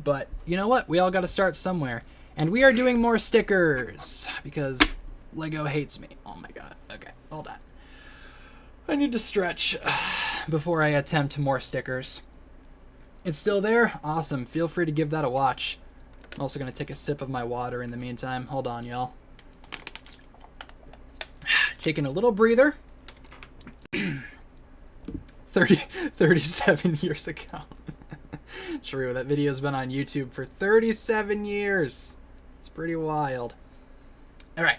But you know what? We all got to start somewhere. And we are doing more stickers, because Lego hates me. Oh my god. Okay, hold on. I need to stretch before I attempt more stickers. It's still there? Awesome. Feel free to give that a watch. I'm also going to take a sip of my water in the meantime. Hold on, y'all. Taking a little breather. 37 years ago. True, that video's been on YouTube for 37 years. It's pretty wild. Alright.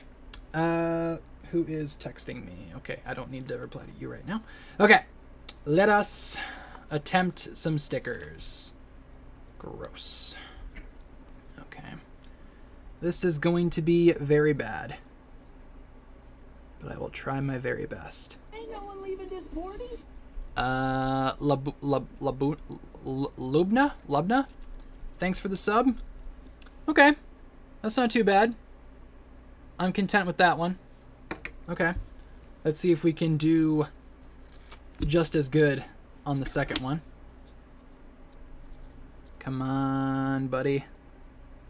Who is texting me? Okay, I don't need to reply to you right now. Okay, let us attempt some stickers. Gross. Okay. This is going to be very bad. But I will try my very best. Ain't no one leaving this party. Lubna? Thanks for the sub. Okay. That's not too bad. I'm content with that one. Okay. Let's see if we can do just as good on the second one. Come on, buddy.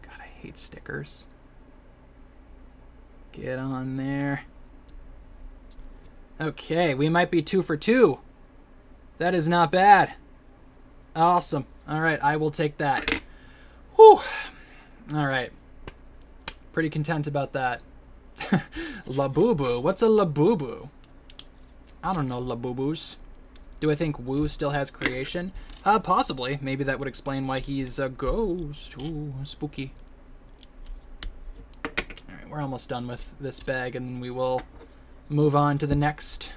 God, I hate stickers. Get on there. Okay, we might be 2 for 2. That is not bad. Awesome. All right, I will take that. Whew. All right. Pretty content about that. Labubu. What's a Labubu? I don't know Labubus. Do I think Woo still has creation? Possibly. Maybe that would explain why he's a ghost. Ooh, spooky. All right, we're almost done with this bag, and then we will move on to the next.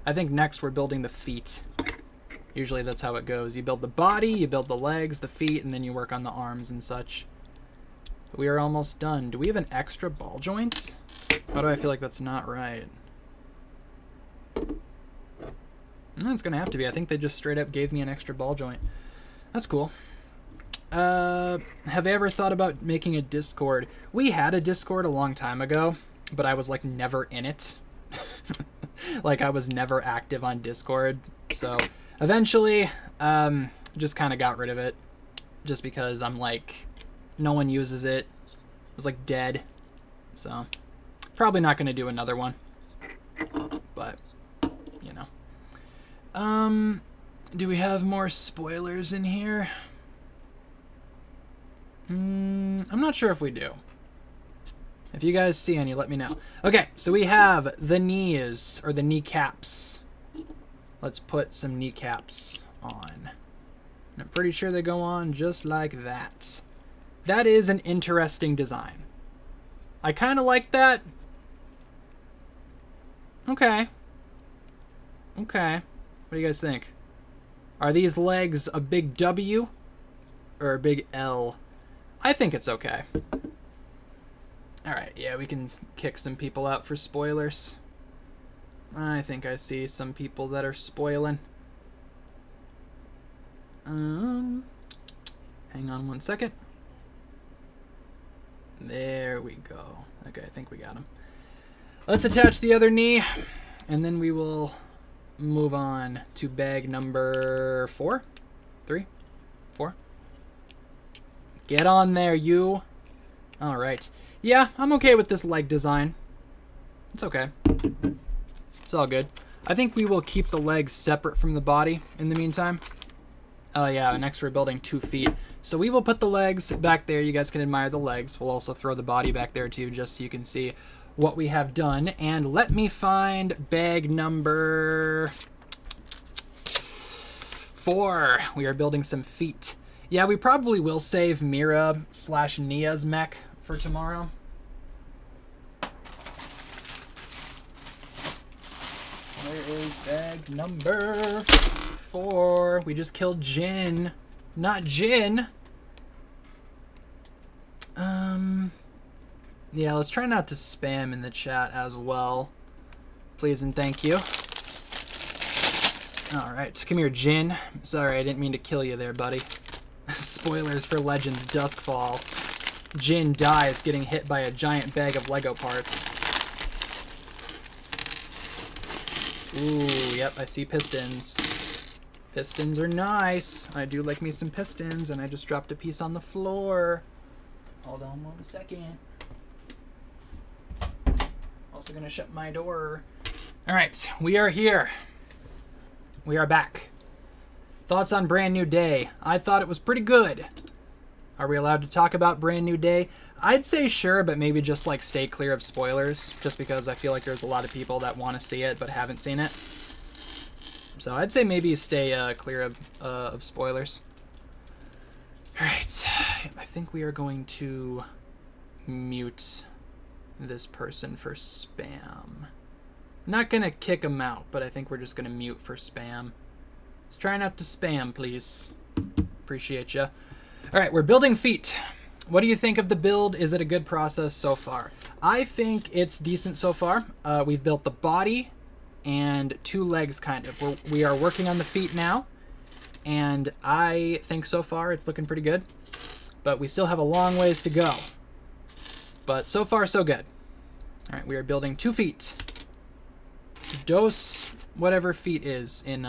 I think next we're building the feet. Usually that's how it goes. You build the body, you build the legs, the feet, and then you work on the arms and such. But we are almost done. Do we have an extra ball joint? Why do I feel like that's not right? It's going to have to be. I think they just straight up gave me an extra ball joint. That's cool. Have I ever thought about making a Discord? We had a Discord a long time ago, but I was like never in it. Like I was never active on Discord. So eventually, just kind of got rid of it. Just because I'm like, no one uses it. It was like dead. So probably not going to do another one. But, you know. Do we have more spoilers in here? I'm not sure if we do. If you guys see any, let me know. Okay, so we have the knees, or the kneecaps. Let's put some kneecaps on. And I'm pretty sure they go on just like that. That is an interesting design. I kind of like that. Okay. Okay. What do you guys think? Are these legs a big W or a big L? I think it's okay. Alright, yeah, we can kick some people out for spoilers. I think I see some people that are spoiling. Hang on one second. There we go. Okay, I think we got him. Let's attach the other knee, and then we will move on to bag number 4. 3? 4? Get on there, you. All right. Yeah, I'm okay with this leg design. It's okay. It's all good. I think we will keep the legs separate from the body in the meantime. Oh yeah, next we're building 2 feet. So we will put the legs back there. You guys can admire the legs. We'll also throw the body back there too, just so you can see what we have done. And let me find bag number 4. We are building some feet. Yeah, we probably will save Mira/Nia's mech for tomorrow. Where is bag number 4? We just killed Jin. Not Jin. Yeah, let's try not to spam in the chat as well. Please and thank you. Alright, come here, Jin. Sorry, I didn't mean to kill you there, buddy. Spoilers for Legends Duskfall. Jin dies getting hit by a giant bag of Lego parts. Ooh, yep, I see pistons. Pistons are nice. I do like me some pistons, and I just dropped a piece on the floor. Hold on 1 second. Also gonna shut my door. All right, we are here. We are back. Thoughts on Brand New Day? I thought it was pretty good. Are we allowed to talk about Brand New Day? I'd say sure, but maybe just like stay clear of spoilers, just because I feel like there's a lot of people that want to see it but haven't seen it. So I'd say maybe stay clear of spoilers. All right, I think we are going to mute this person for spam. Not gonna kick them out, but I think we're just gonna mute for spam. Let's try not to spam, please. Appreciate ya. All right, we're building feet. What do you think of the build? Is it a good process so far? I think it's decent so far. We've built the body and 2 legs, kind of. We are working on the feet now, and I think so far it's looking pretty good. But we still have a long ways to go. But so far, so good. All right, we are building 2 feet. Dos, whatever feet is in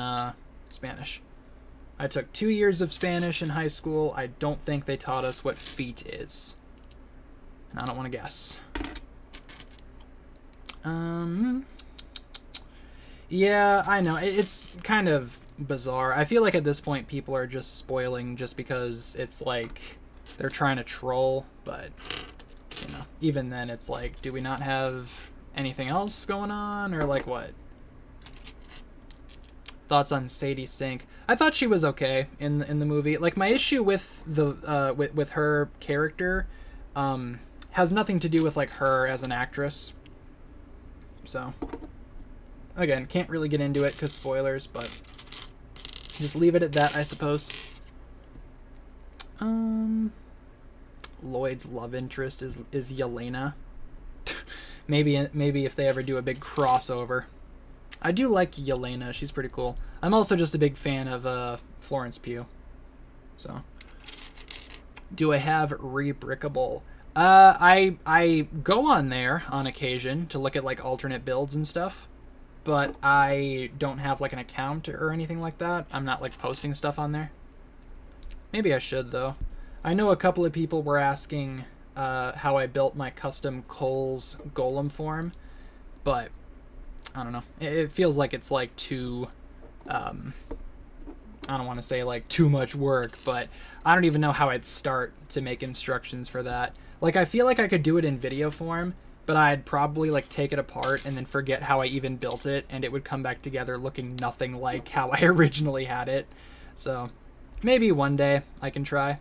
Spanish. I took 2 years of Spanish in high school. I don't think they taught us what feet is. And I don't want to guess. Yeah, I know. It's kind of bizarre. I feel like at this point people are just spoiling just because it's like they're trying to troll, but you know, even then it's like, do we not have anything else going on, or like what? Thoughts on Sadie Sink? I thought she was okay in the movie. Like, my issue with the with her character has nothing to do with like her as an actress. So again, can't really get into it because spoilers, but just leave it at that, I suppose. Lloyd's love interest is Yelena. maybe if they ever do a big crossover. I do like Yelena. She's pretty cool. I'm also just a big fan of Florence Pugh. So, do I have Rebrickable? I go on there on occasion to look at like alternate builds and stuff, but I don't have like an account or anything like that. I'm not like posting stuff on there. Maybe I should though. I know a couple of people were asking how I built my custom Cole's golem form, but I don't know. It feels like it's like too, I don't want to say like too much work, but I don't even know how I'd start to make instructions for that. Like, I feel like I could do it in video form, but I'd probably like take it apart and then forget how I even built it, and it would come back together looking nothing like how I originally had it. So maybe one day I can try.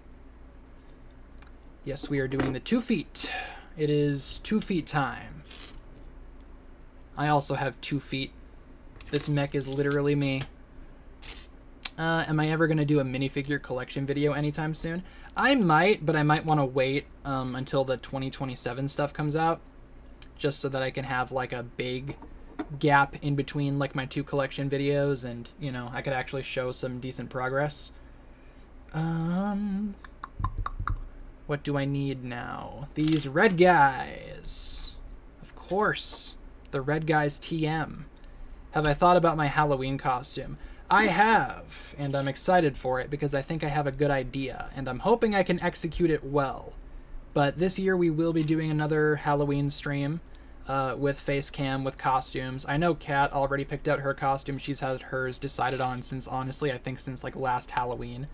Yes, we are doing the 2 feet. It is 2 feet time. I also have 2 feet. This mech is literally me. Am I ever going to do a minifigure collection video anytime soon? I might, but I might want to wait until the 2027 stuff comes out, just so that I can have like a big gap in between like my 2 collection videos, and you know, I could actually show some decent progress. What do I need now? These red guys. Of course. The red guys TM. Have I thought about my Halloween costume? I have, and I'm excited for it because I think I have a good idea, and I'm hoping I can execute it well. But this year we will be doing another Halloween stream with face cam, with costumes. I know Kat already picked out her costume. She's had hers decided on since, honestly, I think since like last Halloween.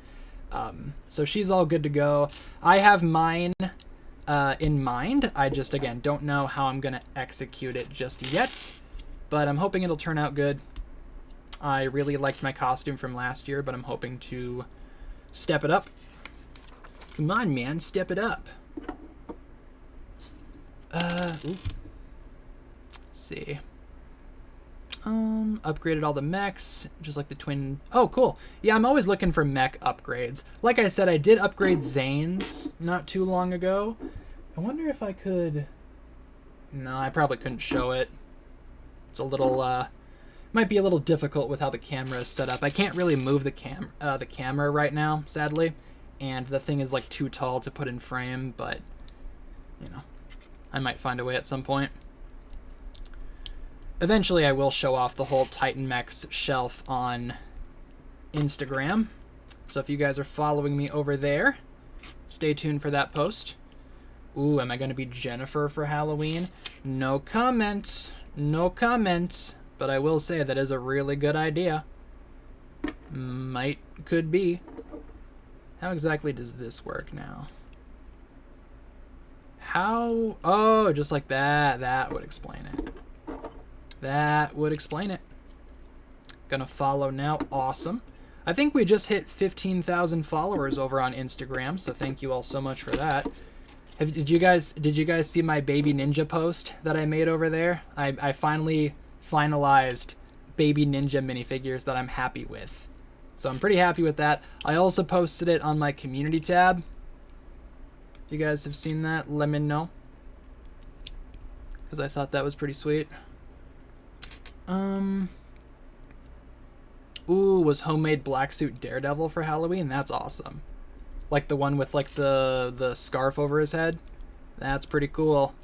So she's all good to go. I have mine in mind. I just, again, don't know how I'm going to execute it just yet, but I'm hoping it'll turn out good. I really liked my costume from last year, but I'm hoping to step it up. Come on, man, step it up. Let's see. Upgraded all the mechs, just like the twin. Oh, cool. Yeah, I'm always looking for mech upgrades. Like I said, I did upgrade Zane's not too long ago. I wonder if I could. No, I probably couldn't show it. It's a little, might be a little difficult with how the camera is set up. I can't really move the camera right now, sadly, and the thing is like too tall to put in frame, but you know, I might find a way at some point. Eventually I will show off the whole Titan Mechs shelf on Instagram, so if you guys are following me over there, stay tuned for that post. Ooh, am I going to be Jennifer for Halloween? No comment. No comment. But I will say that is a really good idea. Could be. How exactly does this work now? How? Oh, just like that. That would explain it. That would explain it. Gonna follow now. Awesome. I think we just hit 15,000 followers over on Instagram, so thank you all so much for that. Did you guys see my baby ninja post that I made over there? I finally finalized baby ninja minifigures that I'm happy with. So I'm pretty happy with that. I also posted it on my community tab. If you guys have seen that, let me know. Because I thought that was pretty sweet. Ooh, was homemade black suit Daredevil for Halloween? That's awesome. Like the one with like the scarf over his head. That's pretty cool.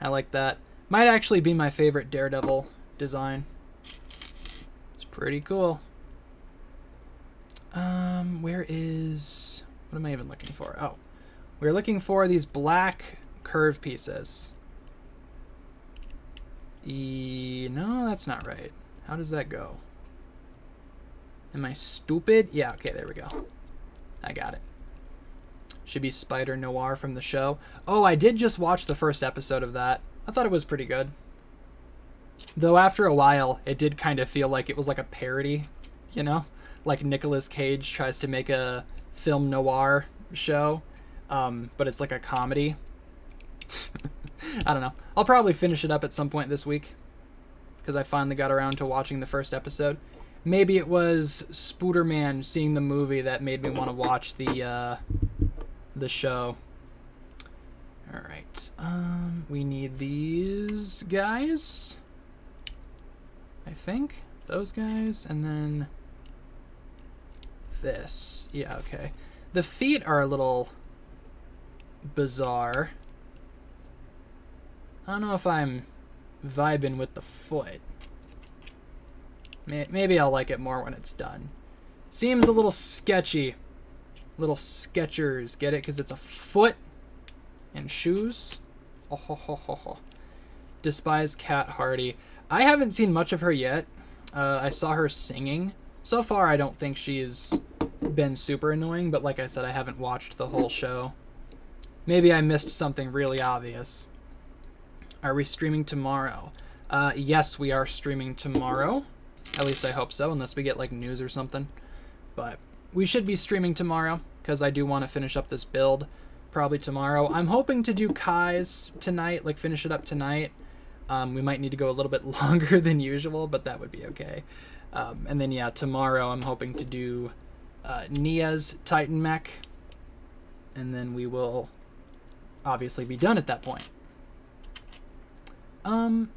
I like that. Might actually be my favorite Daredevil design. It's pretty cool. Where is... What am I even looking for? Oh. We're looking for these black curve pieces. No, that's not right. How does that go? Am I stupid? Yeah, okay, there we go. I got it. Should be Spider Noir from the show. Oh, I did just watch the first episode of that. I thought it was pretty good. Though after a while, it did kind of feel like it was like a parody, you know? Like Nicolas Cage tries to make a film noir show, but it's like a comedy. I don't know. I'll probably finish it up at some point this week because I finally got around to watching the first episode. Maybe it was Spooderman seeing the movie that made me want to watch the show. All right. We need these guys. I think those guys, and then this. Yeah, okay. The feet are a little bizarre. I don't know if I'm vibing with the foot. Maybe I'll like it more when it's done. Seems a little sketchy. Little Skechers. Get it? Because it's a foot and shoes. Oh, ho, ho, ho, ho. Despise Cat Hardy. I haven't seen much of her yet. I saw her singing. So far, I don't think she's been super annoying, but like I said, I haven't watched the whole show. Maybe I missed something really obvious. Are we streaming tomorrow? Yes, we are streaming tomorrow. At least I hope so, unless we get like news or something. But we should be streaming tomorrow, because I do want to finish up this build probably tomorrow. I'm hoping to do Kai's tonight, like finish it up tonight. We might need to go a little bit longer than usual, but that would be okay. And then yeah, tomorrow I'm hoping to do Nia's Titan mech. And then we will obviously be done at that point.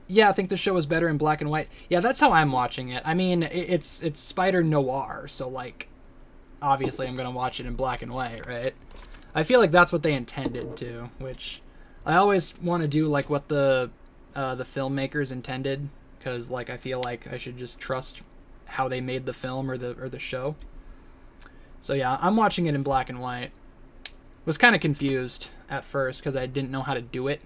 Yeah, I think the show is better in black and white. Yeah, that's how I'm watching it. I mean, it's Spider Noir, so like, obviously I'm gonna watch it in black and white, right? I feel like that's what they intended to, which I always want to do like what the filmmakers intended, because like I feel like I should just trust how they made the film or the show. So yeah, I'm watching it in black and white. Was kind of confused at first because I didn't know how to do it.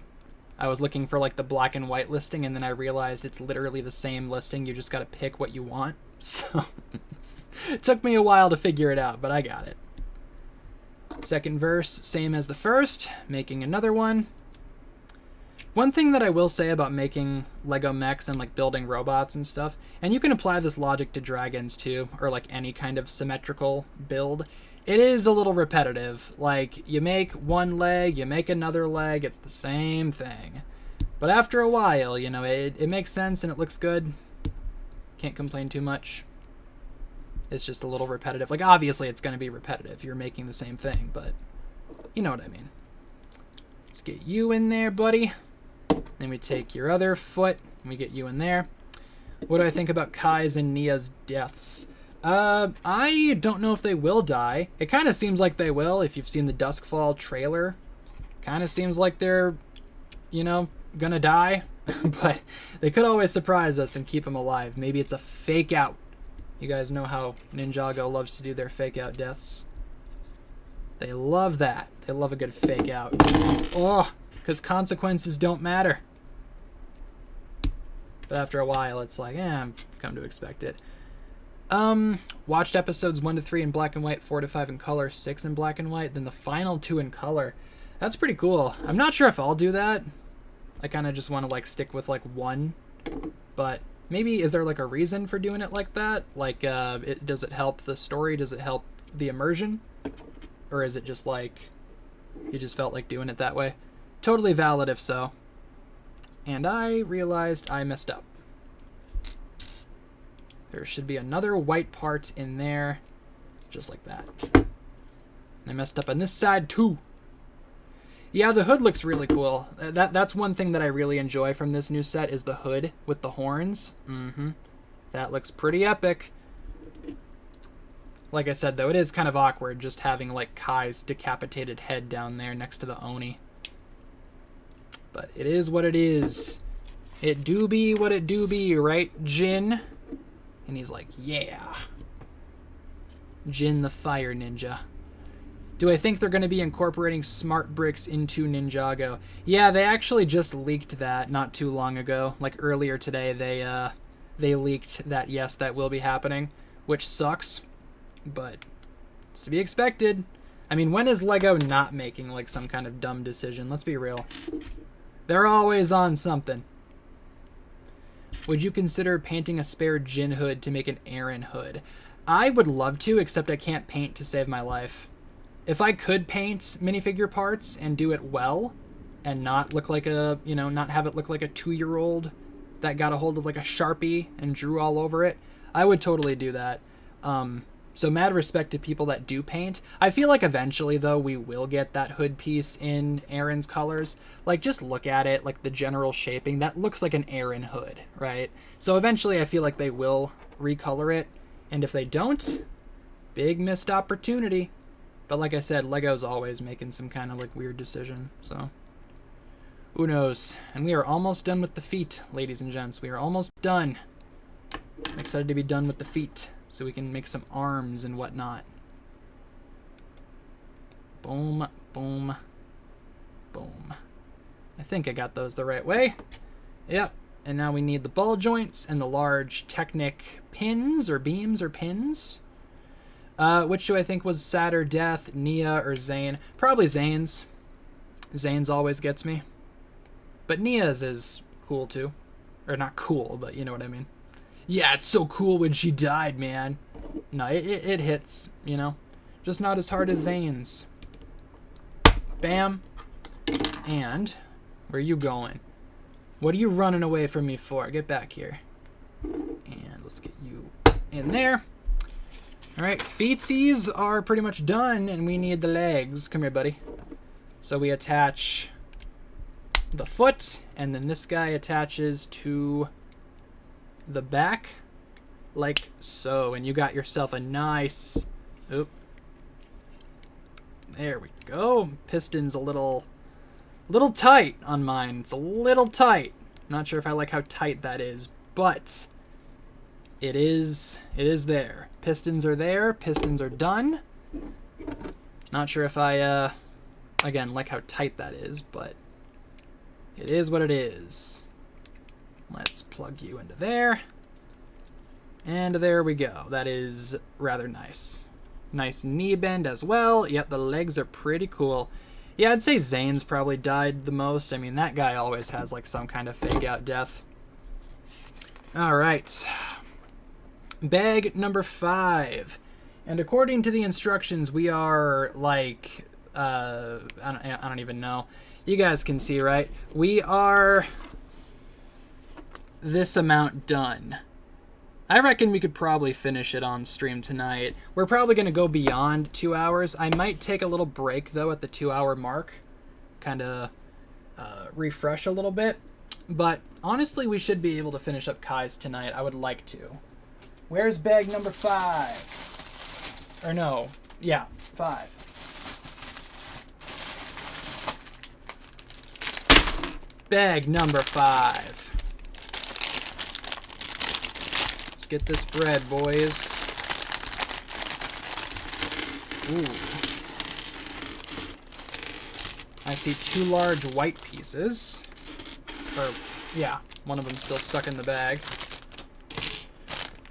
I was looking for like the black and white listing, and then I realized it's literally the same listing. You just got to pick what you want. So it took me a while to figure it out, but I got it. Second verse, same as the first, making another one. One thing that I will say about making Lego mechs and like building robots and stuff, and you can apply this logic to dragons too, or like any kind of symmetrical build, it is a little repetitive. Like, you make one leg, you make another leg, it's the same thing. But after a while, you know, it makes sense and it looks good. Can't complain too much. It's just a little repetitive. Like, obviously it's going to be repetitive. You're making the same thing, but you know what I mean. Let's get you in there, buddy. Then we take your other foot, and we get you in there. What do I think about Kai's and Nia's deaths? I don't know if they will die. It kind of seems like they will if you've seen the Duskfall trailer. Kind of seems like they're, you know, gonna die. But they could always surprise us and keep them alive. Maybe it's a fake out. You guys know how Ninjago loves to do their fake out deaths. They love that. They love a good fake out. Oh, because consequences don't matter. But after a while, it's like, I've come to expect it. Watched episodes 1 to 3 in black and white, 4 to 5 in color, 6 in black and white, then the final 2 in color. That's pretty cool. I'm not sure if I'll do that. I kind of just want to like stick with like 1, but maybe is there like a reason for doing it like that? Like, does it help the story? Does it help the immersion? Or is it just like, you just felt like doing it that way? Totally valid if so. And I realized I messed up. There should be another white part in there, just like that. I messed up on this side too. Yeah, the hood looks really cool. That's one thing that I really enjoy from this new set is the hood with the horns. That looks pretty epic. Like I said, though, it is kind of awkward just having, like, Kai's decapitated head down there next to the Oni. But it is what it is. It do be what it do be, right, Jin? And he's like, yeah. Jin the Fire Ninja. Do I think they're going to be incorporating smart bricks into Ninjago? Yeah, they actually just leaked that not too long ago. Like, earlier today, they leaked that, yes, that will be happening, which sucks. But it's to be expected. I mean, when is Lego not making, like, some kind of dumb decision? Let's be real. They're always on something. Would you consider painting a spare Jin hood to make an Aaron hood? I would love to, except I can't paint to save my life. If I could paint minifigure parts and do it well, and not look like a, you know, not have it look like a 2-year-old that got a hold of, like, a Sharpie and drew all over it, I would totally do that. So mad respect to people that do paint. I feel like eventually, though, we will get that hood piece in Aaron's colors. Like, just look at it, like the general shaping. That looks like an Aaron hood, right? So eventually I feel like they will recolor it. And if they don't, big missed opportunity. But like I said, Lego's always making some kind of, like, weird decision, so who knows? And we are almost done with the feet, ladies and gents. We are almost done. I'm excited to be done with the feet, so we can make some arms and whatnot. Boom, boom, boom. I think I got those the right way. Yep. And now we need the ball joints and the large Technic pins or beams or pins. Which do I think was sadder death, Nia or Zane? Probably Zane's. Zane's always gets me. But Nia's is cool too. Or not cool, but you know what I mean. Yeah, it's so cool when she died, man. No, it hits, you know. Just not as hard as Zane's. Bam. And where are you going? What are you running away from me for? Get back here. And let's get you in there. All right, feetsies are pretty much done, and we need the legs. Come here, buddy. So we attach the foot, and then this guy attaches to the back, like so. And you got yourself a nice... Oop. There we go. Piston's a little tight on mine. It's a little tight. Not sure if I like how tight that is, but it is there. Pistons are there. Pistons are done. Not sure if I, again, like how tight that is, but it is what it is. Let's plug you into there. And there we go. That is rather nice. Nice knee bend as well. Yep, the legs are pretty cool. Yeah, I'd say Zane's probably died the most. I mean, that guy always has, like, some kind of fake out death. All right. Bag number 5. And according to the instructions, we are, like, I don't even know. You guys can see, right? We are this amount done. I reckon we could probably finish it on stream tonight. We're probably going to go beyond 2 hours. I might take a little break, though, at the 2-hour mark. Kind of refresh a little bit. But honestly, we should be able to finish up Kai's tonight. I would like to. Where's bag number 5? Or no. Yeah, 5. Bag number 5. Let's get this bread, boys. Ooh. I see 2 large white pieces. Or, yeah, one of them still stuck in the bag.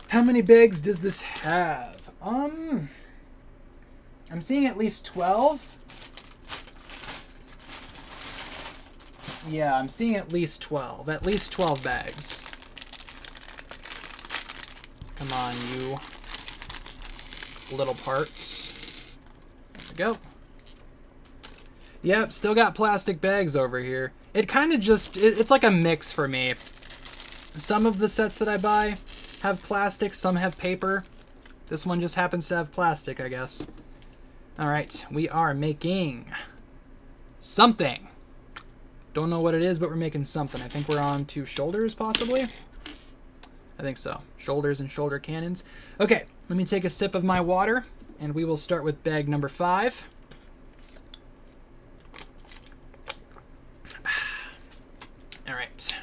How many bags does this have? I'm seeing at least 12. Yeah, I'm seeing at least 12. At least 12 bags. Come on, you little parts. There we go. Yep, still got plastic bags over here. It kind of just... It's like a mix for me. Some of the sets that I buy have plastic, some have paper. This one just happens to have plastic, I guess. All right, we are making something. Don't know what it is, but we're making something. I think we're on to shoulders, possibly. I think so. Shoulders and shoulder cannons. Okay, let me take a sip of my water, and we will start with bag number 5. All right.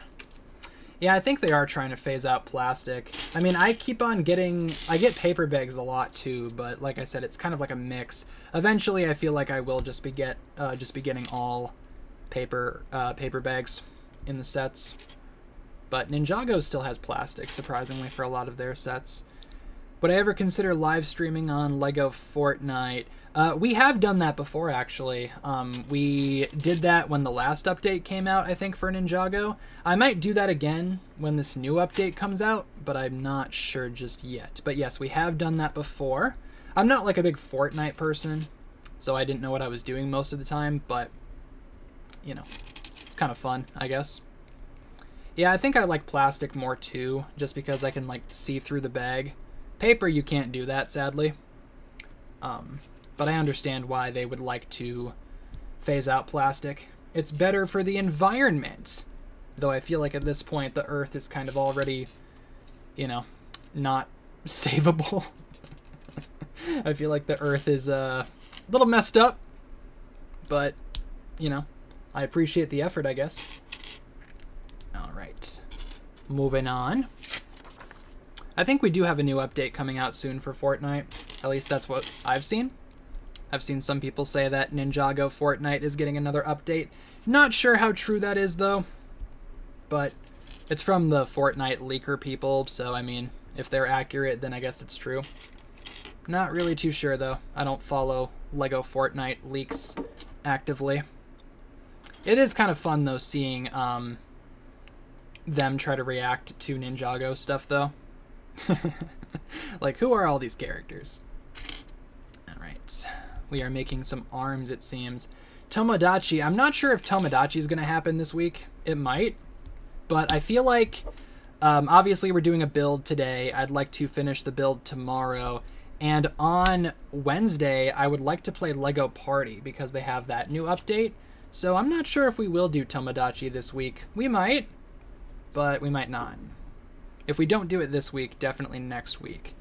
Yeah, I think they are trying to phase out plastic. I mean, I get paper bags a lot too, but like I said, it's kind of like a mix. Eventually, I feel like I will just be getting all paper bags in the sets. But Ninjago still has plastic, surprisingly, for a lot of their sets. Would I ever consider live streaming on Lego Fortnite? We have done that before, actually. We did that when the last update came out, I think, for Ninjago. I might do that again when this new update comes out, but I'm not sure just yet. But yes, we have done that before. I'm not like a big Fortnite person, so I didn't know what I was doing most of the time, but, you know, it's kind of fun, I guess. Yeah, I think I like plastic more too, just because I can like see through the bag. Paper, you can't do that, sadly. But I understand why they would like to phase out plastic. It's better for the environment. Though I feel like at this point the Earth is kind of already, you know, not savable. I feel like the Earth is a little messed up. But, you know, I appreciate the effort, I guess. Alright. Moving on. I think we do have a new update coming out soon for Fortnite. At least that's what I've seen. I've seen some people say that Ninjago Fortnite is getting another update. Not sure how true that is, though. But it's from the Fortnite leaker people, so, I mean, if they're accurate, then I guess it's true. Not really too sure, though. I don't follow Lego Fortnite leaks actively. It is kind of fun, though, seeing them try to react to Ninjago stuff, though. Like, who are all these characters? Alright. We are making some arms, it seems. Tomodachi. I'm not sure if Tomodachi is going to happen this week. It might. But I feel like, obviously we're doing a build today. I'd like to finish the build tomorrow. And on Wednesday, I would like to play Lego Party because they have that new update. So I'm not sure if we will do Tomodachi this week. We might, but we might not. If we don't do it this week, definitely next week.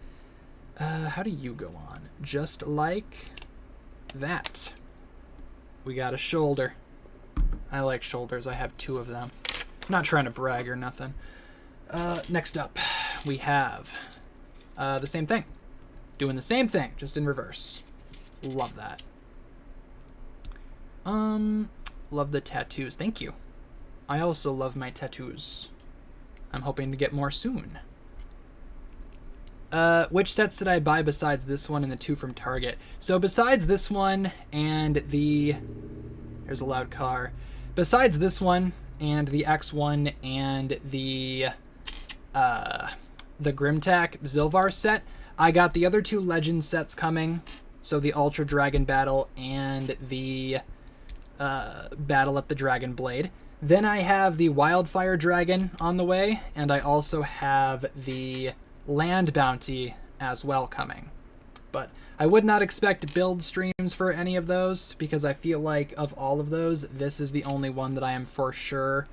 How do you go on? Just like that. We got a shoulder. I like shoulders. I have 2 of them. I'm not trying to brag or nothing. Next up, we have the same thing. Doing the same thing, just in reverse. Love that. Love the tattoos. Thank you. I also love my tattoos. I'm hoping to get more soon. Which sets did I buy besides this one and the 2 from Target? So besides this one and the... There's a loud car. Besides this one and the X1 and the Grimtack Zilvar set, I got the other 2 Legend sets coming. So the Ultra Dragon Battle and the Battle at the Dragon Blade. Then I have the Wildfire Dragon on the way, and I also have the Land Bounty as well coming. But I would not expect build streams for any of those, because I feel like of all of those, this is the only one that I am for sure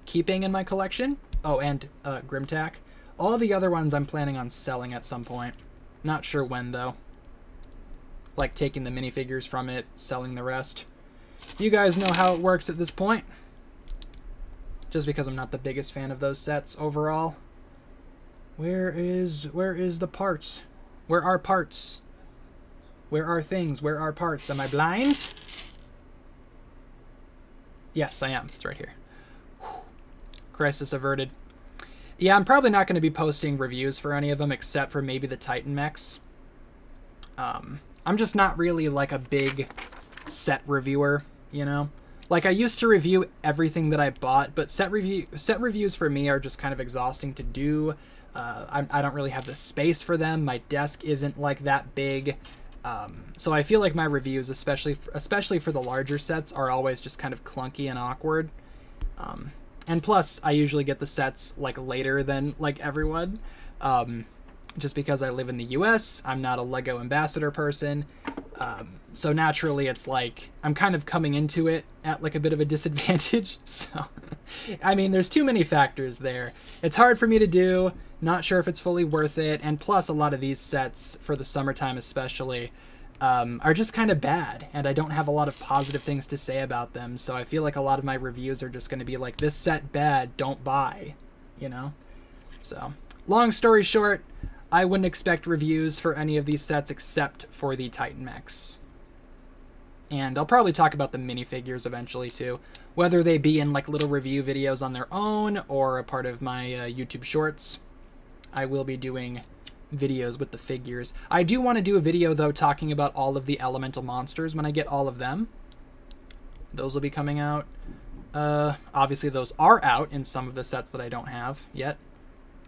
keeping in my collection. Oh, and Grimtack. All the other ones I'm planning on selling at some point. Not sure when, though. Like taking the minifigures from it, selling the rest. You guys know how it works at this point. Just because I'm not the biggest fan of those sets overall. Where is the parts? Where are parts? Where are things? Where are parts? Am I blind? Yes, I am. It's right here. Whew. Crisis averted. Yeah, I'm probably not going to be posting reviews for any of them except for maybe the Titan Mechs. I'm just not really like a big set reviewer, you know? Like, I used to review everything that I bought, but set reviews for me are just kind of exhausting to do. I don't really have the space for them. My desk isn't like that big. So I feel like my reviews, especially for the larger sets, are always just kind of clunky and awkward. And plus, I usually get the sets like later than like everyone. Just because I live in the US, I'm not a Lego ambassador person. So naturally, it's like I'm kind of coming into it at like a bit of a disadvantage. So, I mean, there's too many factors there. It's hard for me to do. Not sure if it's fully worth it. And plus, a lot of these sets, for the summertime especially, are just kind of bad. And I don't have a lot of positive things to say about them. So I feel like a lot of my reviews are just going to be like, this set bad, don't buy, you know? So, long story short, I wouldn't expect reviews for any of these sets except for the Titan Mechs. And I'll probably talk about the minifigures eventually too. Whether they be in like little review videos on their own or a part of my YouTube shorts, I will be doing videos with the figures. I do want to do a video though talking about all of the elemental monsters when I get all of them. Those will be coming out. Obviously those are out in some of the sets that I don't have yet.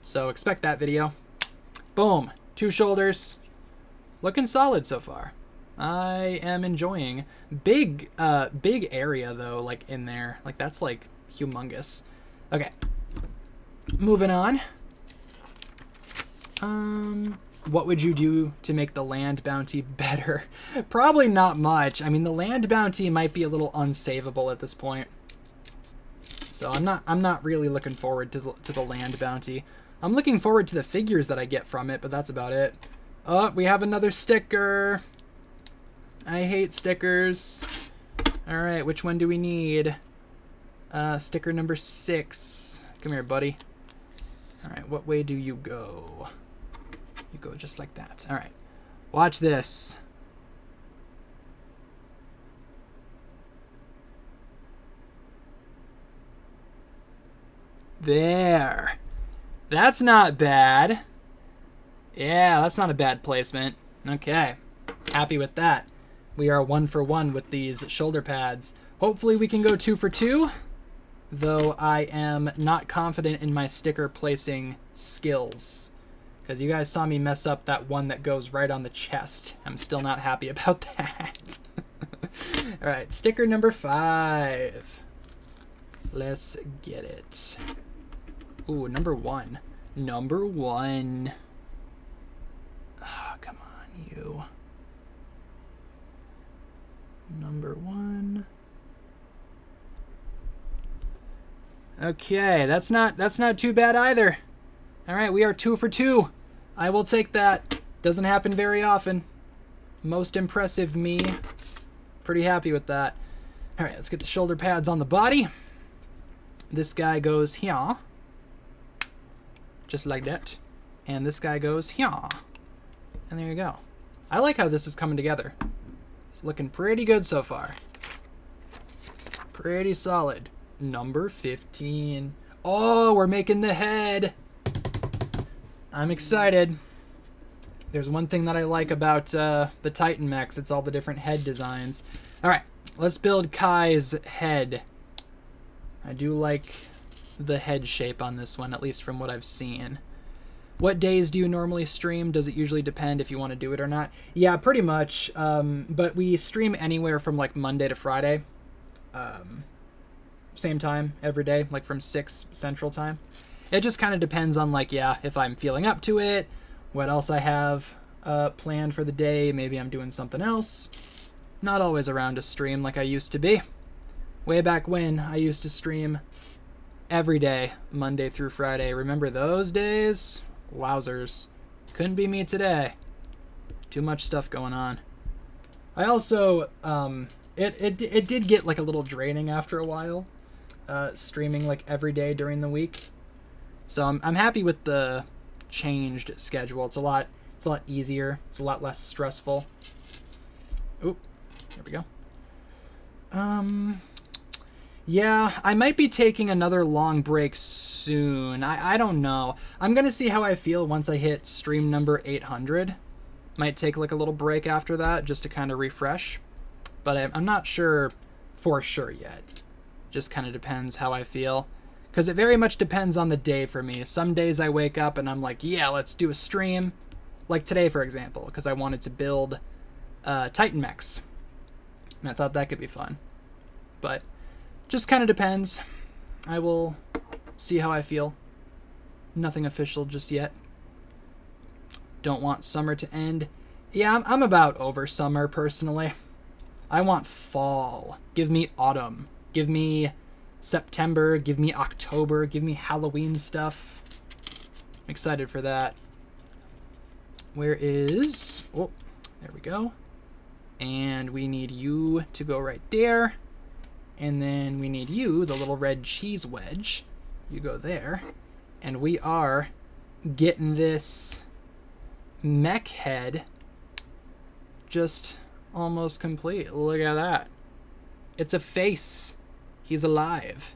So expect that video. Boom. 2 shoulders. Looking solid so far. I am enjoying. Big area though, like in there. Like that's like humongous. Okay. Moving on. What would you do to make the land bounty better? Probably not much. I mean, the land bounty might be a little unsavable at this point. So I'm not really looking forward to the land bounty. I'm looking forward to the figures that I get from it, but that's about it. Oh, we have another sticker. I hate stickers. All right, which one do we need? Sticker number 6. Come here, buddy. All right, what way do you go? You go just like that. All right, watch this. There. That's not bad. Yeah, that's not a bad placement. Okay, happy with that. We are 1 for 1 with these shoulder pads. Hopefully we can go 2 for 2, though I am not confident in my sticker placing skills. Because you guys saw me mess up that one that goes right on the chest. I'm still not happy about that. All right, sticker number 5. Let's get it. Ooh, number 1. Number 1. Oh, come on, you. Number 1. Okay, that's not too bad either. All right, we are 2 for 2. I will take that. Doesn't happen very often. Most impressive me. Pretty happy with that. All right, let's get the shoulder pads on the body. This guy goes here. Just like that. And this guy goes here. And there you go. I like how this is coming together. It's looking pretty good so far. Pretty solid. Number 15. Oh, we're making the head. I'm excited. There's one thing that I like about the Titan Mechs. It's all the different head designs. All right, let's build Kai's head. I do like the head shape on this one, at least from what I've seen. What days do you normally stream? Does it usually depend if you want to do it or not? Yeah, pretty much. But we stream anywhere from like Monday to Friday. Same time every day, like from 6 Central Time. It just kind of depends on like, yeah, if I'm feeling up to it, what else I have planned for the day. Maybe I'm doing something else. Not always around to stream like I used to be. Way back when, I used to stream every day, Monday through Friday. Remember those days? Wowzers. Couldn't be me today. Too much stuff going on. I also, it did get like a little draining after a while, streaming like every day during the week. So I'm happy with the changed schedule. It's a lot easier. It's a lot less stressful. Oop, there we go. Yeah, I might be taking another long break soon. I don't know. I'm going to see how I feel once I hit stream number 800. Might take like a little break after that just to kind of refresh. But I'm not sure for sure yet. Just kind of depends how I feel. Because it very much depends on the day for me. Some days I wake up and I'm like, yeah, let's do a stream. Like today, for example, because I wanted to build Titan Mechs. And I thought that could be fun. But just kind of depends. I will see how I feel. Nothing official just yet. Don't want summer to end. Yeah, I'm about over summer, personally. I want fall. Give me autumn. Give me September. Give me October. Give me Halloween stuff. I'm excited for that. Where is... Oh, there we go. And we need you to go right there. And then we need you, the little red cheese wedge. You go there. And we are getting this mech head just almost complete. Look at that. It's a face. He's alive.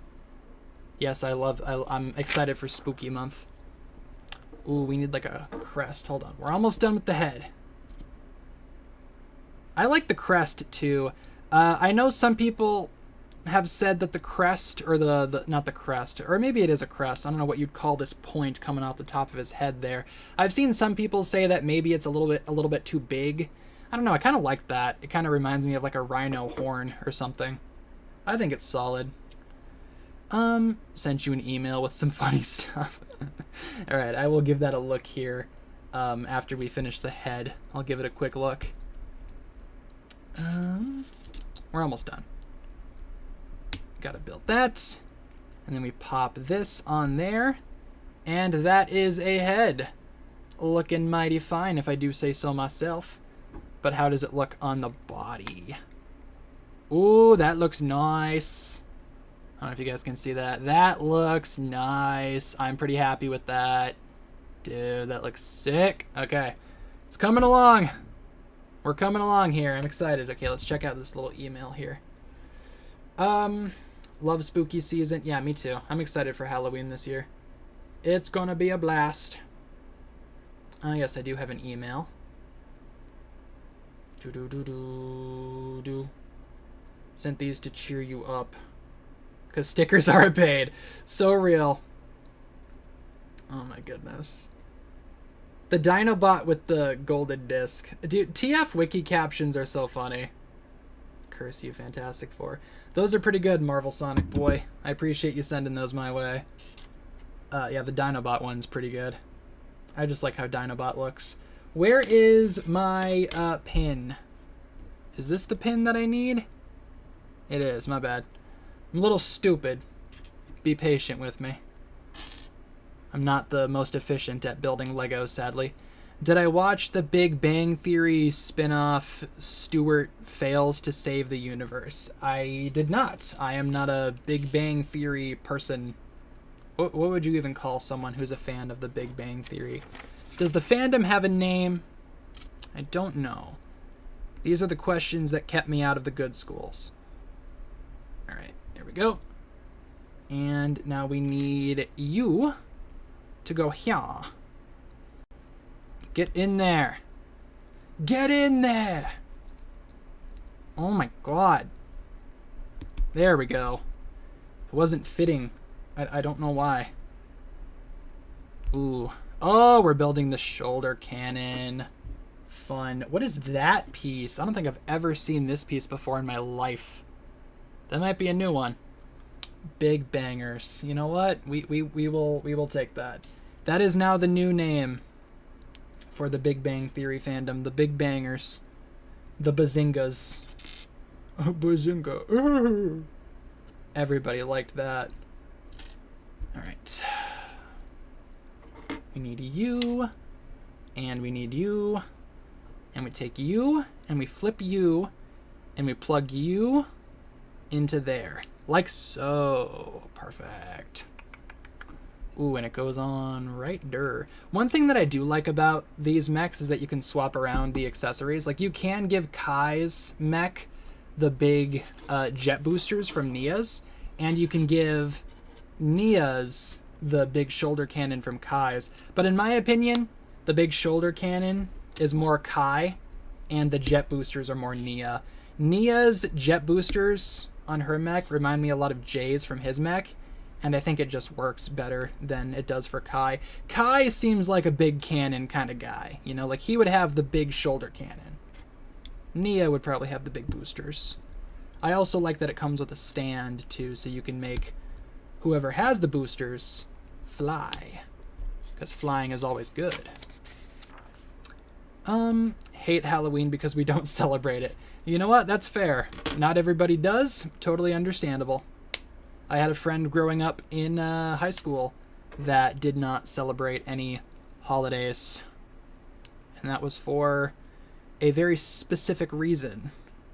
Yes, I'm excited for spooky month. Ooh, we need like a crest. Hold on. We're almost done with the head. I like the crest too. I know some people have said that the crest, or not the crest, or maybe it is a crest. I don't know what you'd call this point coming off the top of his head there. I've seen some people say that maybe it's a little bit too big. I don't know. I kind of like that. It kind of reminds me of like a rhino horn or something. I think it's solid. Sent you an email with some funny stuff. All right, I will give that a look here after we finish the head. I'll give it a quick look. We're almost done. Gotta build that. And then we pop this on there. And that is a head. Looking mighty fine, if I do say so myself. But how does it look on the body? Ooh, that looks nice. I don't know if you guys can see that. That looks nice. I'm pretty happy with that. Dude, that looks sick. Okay, it's coming along. We're coming along here. I'm excited. Okay, let's check out this little email here. Love spooky season. Yeah, me too. I'm excited for Halloween this year. It's gonna be a blast. Yes, I do have an email. Sent these to cheer you up. Because stickers are a pain. So real. Oh my goodness. The Dinobot with the golden disc. Dude, TF wiki captions are so funny. Curse you, Fantastic Four. Those are pretty good, Marvel Sonic Boy. I appreciate you sending those my way. Yeah, the Dinobot one's pretty good. I just like how Dinobot looks. Where is my pin? Is this the pin that I need? It is, my bad. I'm a little stupid. Be patient with me. I'm not the most efficient at building Legos, sadly. Did I watch the Big Bang Theory spin-off Stuart Fails to Save the Universe? I did not. I am not a Big Bang Theory person. What would you even call someone who's a fan of the Big Bang Theory? Does the fandom have a name? I don't know. These are the questions that kept me out of the good schools. All right, here we go. And now we need you to go here. Get in there. Get in there. Oh my god. There we go. It wasn't fitting. I don't know why. Ooh. Oh, we're building the shoulder cannon. Fun. What is that piece? I don't think I've ever seen this piece before in my life. That might be a new one. Big bangers. You know what? We will take that. That is now the new name for the Big Bang Theory fandom. The Big Bangers. The Bazingas. Bazinga. Everybody liked that. Alright. We need you. And we need you. And we take you. And we flip you. And we plug you into there. Like so. Perfect. Ooh, and it goes on right there. One thing that I do like about these mechs is that you can swap around the accessories. Like, you can give Kai's mech the big jet boosters from Nia's, and you can give Nia's the big shoulder cannon from Kai's. But in my opinion, the big shoulder cannon is more Kai, and the jet boosters are more Nia. Nia's jet boosters on her mech remind me a lot of Jay's from his mech, and I think it just works better than it does for Kai. Kai seems like a big cannon kind of guy. You know, like he would have the big shoulder cannon. Nia would probably have the big boosters. I also like that it comes with a stand, too, so you can make whoever has the boosters fly. Because flying is always good. Hate Halloween because we don't celebrate it. You know what? That's fair. Not everybody does. Totally understandable. I had a friend growing up in high school that did not celebrate any holidays. And that was for a very specific reason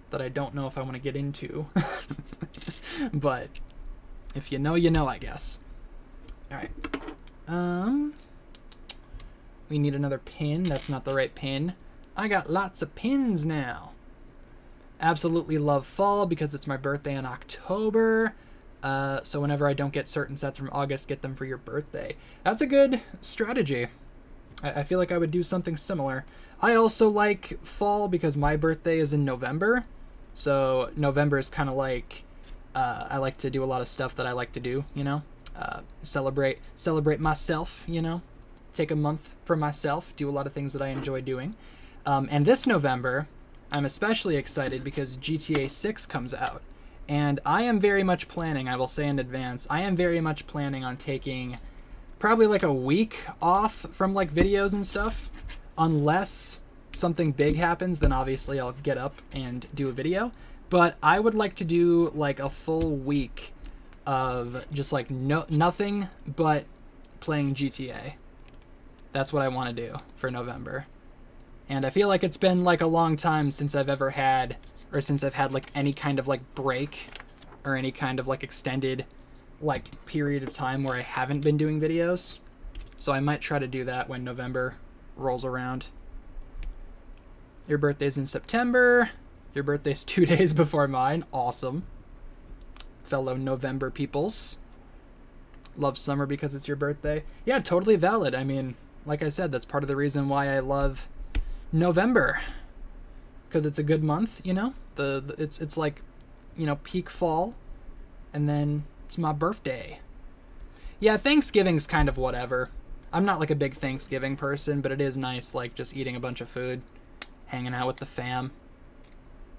that I don't know if I want to get into. But if you know, I guess. Alright. We need another pin. That's not the right pin. I got lots of pins now. Absolutely love fall because it's my birthday in October. So whenever I don't get certain sets from August, get them for your birthday. That's a good strategy. I feel like I would do something similar. I also like fall because my birthday is in November. So November is kind of like, I like to do a lot of stuff that I like to do, you know? Celebrate myself, you know? Take a month for myself, do a lot of things that I enjoy doing. And this November, I'm especially excited because GTA 6 comes out. And I am very much planning, I will say in advance, I am very much planning on taking probably like a week off from like videos and stuff. Unless something big happens, then obviously I'll get up and do a video. But I would like to do like a full week of just like nothing but playing GTA. That's what I want to do for November. And I feel like it's been like a long time since I've ever had, or since I've had like any kind of like break or any kind of like extended like period of time where I haven't been doing videos. So I might try to do that when November rolls around. Your birthday's in September. Your birthday's 2 days before mine. Awesome. Fellow November peoples. Love summer because it's your birthday. Yeah, totally valid. I mean, like I said, that's part of the reason why I love November. Because it's a good month, you know? It's like, you know, peak fall. And then it's my birthday. Yeah, Thanksgiving's kind of whatever. I'm not like a big Thanksgiving person, but it is nice, like, just eating a bunch of food. Hanging out with the fam.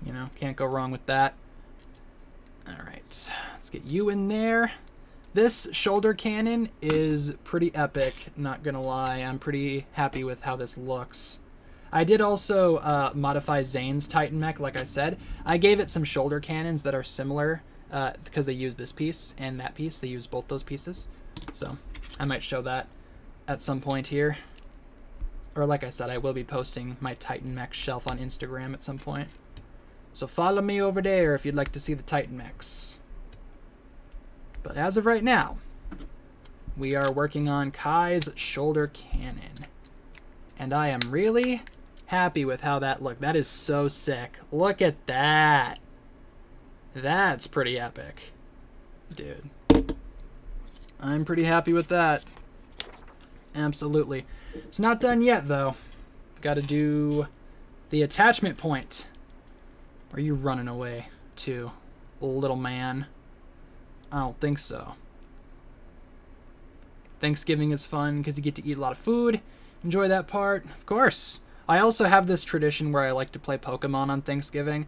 You know, can't go wrong with that. Alright, let's get you in there. This shoulder cannon is pretty epic, not gonna lie. I'm pretty happy with how this looks. I did also modify Zane's Titan mech, like I said. I gave it some shoulder cannons that are similar because they use this piece and that piece. They use both those pieces. So I might show that at some point here. Or like I said, I will be posting my Titan mech shelf on Instagram at some point. So follow me over there if you'd like to see the Titan mechs. But as of right now, we are working on Kai's shoulder cannon. And I am really happy with how that looked. That is so sick. Look at that. That's pretty epic. Dude. I'm pretty happy with that. Absolutely. It's not done yet, though. Got to do the attachment point. Are you running away, too, little man? I don't think so. Thanksgiving is fun because you get to eat a lot of food. Enjoy that part, of course. I also have this tradition where I like to play Pokemon on Thanksgiving.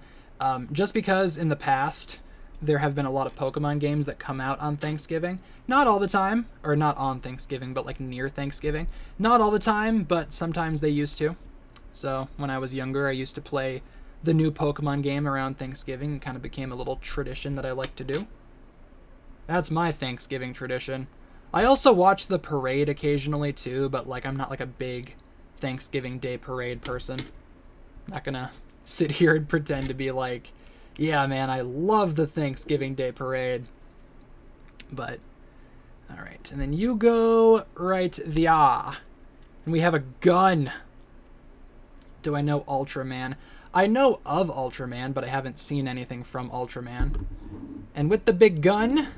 Just because in the past there have been a lot of Pokemon games that come out on Thanksgiving. Not all the time, or not on Thanksgiving, but like near Thanksgiving. Not all the time, but sometimes they used to. So when I was younger, I used to play the new Pokemon game around Thanksgiving. It kind of became a little tradition that I like to do. That's my Thanksgiving tradition. I also watch the parade occasionally too, but like I'm not like a big Thanksgiving Day parade person. I'm not gonna sit here and pretend to be like, yeah man, I love the Thanksgiving Day parade. But, alright, and then you go right there. And we have a gun. Do I know Ultraman? I know of Ultraman, but I haven't seen anything from Ultraman. And with the big gun,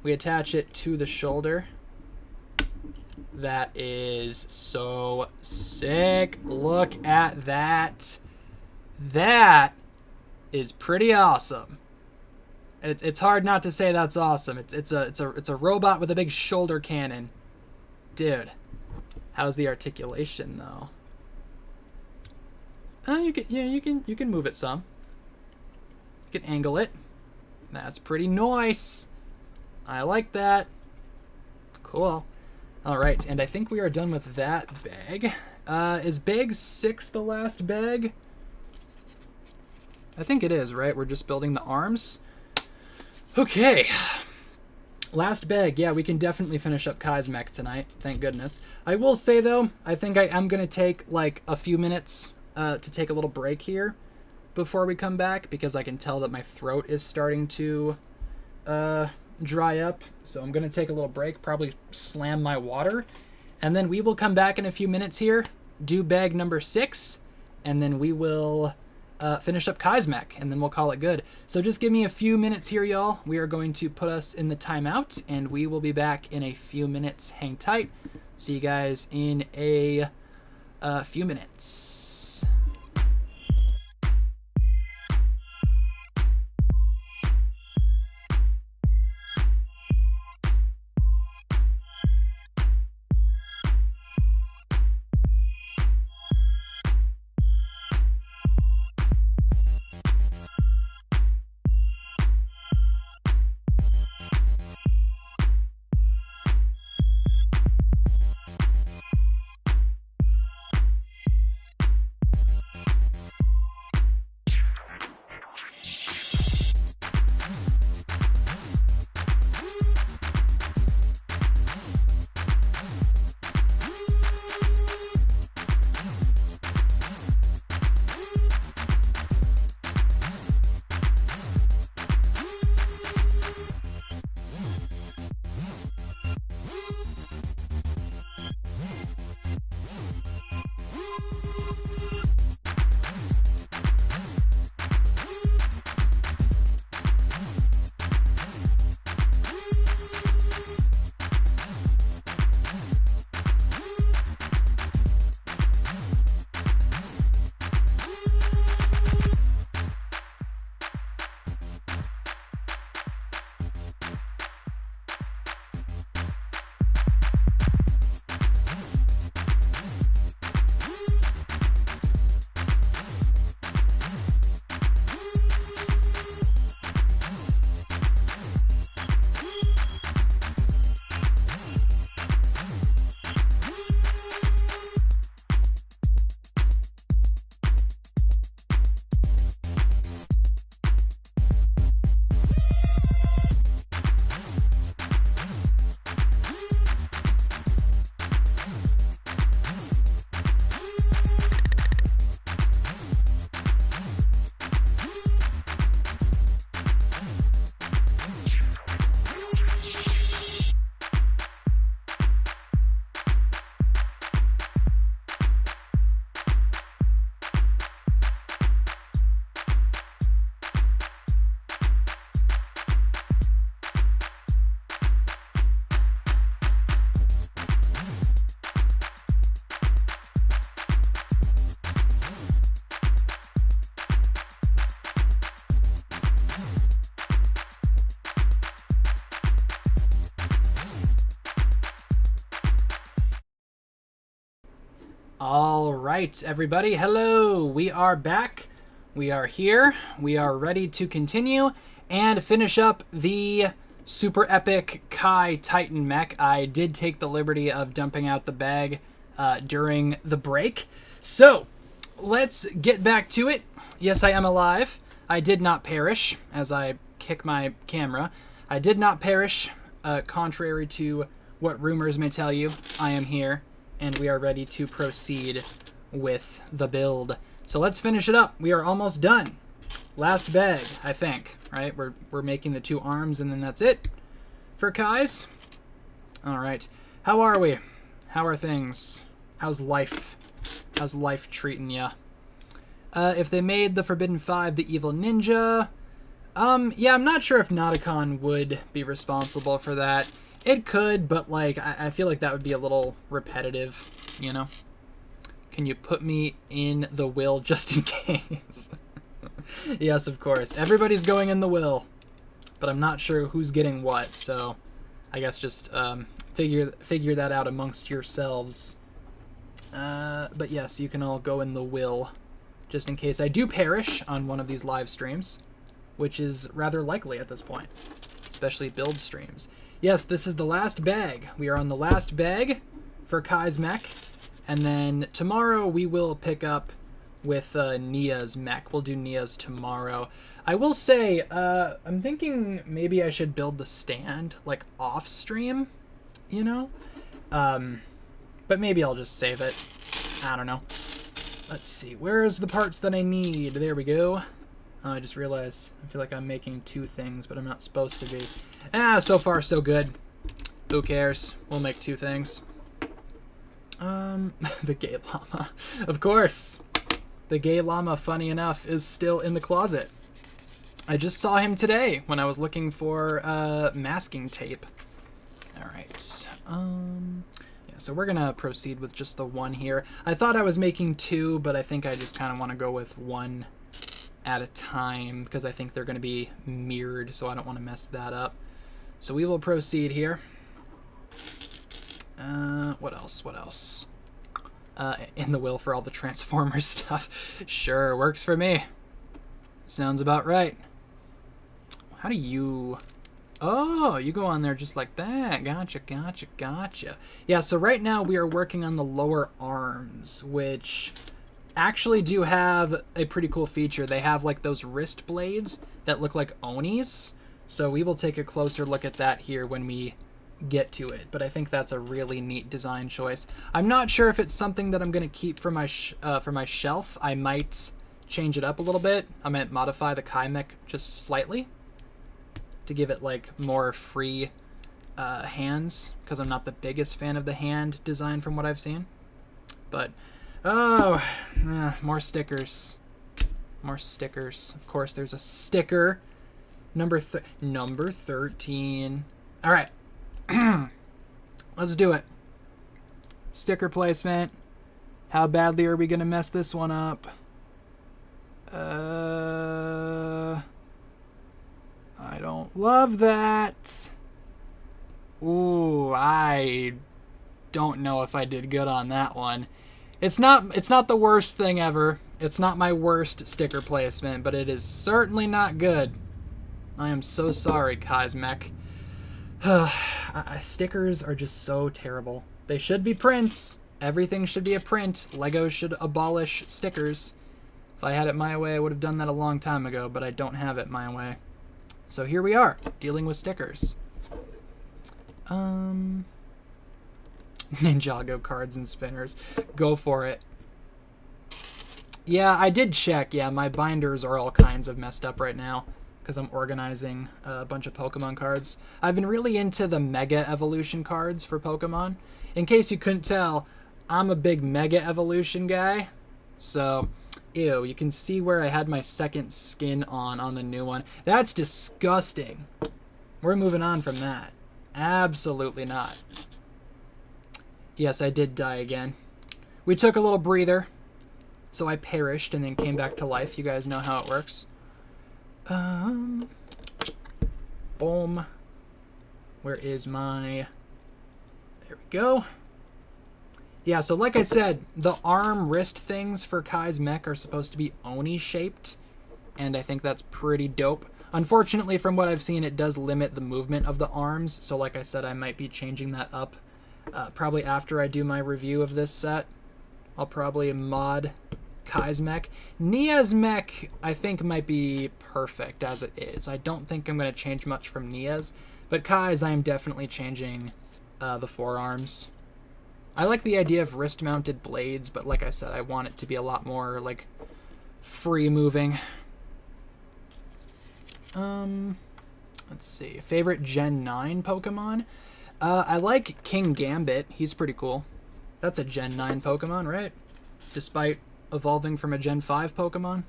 we attach it to the shoulder. That is so sick. Look at that. That is pretty awesome. It's hard not to say that's awesome. It's a robot with a big shoulder cannon. Dude, how's the articulation though? You can move it some. You can angle it. That's pretty nice. I like that. Cool. All right, and I think we are done with that bag. Is bag 6 the last bag? I think it is, right? We're just building the arms. Okay. Last bag. Yeah, we can definitely finish up Kai's mech tonight. Thank goodness. I will say, though, I think I am going to take, like, a few minutes to take a little break here before we come back, because I can tell that my throat is starting to dry up. So I'm going to take a little break, probably slam my water, and then we will come back in a few minutes here, do bag number 6, and then we will finish up Kai's mech, and then we'll call it good. So just give me a few minutes here, y'all. We are going to put us in the timeout, and we will be back in a few minutes. Hang tight. See you guys in a few minutes. All right, everybody. Hello. We are back. We are here. We are ready to continue and finish up the super epic Kai Titan mech. I did take the liberty of dumping out the bag during the break. So let's get back to it. Yes, I am alive. I did not perish as I kick my camera. I did not perish, contrary to what rumors may tell you. I am here, and we are ready to proceed with the build. So let's finish it up. We are almost done. Last bag, I think, right? We're making the 2 arms, and then that's it for Kai's. All right. How are we? How are things? How's life? How's life treating ya? If they made the Forbidden 5 the evil ninja, yeah, I'm not sure if Nauticon would be responsible for that. It could, but, like, I feel like that would be a little repetitive, you know? Can you put me in the will just in case? Yes, of course. Everybody's going in the will, but I'm not sure who's getting what, so I guess just figure that out amongst yourselves. But yes, you can all go in the will, just in case I do perish on one of these live streams, which is rather likely at this point, especially build streams. Yes, this is the last bag. We are on the last bag for Kai's mech, And then tomorrow we will pick up with Nia's mech. We'll do Nia's tomorrow. I will say, I'm thinking maybe I should build the stand, like, off-stream, you know? But maybe I'll just save it. I don't know. Let's see. Where's the parts that I need? There we go. Oh, I just realized. I feel like I'm making two things, but I'm not supposed to be. So far, so good. Who cares? We'll make two things. The gay llama. Of course. The gay llama, funny enough, is still in the closet. I just saw him today when I was looking for masking tape. All right. Yeah, so we're gonna proceed with just the one here. I thought I was making two, but I think I just kind of want to go with one at a time because I think they're gonna be mirrored, so I don't want to mess that up. So we will proceed here. What else? What else? In the will for all the Transformers stuff. Sure, works for me. Sounds about right. How do you... Oh, you go on there just like that. Gotcha, gotcha, gotcha. Yeah, so right now we are working on the lower arms, which actually do have a pretty cool feature. They have like those wrist blades that look like Onis. So we will take a closer look at that here when we get to it, but I think that's a really neat design choice. I'm not sure if it's something that I'm going to keep for my shelf. I might change it up a little bit. I might modify the Kai mech just slightly to give it like more free hands, because I'm not the biggest fan of the hand design from what I've seen. But more stickers. More stickers. Of course, there's a sticker. Number 13. All right. Let's do it. Sticker placement. How badly are we going to mess this one up? I don't love that. Ooh, I don't know if I did good on that one. It's not the worst thing ever. It's not my worst sticker placement, but it is certainly not good. I am so sorry, Kai's mech. Stickers are just so terrible. They should be prints. Everything should be a print. Lego should abolish stickers. If I had it my way, I would have done that a long time ago, but I don't have it my way. So here we are, dealing with stickers. Ninjago cards and spinners. Go for it. Yeah, I did check. Yeah, my binders are all kinds of messed up right now because I'm organizing a bunch of Pokemon cards. I've been really into the Mega Evolution cards for Pokemon. In case you couldn't tell, I'm a big Mega Evolution guy. So, ew, you can see where I had my second skin on the new one. That's disgusting. We're moving on from that. Absolutely not. Yes, I did die again. We took a little breather, so I perished and then came back to life. You guys know how it works. Boom. Where is my... There we go. Yeah, so like I said, the arm wrist things for Kai's mech are supposed to be Oni-shaped, and I think that's pretty dope. Unfortunately, from what I've seen, it does limit the movement of the arms, so like I said, I might be changing that up. Probably after I do my review of this set, I'll probably mod Kai's mech. Nia's mech, I think, might be perfect as it is. I don't think I'm going to change much from Nia's, but Kai's, I am definitely changing the forearms. I like the idea of wrist-mounted blades, but like I said, I want it to be a lot more, like, free-moving. Let's see. Favorite Gen 9 Pokemon? I like King Gambit. He's pretty cool. That's a Gen 9 Pokemon, right? Despite evolving from a Gen 5 Pokemon.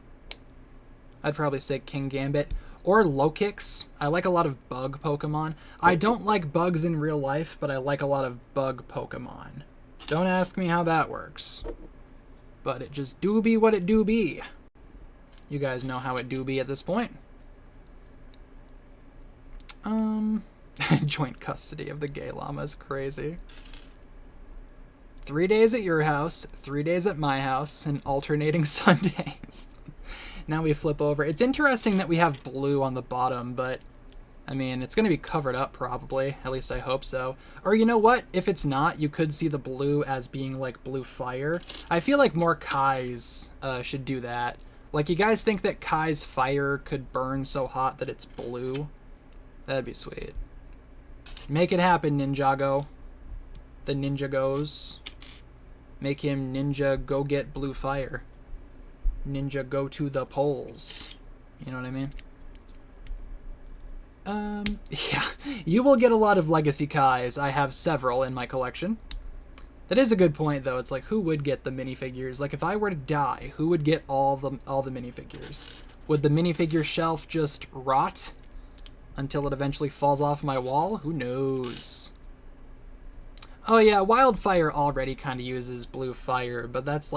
I'd probably say King Gambit. Or Lokix. I like a lot of bug Pokemon. I don't like bugs in real life, but I like a lot of bug Pokemon. Don't ask me how that works. But it just do be what it do be. You guys know how it do be at this point. Joint custody of the gay llama is crazy. 3 days at your house, 3 days at my house, and alternating Sundays. Now we flip over. It's interesting that we have blue on the bottom, but I mean, it's going to be covered up probably. At least I hope so. Or you know what? If it's not, you could see the blue as being like blue fire. I feel like more Kai's should do that. Like, you guys think that Kai's fire could burn so hot that it's blue? That'd be sweet. Make it happen, Ninjago. The Ninjagos. Make him ninja go get blue fire. Ninja go to the polls. You know what I mean? Yeah. You will get a lot of Legacy Kais. I have several in my collection. That is a good point, though. It's like, who would get the minifigures? Like, if I were to die, who would get all the minifigures? Would the minifigure shelf just rot until it eventually falls off my wall? Who knows? Oh yeah, Wildfire already kind of uses blue fire, but that's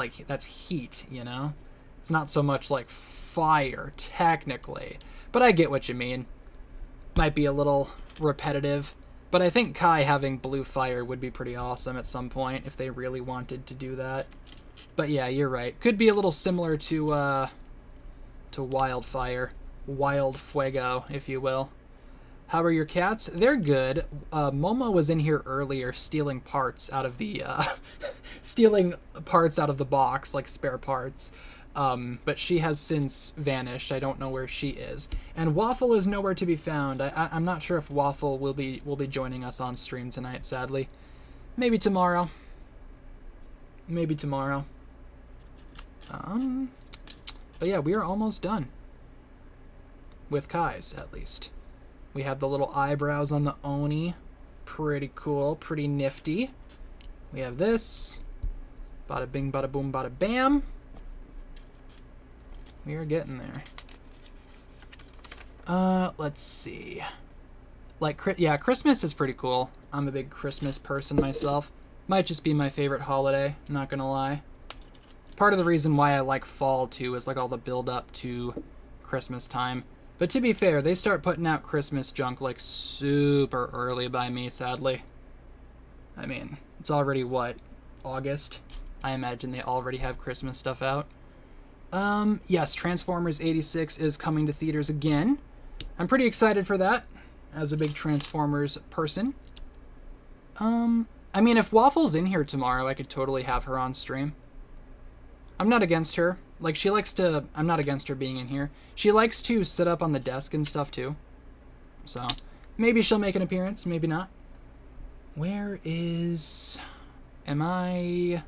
heat, you know? It's not so much like fire, technically. But I get what you mean. Might be a little repetitive. But I think Kai having blue fire would be pretty awesome at some point if they really wanted to do that. But yeah, you're right. Could be a little similar to Wildfire. Wild Fuego, if you will. How are your cats? They're good. Momo was in here earlier stealing parts out of the box, like spare parts. But she has since vanished. I don't know where she is. And Waffle is nowhere to be found. I'm not sure if Waffle will be joining us on stream tonight, sadly. Maybe tomorrow. Maybe tomorrow. But yeah, we are almost done. With Kai's, at least. We have the little eyebrows on the Oni. Pretty cool. Pretty nifty. We have this. Bada bing, bada boom, bada bam. We are getting there. Let's see. Yeah, Christmas is pretty cool. I'm a big Christmas person myself. Might just be my favorite holiday, not gonna lie. Part of the reason why I like fall, too, is like all the build-up to Christmas time. But to be fair, they start putting out Christmas junk like super early by me, sadly. I mean, it's already, what, August? I imagine they already have Christmas stuff out. Yes, Transformers 86 is coming to theaters again. I'm pretty excited for that, as a big Transformers person. I mean, if Waffle's in here tomorrow, I could totally have her on stream. I'm not against her. Like, she likes to... I'm not against her being in here. She likes to sit up on the desk and stuff, too. So, maybe she'll make an appearance, maybe not. Where is... Am I...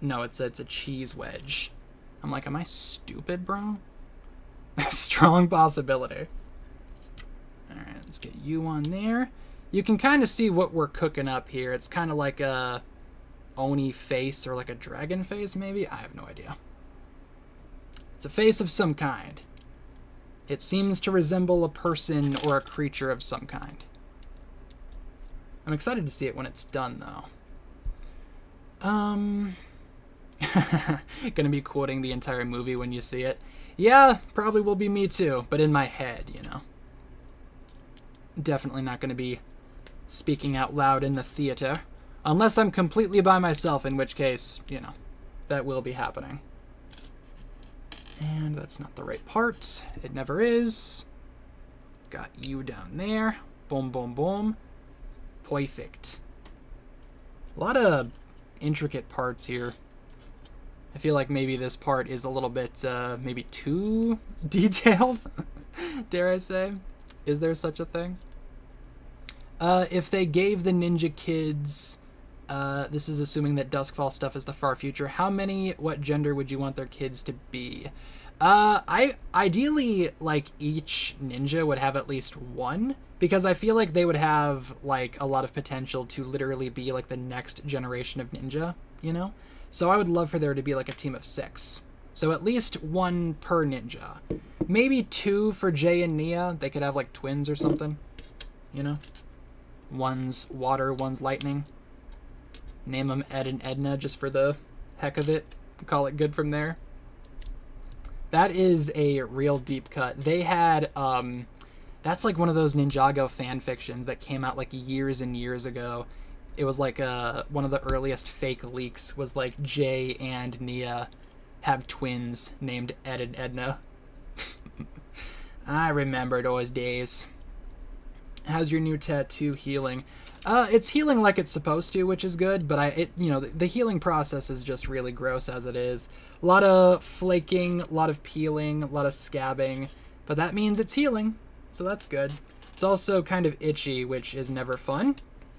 No, it's a cheese wedge. I'm like, am I stupid, bro? Strong possibility. Alright, let's get you on there. You can kind of see what we're cooking up here. It's kind of like a Oni face or like a dragon face, maybe? I have no idea. It's a face of some kind. It seems to resemble a person or a creature of some kind. I'm excited to see it when it's done, though. Gonna be quoting the entire movie when you see it. Yeah, probably will be me too, but in my head, you know. Definitely not gonna be speaking out loud in the theater. Unless I'm completely by myself, in which case, you know, that will be happening. And that's not the right part. It never is. Got you down there. Boom, boom, boom. Perfect. A lot of intricate parts here. I feel like maybe this part is a little bit, maybe too detailed, dare I say. Is there such a thing? If they gave the ninja kids, this is assuming that Duskfall stuff is the far future, what gender would you want their kids to be? Ideally, like, each ninja would have at least one, because I feel like they would have, like, a lot of potential to literally be, like, the next generation of ninja, you know? So I would love for there to be like a team of 6. So at least 1 per ninja. Maybe 2 for Jay and Nia. They could have like twins or something. You know? One's water, one's lightning. Name them Ed and Edna just for the heck of it. Call it good from there. That is a real deep cut. They had, that's like one of those Ninjago fan fictions that came out like years and years ago. It was like one of the earliest fake leaks was like Jay and Nia have twins named Ed and Edna. I remember those days. How's your new tattoo healing? It's healing like it's supposed to, which is good, but the healing process is just really gross as it is. A lot of flaking, a lot of peeling, a lot of scabbing, but that means it's healing, so that's good. It's also kind of itchy, which is never fun.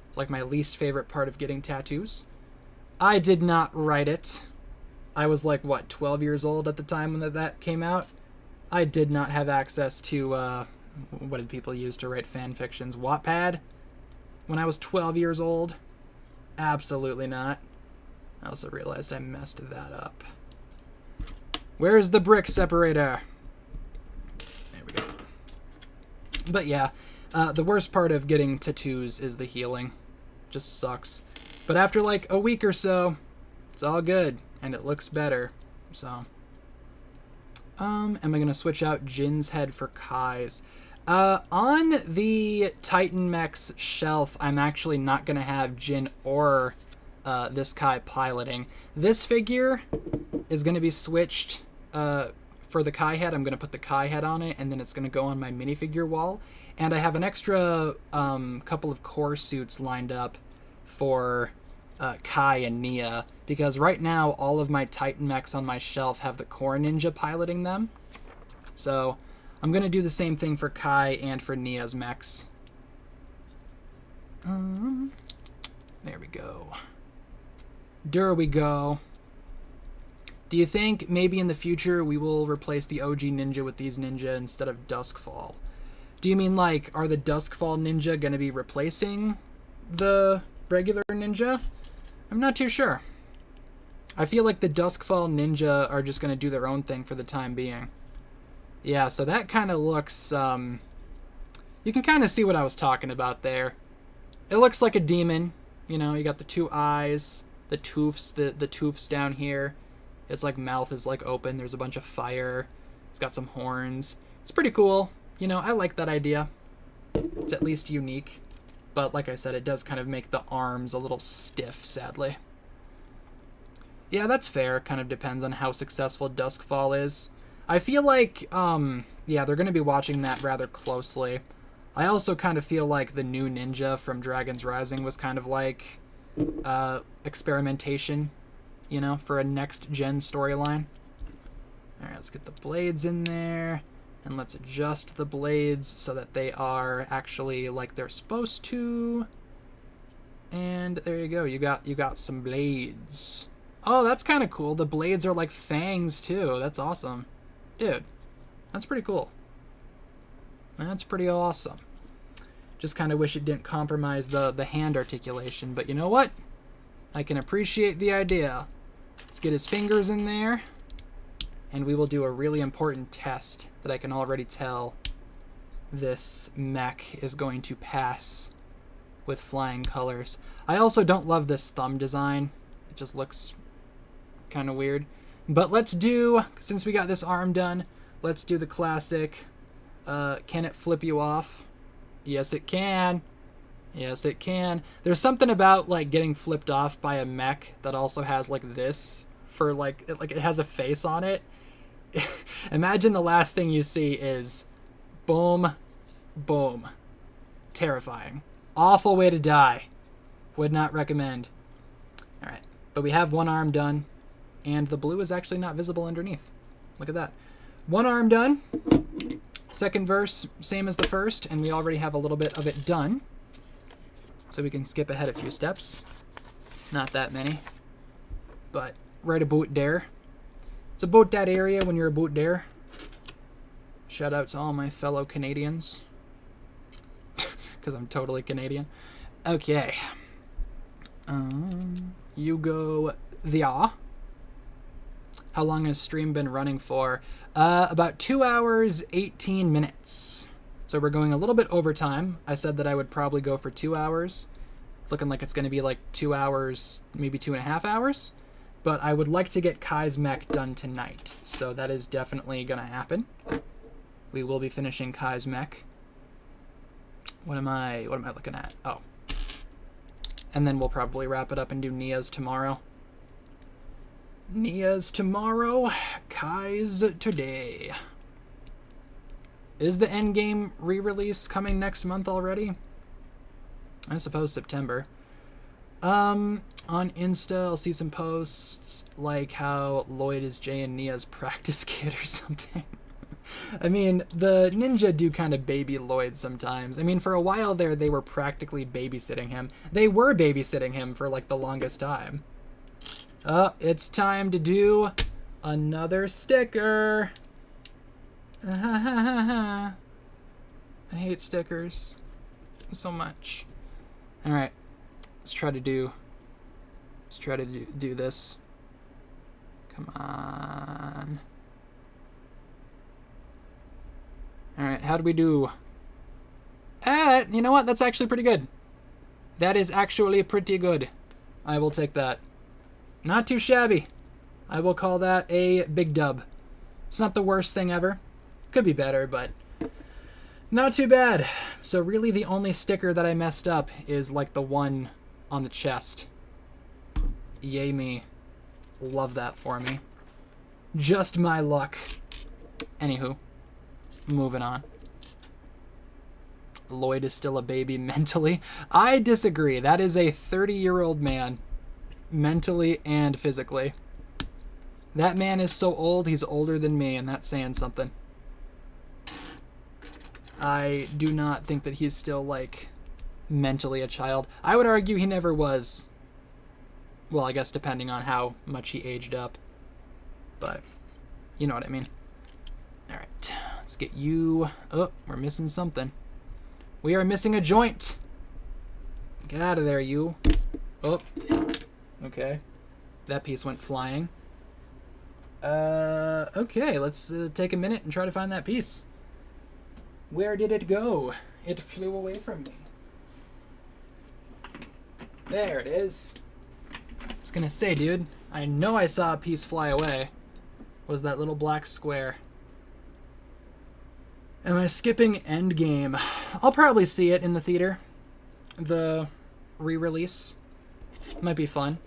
It's like my least favorite part of getting tattoos. I did not write it. I was like, what, 12 years old at the time when that came out? I did not have access to, what did people use to write fan fictions? Wattpad? When I was 12 years old? Absolutely not. I also realized I messed that up. Where's the brick separator? There we go. But yeah, the worst part of getting tattoos is the healing. Just sucks. But after like a week or so, it's all good, and it looks better, so... am I going to switch out Jin's head for Kai's? On the Titan Mechs shelf, I'm actually not going to have Jin or this Kai piloting. This figure is going to be switched for the Kai head. I'm going to put the Kai head on it, and then it's going to go on my minifigure wall. And I have an extra couple of core suits lined up for Kai and Nia, because right now all of my Titan Mechs on my shelf have the Core Ninja piloting them. So I'm going to do the same thing for Kai and for Nia's mechs. There we go. There we go. Do you think maybe in the future we will replace the OG Ninja with these Ninja instead of Duskfall? Do you mean like, are the Duskfall Ninja going to be replacing the regular Ninja? I'm not too sure. I feel like the Duskfall Ninja are just going to do their own thing for the time being. Yeah, so that kind of looks, you can kind of see what I was talking about there. It looks like a demon, you know, you got the two eyes, the toofs, the toofs down here. Its like mouth is like open, there's a bunch of fire, it's got some horns. It's pretty cool, you know, I like that idea. It's at least unique. But like I said, it does kind of make the arms a little stiff, sadly. Yeah, that's fair. Kind of depends on how successful Duskfall is. I feel like, yeah, they're going to be watching that rather closely. I also kind of feel like the new Ninja from Dragon's Rising was kind of like experimentation, you know, for a next-gen storyline. Alright, let's get the blades in there. And let's adjust the blades so that they are actually like they're supposed to. And there you go. You got some blades. Oh, that's kind of cool. The blades are like fangs too. That's awesome. Dude, that's pretty cool. That's pretty awesome. Just kind of wish it didn't compromise the hand articulation, but you know what? I can appreciate the idea. Let's get his fingers in there. And we will do a really important test that I can already tell this mech is going to pass with flying colors. I also don't love this thumb design. It just looks kind of weird. But let's do, since we got this arm done, let's do the classic, can it flip you off? Yes, it can. Yes, it can. There's something about like getting flipped off by a mech that also has like this for like it has a face on it. Imagine the last thing you see is boom, boom. Terrifying. Awful way to die. Would not recommend. Alright, but we have one arm done, and the blue is actually not visible underneath. Look at that. One arm done. Second verse, same as the first, and we already have a little bit of it done. So we can skip ahead a few steps. Not that many, but right about there. It's about that area when you're about there. Shout out to all my fellow Canadians. Because I'm totally Canadian. Okay. You go there. How long has stream been running for? About 2 hours, 18 minutes. So we're going a little bit over time. I said that I would probably go for 2 hours. It's looking like it's going to be like 2 hours, maybe 2.5 hours. But I would like to get Kai's mech done tonight. So that is definitely going to happen. We will be finishing Kai's mech. What am I looking at? Oh. And then we'll probably wrap it up and do Nia's tomorrow. Nia's tomorrow, Kai's today. Is the Endgame re-release coming next month already? I suppose September. On Insta, I'll see some posts like how Lloyd is Jay and Nia's practice kid or something. I mean, the ninja do kind of baby Lloyd sometimes. I mean, for a while there, they were practically babysitting him. They were babysitting him for, like, the longest time. Oh, it's time to do another sticker. I hate stickers so much. All right, let's try to do this. Come on. All right, how do we do? You know what? That's actually pretty good. That is actually pretty good. I will take that. Not too shabby. I will call that a big dub. It's not the worst thing ever. Could be better, but not too bad. So really the only sticker that I messed up is like the one on the chest. Yay me. Love that for me. Just my luck. Anywho. Moving on. Lloyd is still a baby mentally. I disagree. That is a 30-year-old man. Mentally and physically. That man is so old, he's older than me, and that's saying something. I do not think that he's still, like, mentally a child. I would argue he never was. Well, I guess depending on how much he aged up. But, you know what I mean. Alright, let's get you... Oh, we're missing something. We are missing a joint. Get out of there, you. Oh, okay. That piece went flying. Okay, let's take a minute and try to find that piece. Where did it go? It flew away from me. There it is. I was gonna say, dude, I know I saw a piece fly away. Was that little black square. Am I skipping Endgame? I'll probably see it in the theater. The re-release. Might be fun.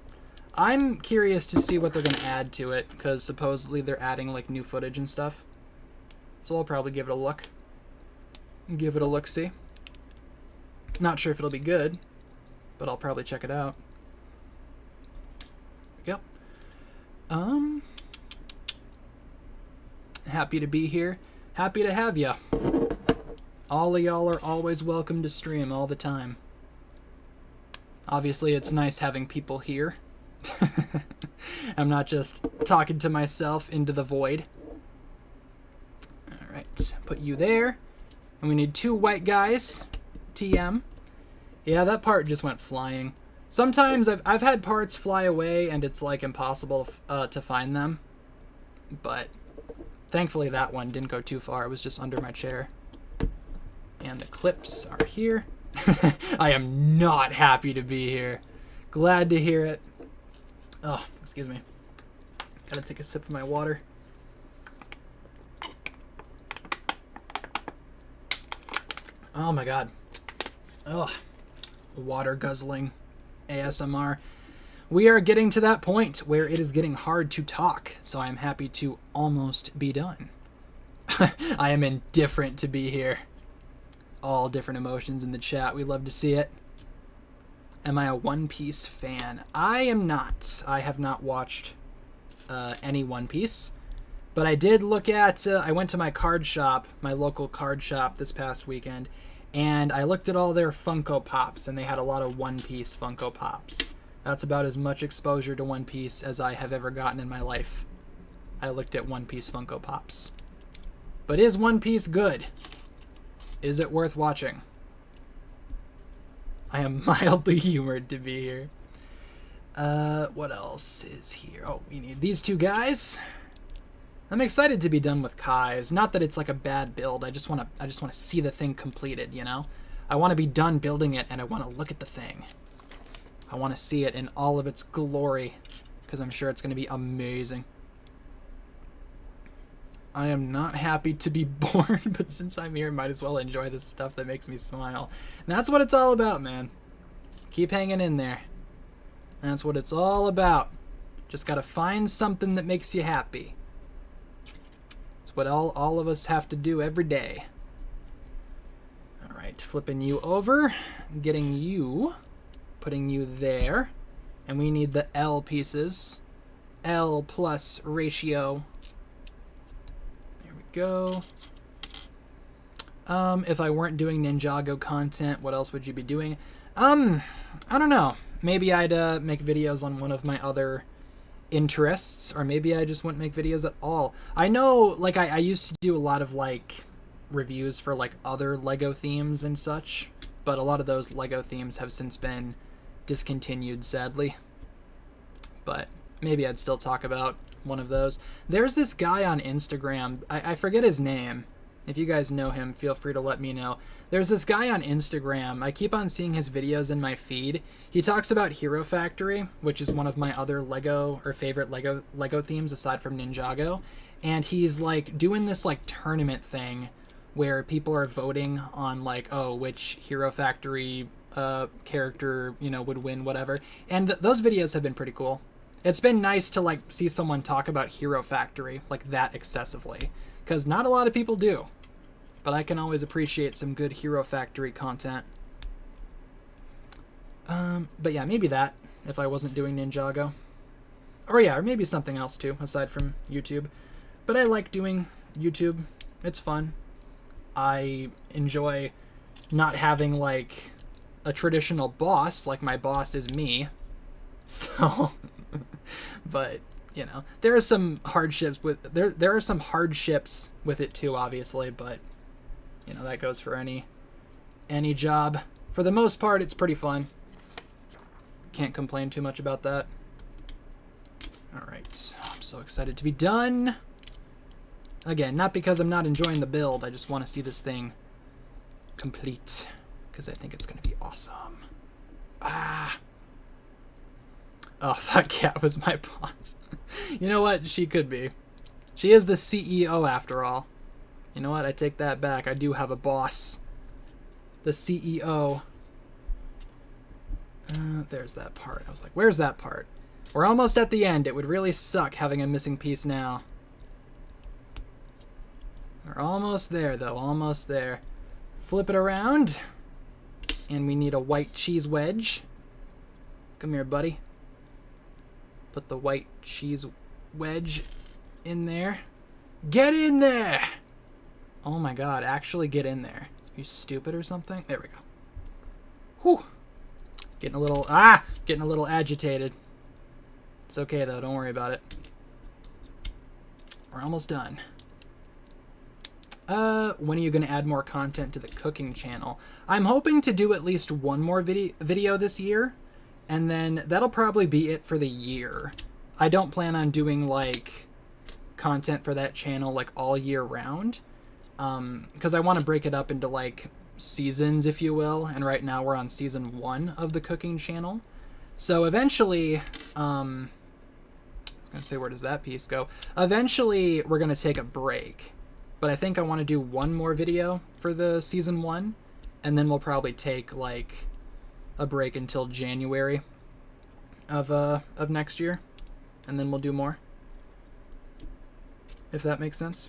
I'm curious to see what they're going to add to it, because supposedly they're adding like new footage and stuff. So I'll probably give it a look. Give it a look-see. Not sure if it'll be good, but I'll probably check it out. Yep. Happy to be here. Happy to have ya. All of y'all are always welcome to stream all the time. Obviously, it's nice having people here. I'm not just talking to myself into the void. Alright, put you there. And we need 2 white guys. TM. Yeah, that part just went flying. Sometimes I've had parts fly away and it's like impossible to find them. But thankfully that one didn't go too far. It was just under my chair. And the clips are here. I am not happy to be here. Glad to hear it. Oh, excuse me. Gotta take a sip of my water. Oh my god. Ugh. Water guzzling ASMR. We are getting to that point where it is getting hard to talk, so I'm happy to almost be done. I am indifferent to be here. All different emotions in the chat. We love to see it. Am I a One Piece fan? I am not. I have not watched any One Piece. But I did look at... I went to my card shop, my local card shop this past weekend, and I looked at all their Funko Pops, and they had a lot of One Piece Funko Pops. That's about as much exposure to One Piece as I have ever gotten in my life. I looked at One Piece Funko Pops. But is One Piece good? Is it worth watching? I am mildly humored to be here. What else is here? Oh, we need these 2 guys. I'm excited to be done with Kai's. Not that it's like a bad build. I just want to see the thing completed, you know? I want to be done building it and I want to look at the thing. I want to see it in all of its glory because I'm sure it's going to be amazing. I am not happy to be born, but since I'm here, might as well enjoy the stuff that makes me smile. And that's what it's all about, man. Keep hanging in there. That's what it's all about. Just gotta find something that makes you happy. It's what all of us have to do every day. right, flipping you over, getting you, putting you there. And we need the L pieces. L plus ratio. There we go. If I weren't doing Ninjago content, what else would you be doing? I don't know. Maybe I'd make videos on one of my other interests, or maybe I just wouldn't make videos at all. I know, like, I used to do a lot of, like, reviews for, like, other Lego themes and such, but a lot of those Lego themes have since been discontinued, sadly. But maybe I'd still talk about one of those. There's this guy on Instagram, I forget his name. If you guys know him, feel free to let me know. There's this guy on Instagram. I keep on seeing his videos in my feed. He talks about Hero Factory, which is one of my other Lego or favorite Lego themes aside from Ninjago. And he's like doing this like tournament thing where people are voting on like, oh, which Hero Factory character, you know, would win, whatever. And those videos have been pretty cool. It's been nice to like see someone talk about Hero Factory like that excessively, because not a lot of people do. But I can always appreciate some good Hero Factory content. But yeah, maybe that, if I wasn't doing Ninjago. Or yeah, or maybe something else too, aside from YouTube. But I like doing YouTube. It's fun. I enjoy not having, like, a traditional boss. Like, my boss is me. So, but, you know, there are some hardships with, there are some hardships with it too, obviously, but you know, that goes for any job. For the most part, it's pretty fun. Can't complain too much about that. All right, I'm so excited to be done. Again, not because I'm not enjoying the build. I just want to see this thing complete, because I think it's going to be awesome. Ah. Oh, that cat was my boss. You know what? She could be. She is the CEO after all. You know what? I take that back. I do have a boss. The CEO. There's that part. I was like, where's that part? We're almost at the end. It would really suck having a missing piece now. We're almost there, though. Almost there. Flip it around. And we need a white cheese wedge. Come here, buddy. Put the white cheese wedge in there. Get in there! Oh my god, actually get in there. You stupid or something? There we go. Whew. Getting a little agitated. It's okay though, don't worry about it. We're almost done. When are you gonna add more content to the cooking channel? I'm hoping to do at least one more video this year, and then that'll probably be it for the year. I don't plan on doing like content for that channel like all year round. Because I want to break it up into like seasons, if you will, and right now we're on season 1 of the cooking channel. So eventually, I'm gonna say, where does that piece go? Eventually, we're gonna take a break, but I think I want to do one more video for the season 1, and then we'll probably take like a break until January of next year, and then we'll do more. If that makes sense.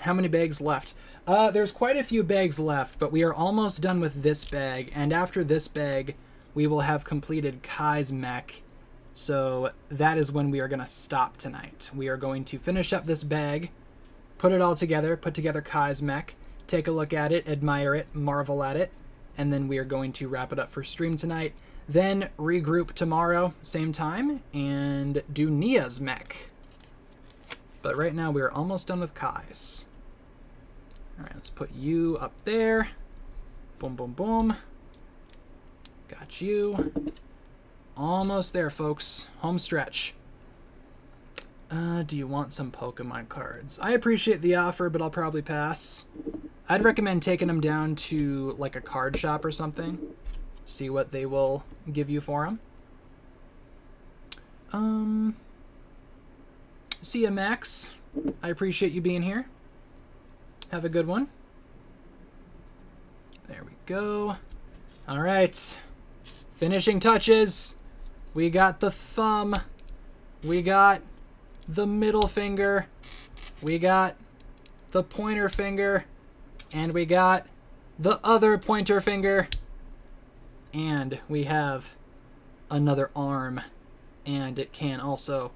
How many bags left? There's quite a few bags left, but we are almost done with this bag, and after this bag, we will have completed Kai's mech, so that is when we are going to stop tonight. We are going to finish up this bag, put it all together, put together Kai's mech, take a look at it, admire it, marvel at it, and then we are going to wrap it up for stream tonight, then regroup tomorrow, same time, and do Nia's mech. But right now, we are almost done with Kai's. All right, let's put you up there. Boom, boom, boom. Got you. Almost there, folks. Home stretch. Do you want some Pokemon cards? I appreciate the offer, but I'll probably pass. I'd recommend taking them down to like a card shop or something. See what they will give you for them. See ya, Max. I appreciate you being here. Have a good one. There we go. All right. Finishing touches. We got the thumb. We got the middle finger. We got the pointer finger. And we got the other pointer finger. And we have another arm. And it can also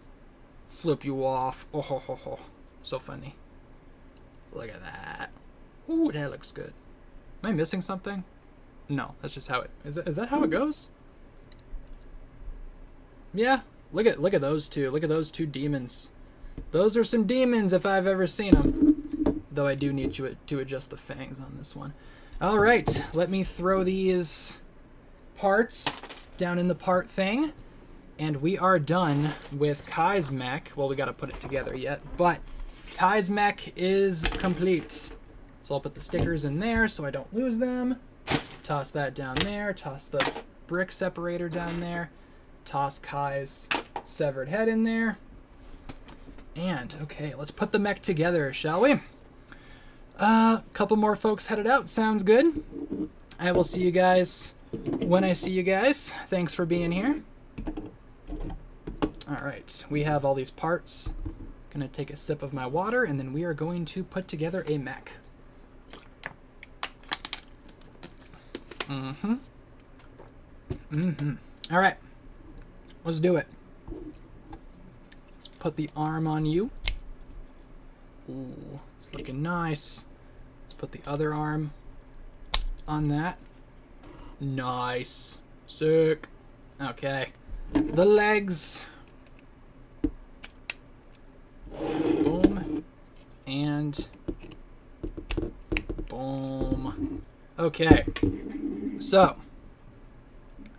flip you off. Oh, ho, ho, ho. So funny. Look at that. Ooh, that looks good. Am I missing something? No, that's just how it is. Is that how it goes? Yeah. Look at those two. Look at those two demons. Those are some demons if I've ever seen them. Though I do need to adjust the fangs on this one. All right, let me throw these parts down in the part thing. And we are done with Kai's mech. Well, we got to put it together yet, but Kai's mech is complete. So I'll put the stickers in there so I don't lose them. Toss that down there. Toss the brick separator down there. Toss Kai's severed head in there. And, okay, let's put the mech together, shall we? Couple more folks headed out. Sounds good. I will see you guys when I see you guys. Thanks for being here. All right, we have all these parts. Gonna take a sip of my water, and then we are going to put together a mech. All right, let's do it. Let's put the arm on you. Ooh, it's looking nice. Let's put the other arm on that. Nice. Sick. Okay. The legs. Boom. And boom. Okay. So,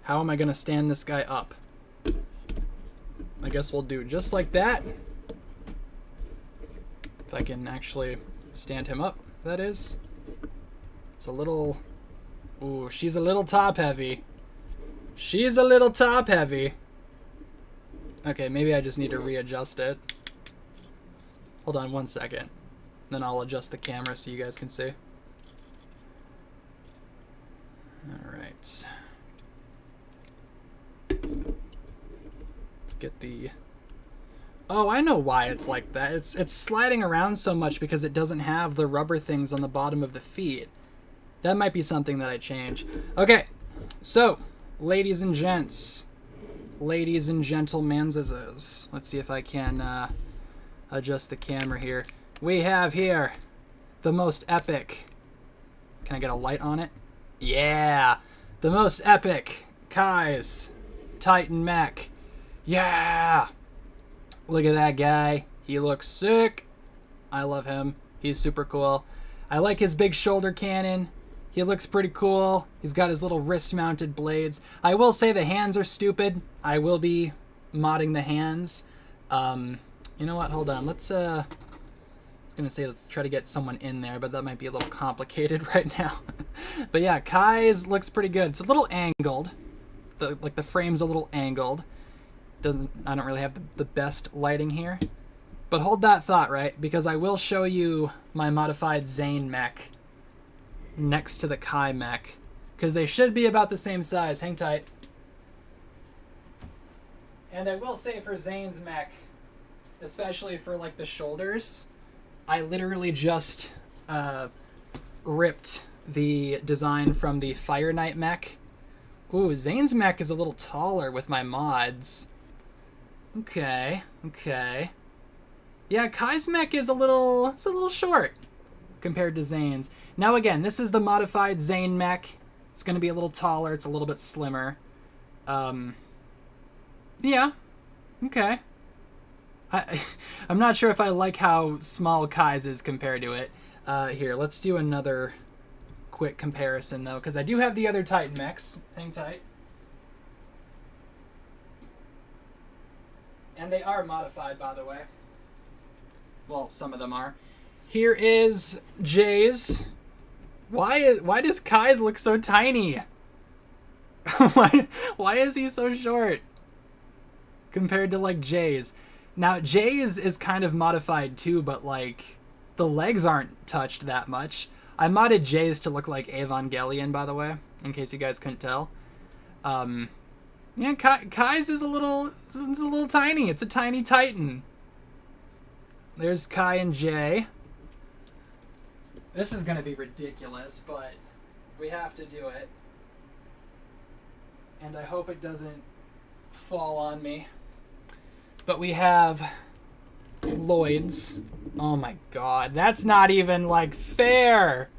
how am I going to stand this guy up? I guess we'll do just like that. If I can actually stand him up, that is. It's a little... Ooh, she's a little top heavy. She's a little top heavy. Okay, maybe I just need to readjust it. Hold on 1 second. Then I'll adjust the camera so you guys can see. Alright. Let's get the... Oh, I know why it's like that. It's sliding around so much because it doesn't have the rubber things on the bottom of the feet. That might be something that I change. Okay, so, ladies and gents. Ladies and gentlemen, let's see if I can adjust the camera here. We have here the most epic. Can I get a light on it? Yeah! The most epic Kai's Titan mech. Yeah! Look at that guy. He looks sick. I love him. He's super cool. I like his big shoulder cannon. He looks pretty cool. He's got his little wrist-mounted blades. I will say the hands are stupid. I will be modding the hands. You know what? Hold on. Let's I was gonna say let's try to get someone in there, but that might be a little complicated right now. But yeah, Kai's looks pretty good. It's a little angled. The frame's a little angled. I don't really have the best lighting here. But hold that thought, right? Because I will show you my modified Zane mech next to the Kai mech, because they should be about the same size. Hang tight. And I will say for Zane's mech, especially for like the shoulders, I literally just ripped the design from the Fire Knight mech. Ooh, Zane's mech is a little taller with my mods. Okay. Yeah, Kai's mech is a little short compared to Zane's. Now again, this is the modified Zane mech. It's going to be a little taller. It's a little bit slimmer. Yeah. Okay. I'm not sure if I like how small Kai's is compared to it. Here, let's do another quick comparison, though, because I do have the other Titan mechs. Hang tight. And they are modified, by the way. Well, some of them are. Here is Jay's. Why does Kai's look so tiny? why is he so short compared to like Jay's? Now Jay's is kind of modified too, but like the legs aren't touched that much. I modded Jay's to look like Evangelion, by the way, in case you guys couldn't tell. Yeah, Kai's is a little tiny. It's a tiny Titan. There's Kai and Jay. This is gonna be ridiculous, but We have to do it. And I hope it doesn't fall on me. But we have Lloyd's. Oh my god, that's not even, like, fair!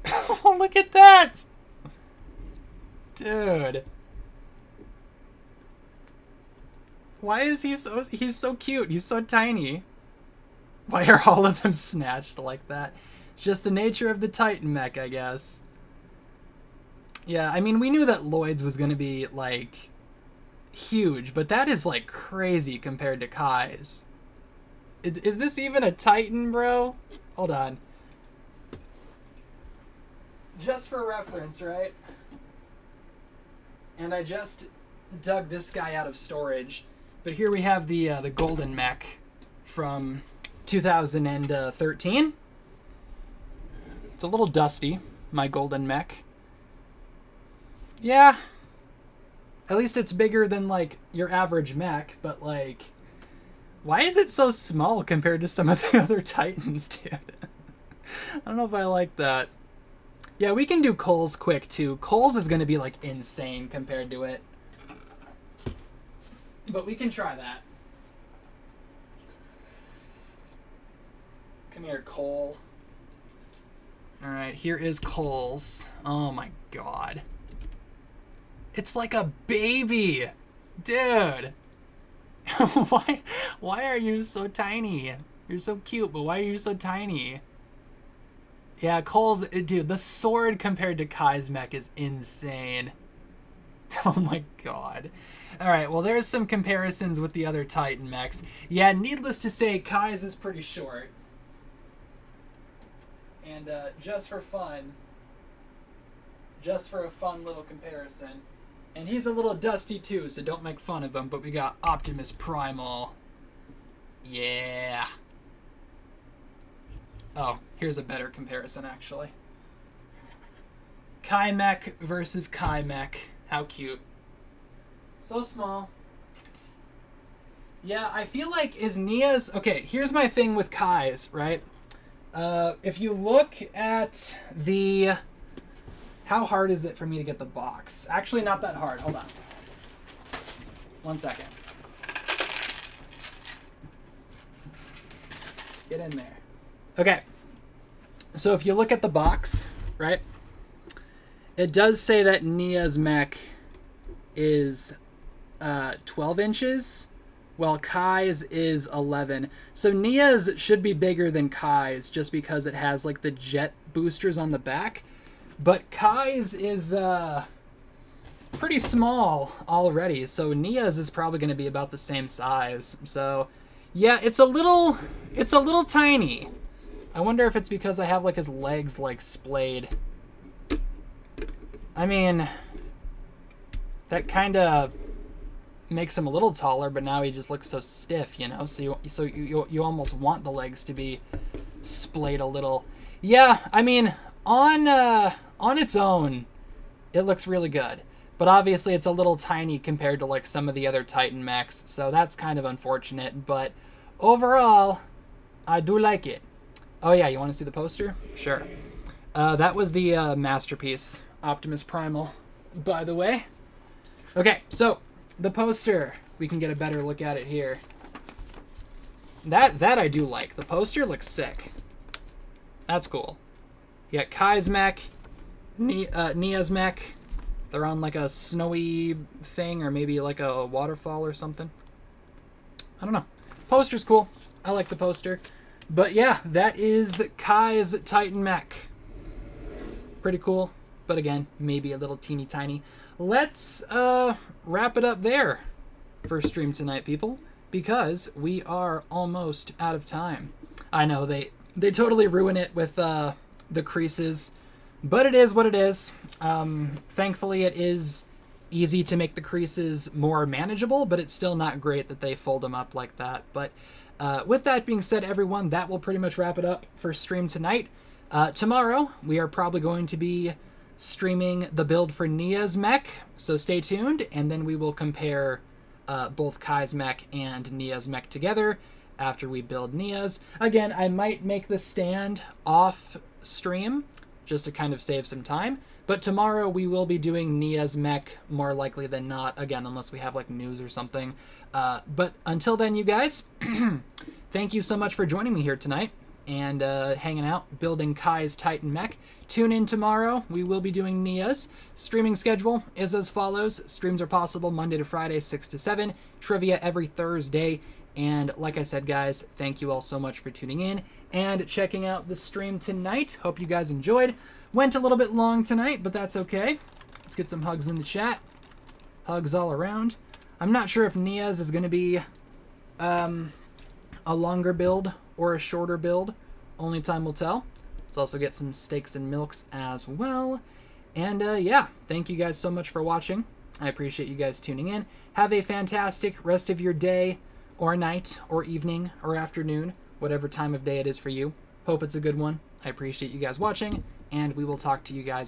Oh, look at that! Dude. Why is he's so cute? He's so tiny. Why are all of them snatched like that? It's just the nature of the Titan mech, I guess. Yeah, I mean, we knew that Lloyd's was going to be, like, huge, but that is, like, crazy compared to Kai's. Is this even a Titan, bro? Hold on. Just for reference, right? And I just dug this guy out of storage. But here we have the golden mech from 2013. It's a little dusty, my golden mech. Yeah. At least it's bigger than, like, your average mech, but, like, why is it so small compared to some of the other Titans, dude? I don't know if I like that. Yeah, we can do Cole's quick, too. Cole's is going to be, like, insane compared to it. But we can try that. Come here, Cole. Alright, here is Cole's. Oh my god. It's like a baby! Dude! Why are you so tiny? You're so cute, but why are you so tiny? Yeah, Cole's... Dude, the sword compared to Kai's mech is insane. Oh my god. Alright, well, there's some comparisons with the other Titan mechs. Yeah, needless to say, Kai's is pretty short. And just for fun, just for a fun little comparison, and he's a little dusty too, so don't make fun of him, but we got Optimus Primal. Yeah. Oh, here's a better comparison, actually. Kai mech versus Kai mech. How cute. So small. Yeah, I feel like is Nia's... Okay, here's my thing with Kai's, right? If you look at the... How hard is it for me to get the box? Actually, not that hard. Hold on. 1 second. Get in there. Okay. So if you look at the box, right? It does say that Nia's mech is 12 inches, while Kai's is 11. So Nia's should be bigger than Kai's just because it has, like, the jet boosters on the back. But Kai's is pretty small already, so Nia's is probably going to be about the same size. So, yeah, it's a little tiny. I wonder if it's because I have, like, his legs, like, splayed. I mean, that kind of makes him a little taller, but now he just looks so stiff, you know? So you almost want the legs to be splayed a little. Yeah, I mean, on its own, it looks really good. But obviously it's a little tiny compared to, like, some of the other Titan mechs, so that's kind of unfortunate. But overall, I do like it. Oh yeah, you want to see the poster? Sure. That was the Masterpiece Optimus Primal, by the way. Okay, so the poster, we can get a better look at it here. That I do like. The poster looks sick. That's cool. You got Kai's mech, Nia's mech. They're on, like, a snowy thing, or maybe like a waterfall or something. I don't know. Poster's cool. I like the poster. But yeah, that is Kai's Titan mech. Pretty cool. But again, maybe a little teeny tiny. Let's wrap it up there for stream tonight, people, because we are almost out of time. I know they totally ruin it with the creases, but it is what it is. Thankfully, it is easy to make the creases more manageable, but it's still not great that they fold them up like that. But with that being said, everyone, that will pretty much wrap it up for stream tonight. Tomorrow, we are probably going to be streaming the build for Nia's mech, so stay tuned, and then we will compare both Kai's mech and Nia's mech together after we build Nia's. Again, I might make the stand off stream just to kind of save some time. But tomorrow we will be doing Nia's mech, more likely than not, again, unless we have like news or something. But until then, you guys, thank you so much for joining me here tonight and hanging out, building Kai's Titan mech. Tune in tomorrow. We will be doing Nia's. Streaming schedule is as follows. Streams are possible Monday to Friday, 6 to 7. Trivia every Thursday. And like I said, guys, thank you all so much for tuning in and checking out the stream tonight. Hope you guys enjoyed. Went a little bit long tonight, but that's okay. Let's get some hugs in the chat. Hugs all around. I'm not sure if Nia's is going to be a longer build or a shorter build. Only time will tell. Let's also get some steaks and milks as well. And yeah, thank you guys so much for watching. I appreciate you guys tuning in. Have a fantastic rest of your day or night or evening or afternoon, whatever time of day it is for you. Hope it's a good one. I appreciate you guys watching, and we will talk to you guys